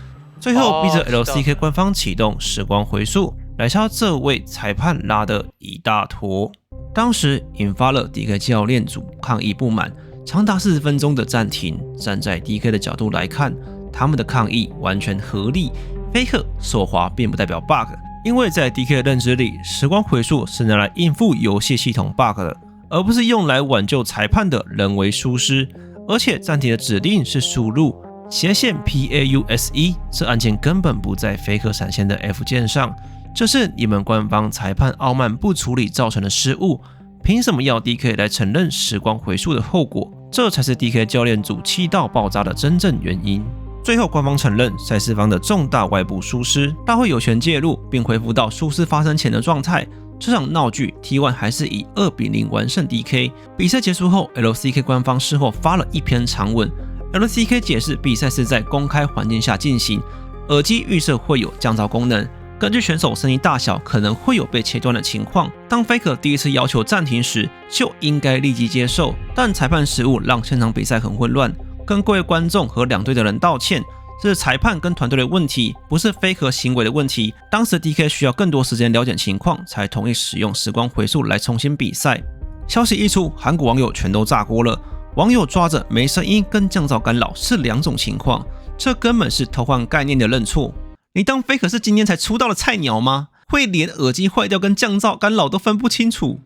A: 最后逼着 LCK 官方启动时光回溯，来敲这位裁判拉的一大坨。当时引发了 DK 教练组抗议不满，长达40分钟的暂停。站在 DK 的角度来看，他们的抗议完全合理。Faker 手滑并不代表 bug， 因为在 DK 的认知里，时光回溯是拿来应付游戏系统 bug 的，而不是用来挽救裁判的人为疏失。而且暂停的指令是输入斜线 PAUSE， 这按键根本不在 Faker 闪现的 F 键上，这是你们官方裁判傲慢不处理造成的失误。凭什么要 DK 来承认时光回溯的后果？这才是 DK 教练组气到爆炸的真正原因。最后官方承认赛事方的重大外部疏失，大会有权介入并恢复到疏失发生前的状态。这场闹剧 T1 还是以2-0完胜 DK。 比赛结束后， LCK 官方事后发了一篇长文。 LCK 解释比赛是在公开环境下进行，耳机预设会有降噪功能，根据选手声音大小可能会有被切断的情况。当 Faker 第一次要求暂停时，就应该立即接受，但裁判失误让现场比赛很混乱，跟各位观众和两队的人道歉。这是裁判跟团队的问题，不是 Faker 行为的问题。当时 DK 需要更多时间了解情况，才同意使用时光回溯来重新比赛。消息一出，韩国网友全都炸锅了。网友抓着没声音跟降噪干扰是2种情况，这根本是偷换概念的认错。你当 Faker 是今天才出道的菜鸟吗？会连耳机坏掉跟降噪干扰都分不清楚。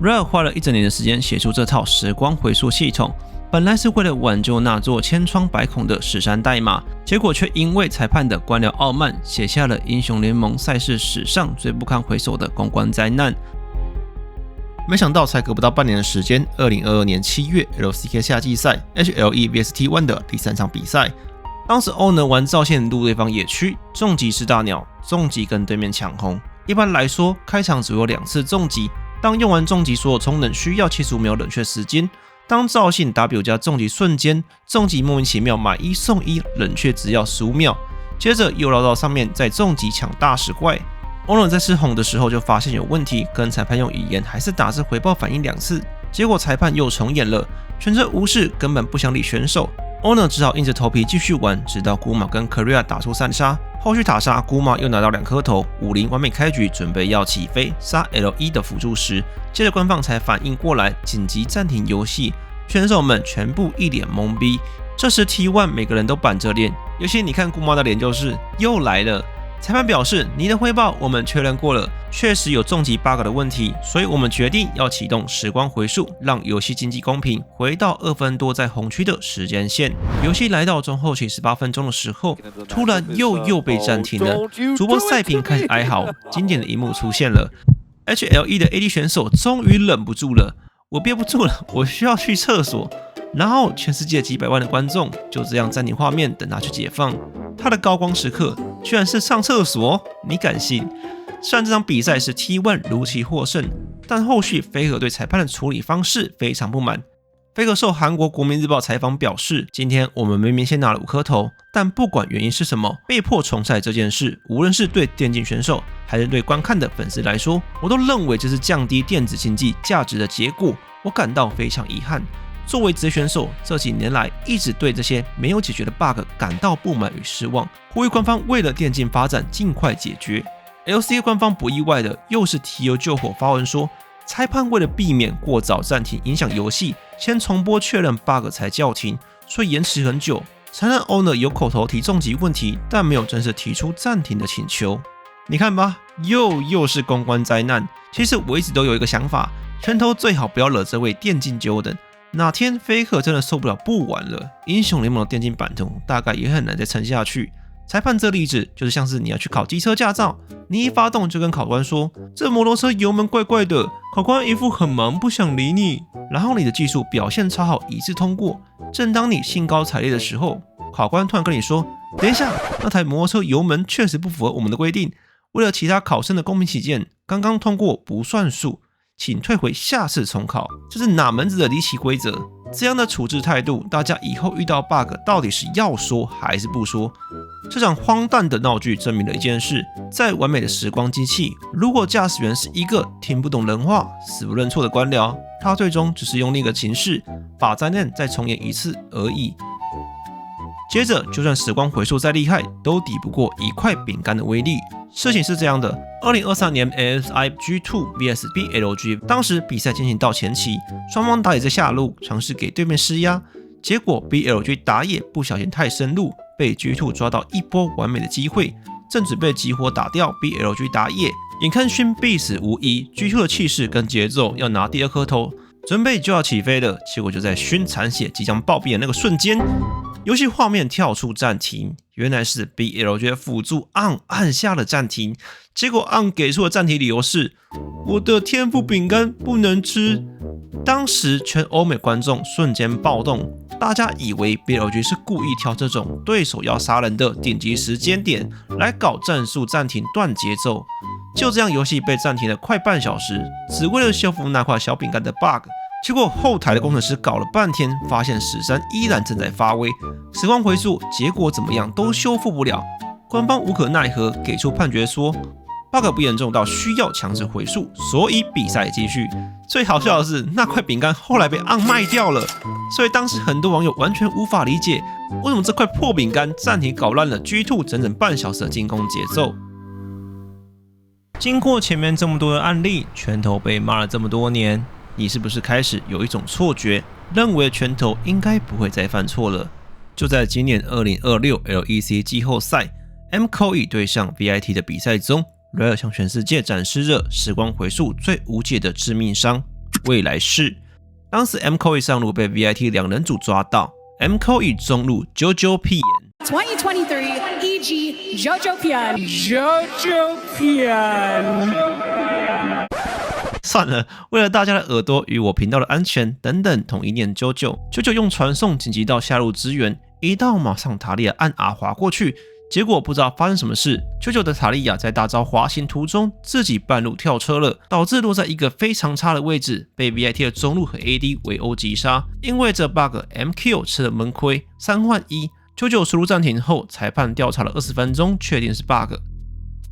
A: Rare 花了1整年的时间写出这套时光回溯系统，本来是为了挽救那座千疮百孔的史山代码，结果却因为裁判的官僚傲慢，写下了英雄联盟赛事史上最不堪回首的公关灾难。没想到才隔不到半年的时间，2022年7月 LCK 夏季赛 HLE vs T1 的第3场比赛，当时 Owner 玩造线入对方野区，重击是大鸟，重击跟对面抢红。一般来说，开场只有2次重击，当用完重击所有充能需要75秒冷却时间。当赵信 W 加重击瞬间，重击莫名其妙买1送1，冷却只要15秒。接着又绕到上面再重击抢大石怪。Owner 在吃红的时候就发现有问题，跟裁判用语言还是打字回报反应2次，结果裁判又重演了。选择无视，根本不想理选手。Honor 只好硬着头皮继续玩，直到古马跟 Korea 打出3杀。后续塔杀，古马又拿到2颗头，50完美开局，准备要起飞杀 L1 的辅助时，接着官方才反应过来，紧急暂停游戏。选手们全部一脸懵逼。这时 T1 每个人都板着脸，尤其你看古马的脸就是又来了。裁判表示，你的汇报我们确认过了，确实有重击 bug 的问题，所以我们决定要启动时光回溯，让游戏经济公平，回到2分多在红区的时间线。游戏来到中后期18分钟的时候，突然又被暂停了。主播赛评开始哀嚎，经典的一幕出现了。HLE 的 AD 选手终于忍不住了，我憋不住了，我需要去厕所。然后全世界几百万的观众就这样暂停画面，等他去解放。他的高光时刻居然是上厕所，你敢信？虽然这场比赛是 T1 如期获胜，但后续飞鹤对裁判的处理方式非常不满。飞鹤受韩国国民日报采访表示，今天我们明明先拿了5颗头，但不管原因是什么，被迫重赛这件事，无论是对电竞选手还是对观看的粉丝来说，我都认为这是降低电子竞技价值的结果，我感到非常遗憾。作为职业选手，这几年来一直对这些没有解决的 bug 感到不满与失望，呼吁官方为了电竞发展尽快解决。LCK 官方不意外的又是提油救火，发文说，裁判为了避免过早暂停影响游戏，先重播确认 bug 才叫停，所以延迟很久。承认 Owner 有口头提重击问题，但没有正式提出暂停的请求。你看吧，又是公关灾难。其实我一直都有一个想法，拳头最好不要惹这位电竞Jordan。哪天飞鹤真的受不了不玩了，英雄联盟的电竞版图大概也很难再撑下去。裁判这例子就是像是你要去考机车驾照，你一发动就跟考官说，这摩托车油门怪怪的，考官一副很忙不想理你，然后你的技术表现超好，一致通过。正当你兴高采烈的时候，考官突然跟你说，等一下，那台摩托车油门确实不符合我们的规定，为了其他考生的公平起见，刚刚通过不算数，请退回下次重考。这是哪门子的离奇规则？这样的处置态度，大家以后遇到 bug 到底是要说还是不说？这场荒诞的闹剧证明了一件事，在完美的时光机器，如果驾驶员是一个听不懂人话、死不认错的官僚，他最终只是用另一个形式把灾难再重演一次而已。接着，就算时光回溯再厉害，都抵不过一块饼干的威力。事情是这样的，2023年 ASI G2 vs BLG， 当时比赛进行到前期，双方打野在下路尝试给对面施压，结果 BLG 打野不小心太深入，被 G2 抓到一波完美的机会，正准备集火打掉 BLG 打野，眼看勋必死无疑， G2 的气势跟节奏要拿第2颗头，准备就要起飞了，结果就在勋残血即将暴毙的那个瞬间，游戏画面跳出暂停，原来是 BLG 的辅助 On 按下了暂停，结果 On 给出的暂停理由是我的天赋饼干不能吃。当时全欧美观众瞬间暴动，大家以为 BLG 是故意挑这种对手要杀人的顶级时间点来搞战术暂停断节奏，就这样游戏被暂停了快半小时，只为了修复那块小饼干的 bug。结果后台的工程师搞了半天，发现史山依然正在发威，时光回溯，结果怎么样都修复不了。官方无可奈何，给出判决说 bug 不严重到需要强制回溯，所以比赛继续。最好笑的是，那块饼干后来被按卖掉了，所以当时很多网友完全无法理解，为什么这块破饼干暂停搞烂了 G2 整整半小时的进攻节奏。经过前面这么多的案例，拳头被骂了这么多年，你是不是开始有一种错觉，认为拳头应该不会再犯错了？就在今年2026 LEC 季后赛 MCOE 对上 VIT 的比赛中，Rare 向全世界展示了时光回溯最无解的致命伤未来式。当时 MCOE 上路被 VIT 2人组抓到， MCOE 中路 JoJo 屁眼
Q: 2023 EG JoJo Pian。
A: 算了，为了大家的耳朵与我频道的安全等等，统一念JoJo用传送紧急到下路支援，一到马上塔利亚按 R 滑过去，结果不知道发生什么事，JoJo的塔利亚在大招滑行途中自己半路跳车了，导致落在一个非常差的位置，被 VIT 的中路和 AD 围殴击杀。因为这 bug MQ 吃了闷亏，3换1。JoJo 输入暂停后，裁判调查了20分钟，确定是 bug。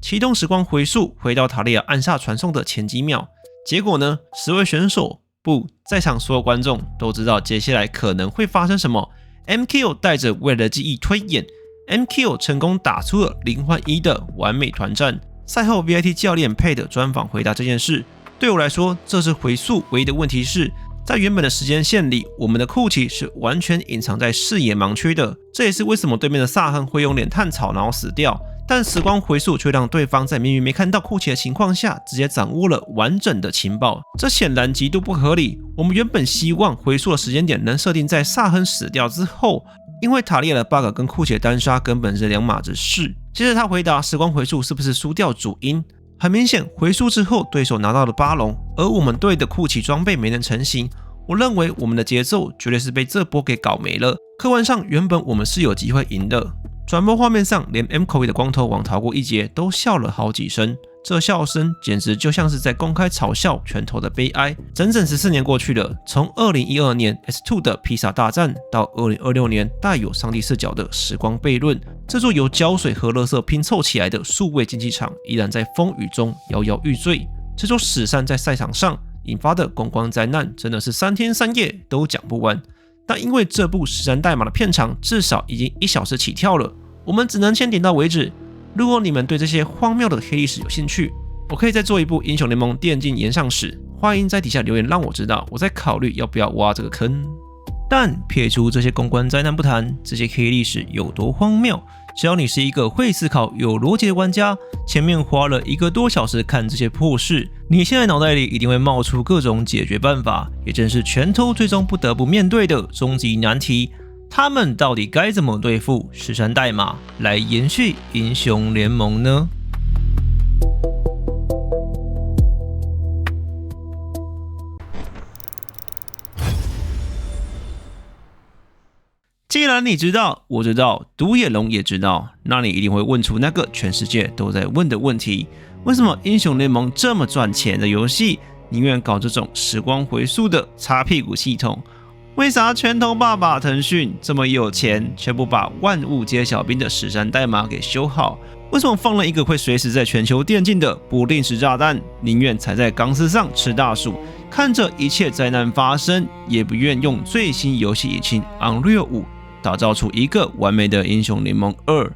A: 启动时光回溯，回到塔利亚按下传送的前几秒。结果呢，10位选手不，在场所有观众都知道接下来可能会发生什么。MKO 带着未来的记忆推演 ，MKO 成功打出了0换1的完美团战。赛后 VIT 教练配的专访回答这件事，对我来说，这次回溯唯一的问题是，在原本的时间线里，我们的库奇是完全隐藏在视野盲区的，这也是为什么对面的萨亨会用脸探草然后死掉。但时光回溯却让对方在明明没看到库奇的情况下，直接掌握了完整的情报，这显然极度不合理。我们原本希望回溯的时间点能设定在萨亨死掉之后，因为塔利亚的 bug 跟库奇的单杀根本是两码子事。接着他回答时光回溯是不是输掉主因，很明显回溯之后对手拿到了巴龙，而我们队的库奇装备没能成型。我认为我们的节奏绝对是被这波给搞没了。客观上原本我们是有机会赢的。转播画面上，连 MKO 的光头王逃过一劫都笑了好几声，这笑声简直就像是在公开嘲笑拳头的悲哀。整整14年过去了，从2012年 S2 的披萨大战到2026年带有上帝视角的时光悖论，这座由胶水和垃圾拼凑起来的数位竞技场依然在风雨中摇摇欲坠。这座史山在赛场上引发的公关灾难真的是3天3夜都讲不完。但因为这部实战代码的片长至少已经1小时起跳了，我们只能先点到为止。如果你们对这些荒谬的黑历史有兴趣，我可以再做一部英雄联盟电竞延上史，欢迎在底下留言让我知道，我在考虑要不要挖这个坑。但撇除这些公关灾难不谈，这些黑历史有多荒谬，只要你是一个会思考、有逻辑的玩家，前面花了1个多小时看这些破事，你现在脑袋里一定会冒出各种解决办法，也正是拳头最终不得不面对的终极难题。他们到底该怎么对付史山代码来延续英雄联盟呢？既然你知道，我知道，独眼龙也知道，那你一定会问出那个全世界都在问的问题：为什么英雄联盟这么赚钱的游戏，宁愿搞这种时光回溯的擦屁股系统？为啥拳头爸爸腾讯这么有钱，却不把万物皆小兵的史山代码给修好？为什么放了一个会随时在全球电竞的不定时炸弹，宁愿踩在钢丝上吃大薯，看着一切灾难发生，也不愿用最新游戏引擎 Unreal 5打造出一个完美的英雄联盟2？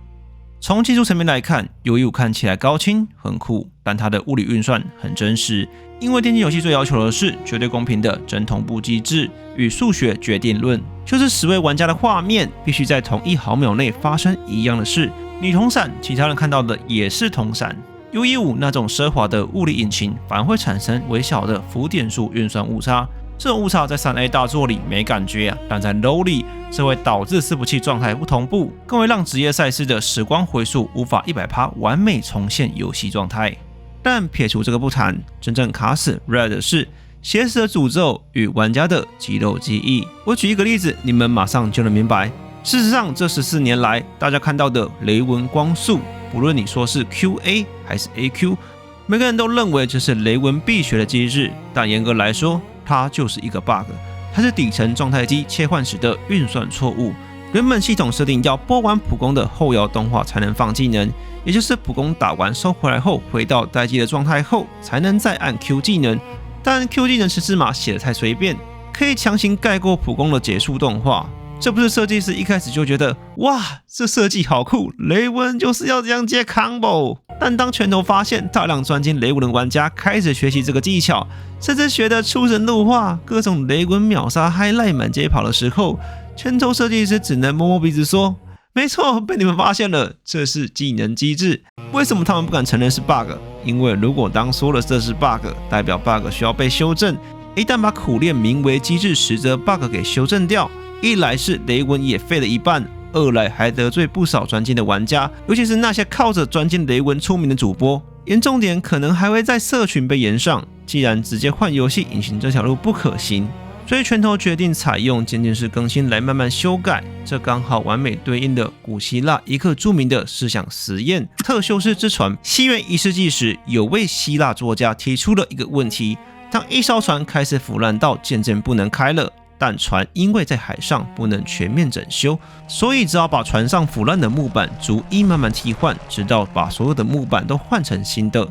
A: 从技术层面来看，U15看起来高清很酷，但它的物理运算很真实。因为电竞游戏最要求的是绝对公平的真同步机制与数学决定论，就是10位玩家的画面必须在同1毫秒内发生一样的事。你同闪，其他人看到的也是同闪。U15那种奢华的物理引擎反而会产生微小的浮点数运算误差。这种误差在3A 大作里没感觉但在 LoL 里这会导致伺服器状态不同步，更会让职业赛事的时光回溯无法100%完美重现游戏状态。但撇除这个不谈，真正卡死 Red 的是写死的诅咒与玩家的肌肉记忆。我举一个例子，你们马上就能明白。事实上，这14年来大家看到的雷文光速，不论你说是 QA 还是 AQ， 每个人都认为这是雷文必学的机制，但严格来说，它就是一个 bug， 它是底层状态机切换时的运算错误。原本系统设定要播完普攻的后摇动画才能放技能，也就是普攻打完收回来后回到待机的状态后才能再按 Q 技能，但 Q 技能十字码写得太随便，可以强行盖过普攻的结束动画。这不是设计师一开始就觉得哇这设计好酷，雷文就是要这样接 combo， 但当拳头发现大量专精雷文的玩家开始学习这个技巧，甚至学得出神入化，各种雷文秒杀 highlight 满街跑的时候，拳头设计师只能摸摸鼻子说，没错，被你们发现了，这是技能机制。为什么他们不敢承认是 bug？ 因为如果当说了这是 bug， 代表 bug 需要被修正，一旦把苦练名为机制实则 bug 给修正掉，一来是雷文也废了一半，二来还得罪不少专精的玩家，尤其是那些靠着专精雷文出名的主播，严重点可能还会在社群被炎上。既然直接换游戏引擎这条路不可行，所以拳头决定采用渐进式更新来慢慢修改，这刚好完美对应的古希腊一个著名的思想实验特修斯之船。西元1世纪时，有位希腊作家提出了一个问题：当一艘船开始腐烂到渐渐不能开了，但船因为在海上不能全面整修，所以只好把船上腐烂的木板逐一慢慢替换，直到把所有的木板都换成新的。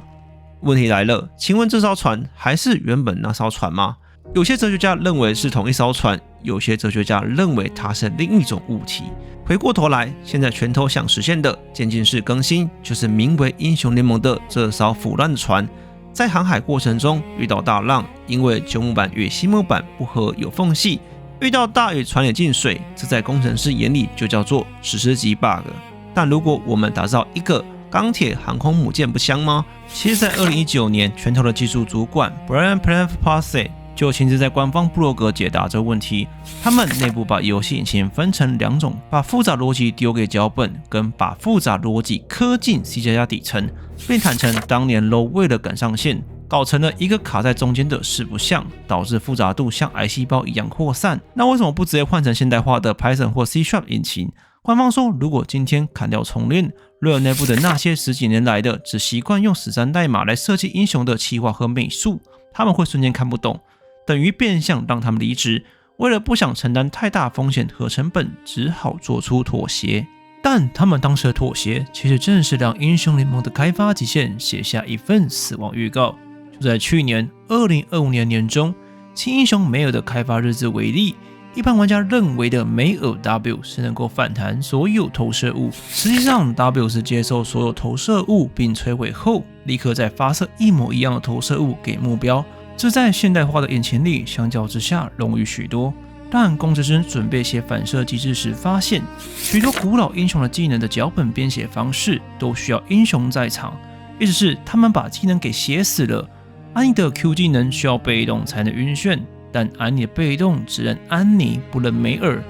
A: 问题来了，请问这艘船还是原本那艘船吗？有些哲学家认为是同一艘船，有些哲学家认为它是另一种物体。回过头来，现在拳头想实现的渐进式更新，就是名为英雄联盟的这艘腐烂的船，在航海过程中遇到大浪，因为旧木板与新木板不合有缝隙，遇到大雨船也进水，这在工程师眼里就叫做史诗级 bug。但如果我们打造一个钢铁航空母舰不香吗？其实在2019年，拳头的技术主管 Brian Planfpasse 就亲自在官方部落格解答这个问题。他们内部把游戏引擎分成2种，把复杂逻辑丢给脚本，跟把复杂逻辑刻进 C++ 底层，并坦诚当年 LoL 为了赶上线，搞成了一个卡在中间的四不像，导致复杂度像癌细胞一样扩散。那为什么不直接换成现代化的 Python 或 C# 引擎？官方说，如果今天砍掉重练，Riot 内部的那些10几年来的只习惯用13代码来设计英雄的企划和美术，他们会瞬间看不懂，等于变相让他们离职。为了不想承担太大风险和成本，只好做出妥协。但他们当时的妥协，其实正是让英雄联盟的开发极限写下一份死亡预告。就在去年2025年年中，新英雄梅尔的开发日志为例，一般玩家认为的梅尔 W 是能够反弹所有投射物，实际上 W 是接受所有投射物并摧毁后，立刻再发射一模一样的投射物给目标。这在现代化的引擎里相较之下容易许多。但工程师准备写反射机制时发现，许多古老英雄的技能的脚本编写方式都需要英雄在场，意思是他们把技能给写死了。安妮的 Q 技能需要被动才能晕眩，但安妮的被动只认安妮不认梅尔，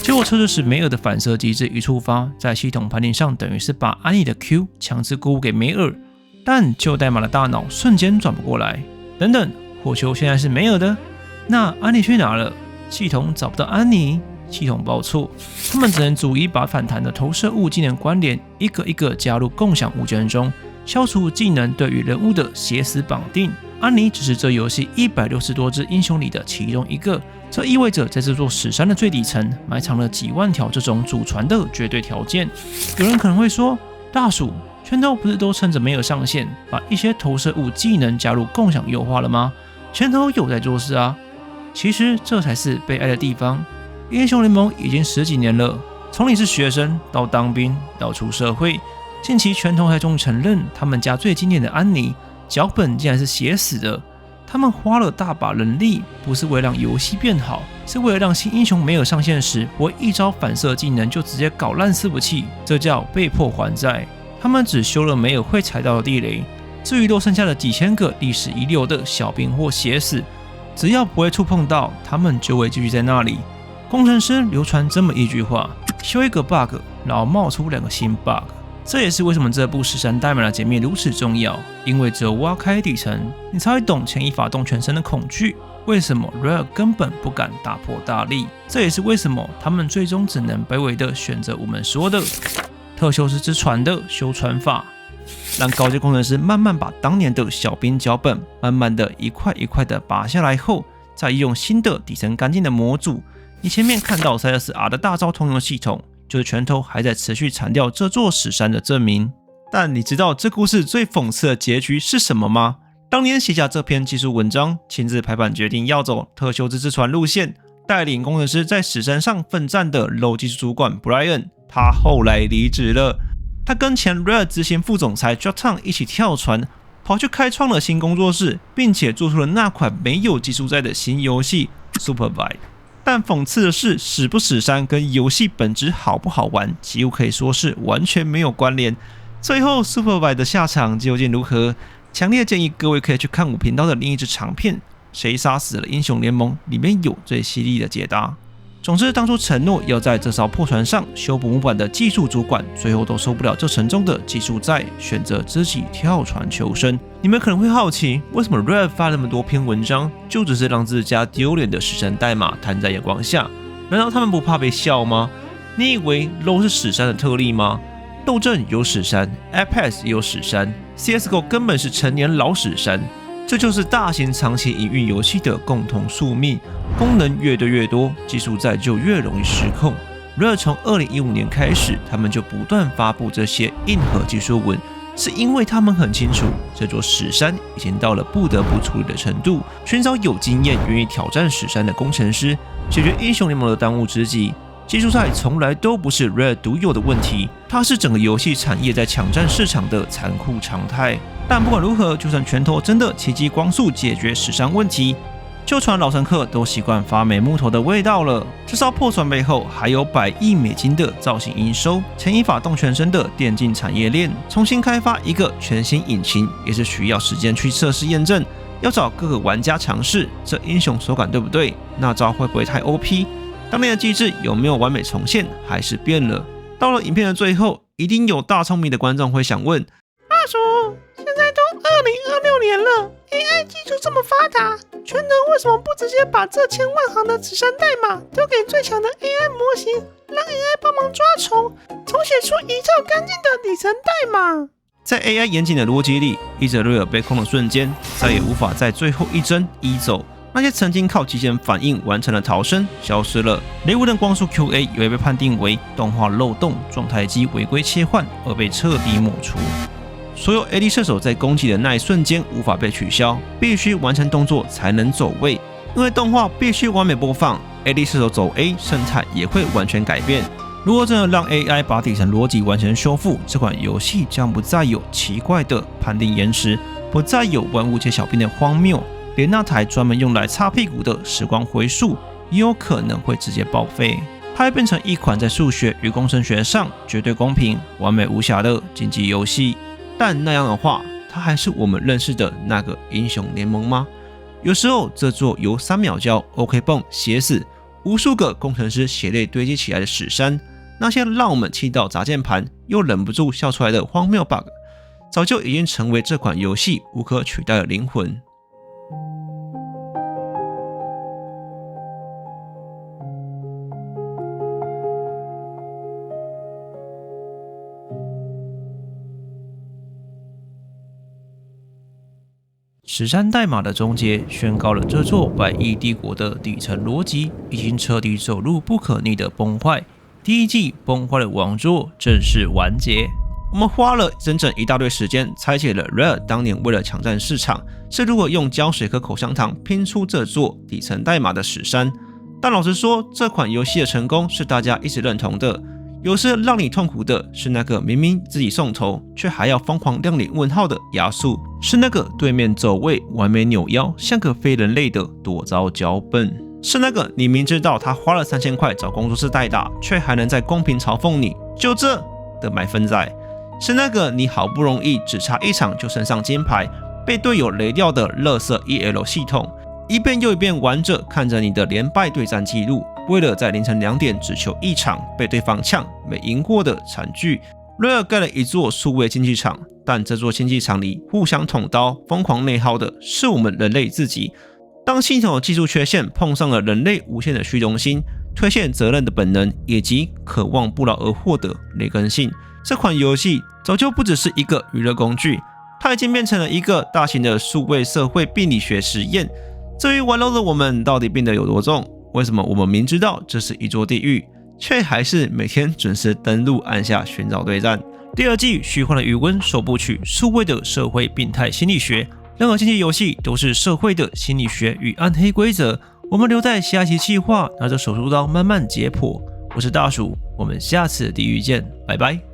A: 结果这就使梅尔的反射机制一触发，在系统判定上等于是把安妮的 Q 强制过户给梅尔，但旧代码的大脑瞬间转不过来。等等，火球现在是梅尔的，那安妮去哪了？系统找不到安妮，系统报错，他们只能逐一把反弹的投射物技能关联一个一个加入共享物件中，消除技能对于人物的写死绑定。安妮只是这游戏160多只英雄里的其中一个，这意味着在这座史山的最底层埋藏了几万条这种祖传的绝对条件。有人可能会说，大鼠拳头不是都趁着梅尔上线，把一些投射物技能加入共享优化了吗？拳头有在做事啊。其实这才是悲哀的地方。英雄联盟已经10几年了，从你是学生到当兵到出社会，近期拳头还终于承认，他们家最经典的安妮脚本竟然是写死的。他们花了大把人力，不是为了让游戏变好，是为了让新英雄梅尔上线时不会一招反射技能就直接搞烂伺服器，这叫被迫还债。他们只修了梅尔会踩到的地雷，至于都剩下的几千个历史遗留的小兵或写死，只要不会触碰到，他们就会继续在那里。工程师流传这么一句话：修一个 bug， 然后冒出2个新 bug。这也是为什么这部13代码的解密如此重要，因为只有挖开底层，你才会懂前一发动全身的恐惧。为什么 Riot 根本不敢大破大立？这也是为什么他们最终只能卑微的选择我们说的特修斯之船的修船法，让高阶工程师慢慢把当年的小兵脚本慢慢的一块一块的拔下来后，再用新的底层干净的模组。你前面看到 CSR 的大招通用系统，就是拳头还在持续铲掉这座史山的证明。但你知道这故事最讽刺的结局是什么吗？当年写下这篇技术文章，亲自排版决定要走特修斯之船路线，带领工程师在史山上奋战的 LoL 技术主管 Brian， 他后来离职了。他跟前 Riot 执行副总裁 Jotan 一起跳船，跑去开创了新工作室，并且做出了那款没有技术在的新游戏 Superbite。但讽刺的是，史不史山跟游戏本质好不好玩，几乎可以说是完全没有关联。最后 Superbite 的下场究竟如何？强烈建议各位可以去看我频道的另一支长片《谁杀死了英雄联盟》，里面有最犀利的解答。总之，当初承诺要在这艘破船上修补木板的技术主管，最后都受不了这沉重的技术债，选择自己跳船求生。你们可能会好奇，为什么 Riot 发那么多篇文章，就只是让自家丢脸的史山代码摊在阳光下？难道他们不怕被笑吗？你以为 LoL 是史山的特例吗？斗阵有史山 ，Apex 也有史山 ，CSGO 根本是成年老史山。这就是大型长期营运游戏的共同宿命，功能越堆越多，技术债就越容易失控。Riot 从2015年开始，他们就不断发布这些硬核技术文，是因为他们很清楚这座石山已经到了不得不处理的程度，寻找有经验、愿意挑战石山的工程师，解决英雄联盟的当务之急。技术赛从来都不是 Rare 独有的问题，它是整个游戏产业在抢占市场的残酷常态。但不管如何，就算拳头真的奇迹光速解决石山问题，就传老乘客都习惯发霉木头的味道了。这艘破船背后还有100亿美金的造型营收，牵一发动全身的电竞产业链。重新开发一个全新引擎，也是需要时间去测试验证，要找各个玩家尝试这英雄手感对不对，那招会不会太 OP， 当年的机制有没有完美重现，还是变了。到了影片的最后，一定有大聪明的观众会想问：
N: 大叔，现在都2026年了 ，AI 技术这么发达，拳头为什么不直接把这千万行的纸山代码丢给最强的 AI 模型，让 AI 帮忙抓虫，重写出一套干净的底层代码？
A: 在 AI 严谨的逻辑里，伊泽瑞尔被控的瞬间，再也无法在最后一帧移走。那些曾经靠极限反应完成的逃生消失了，雷无的光速 QA 也会被判定为动画漏洞、状态机违规切换而被彻底抹除。所有 AD 射手在攻击的那一瞬间无法被取消，必须完成动作才能走位，因为动画必须完美播放。AD 射手走 A 生态也会完全改变。如果真的让 AI 把底层逻辑完全修复，这款游戏将不再有奇怪的判定延迟，不再有玩物皆小兵的荒谬，连那台专门用来擦屁股的时光回溯也有可能会直接报废。它会变成一款在数学与工程学上绝对公平、完美无瑕的竞技游戏。但那样的话，它还是我们认识的那个英雄联盟吗？有时候，这座由3秒胶 OK 泵写死无数个工程师血泪堆积起来的史山，那些让我们气到砸键盘又忍不住笑出来的荒谬 bug， 早就已经成为这款游戏无可取代的灵魂。石山代码的终结，宣告了这座100亿帝国的底层逻辑已经彻底走入不可逆的崩坏。第一季崩坏的王座正式完结。我们花了整整一大堆时间拆解了 Rare 当年为了抢占市场，是如何用胶水和口香糖拼出这座底层代码的石山。但老实说，这款游戏的成功是大家一直认同的。有时让你痛苦的是那个明明自己送头，却还要疯狂亮脸问号的亚素，是那个对面走位完美扭腰像个非人类的躲招脚本，是那个你明知道他花了3000块找工作室代打，却还能在公屏嘲讽你就这的买分仔，是那个你好不容易只差一场就升上金牌，被队友雷掉的垃圾 EL 系统，一遍又一遍玩着看着你的连败对战记录，为了在凌晨2点只求一场被对方呛没赢过的惨剧。瑞尔盖了一座数位竞技场，但这座竞技场里互相捅刀疯狂内耗的是我们人类自己。当系统的技术缺陷碰上了人类无限的虚荣心、推卸责任的本能以及渴望不劳而获的劣根性，这款游戏早就不只是一个娱乐工具，它已经变成了一个大型的数位社会病理学实验。至于玩 LOL 的我们到底变得有多重？为什么我们明知道这是一座地狱，却还是每天准时登录按下寻找对战？第二季虚幻的余温首部曲，数位的社会病态心理学。任何竞技游戏都是社会的心理学与暗黑规则，我们留在下期企划，拿着手术刀慢慢解剖。我是大鼠，我们下次地狱见，拜拜。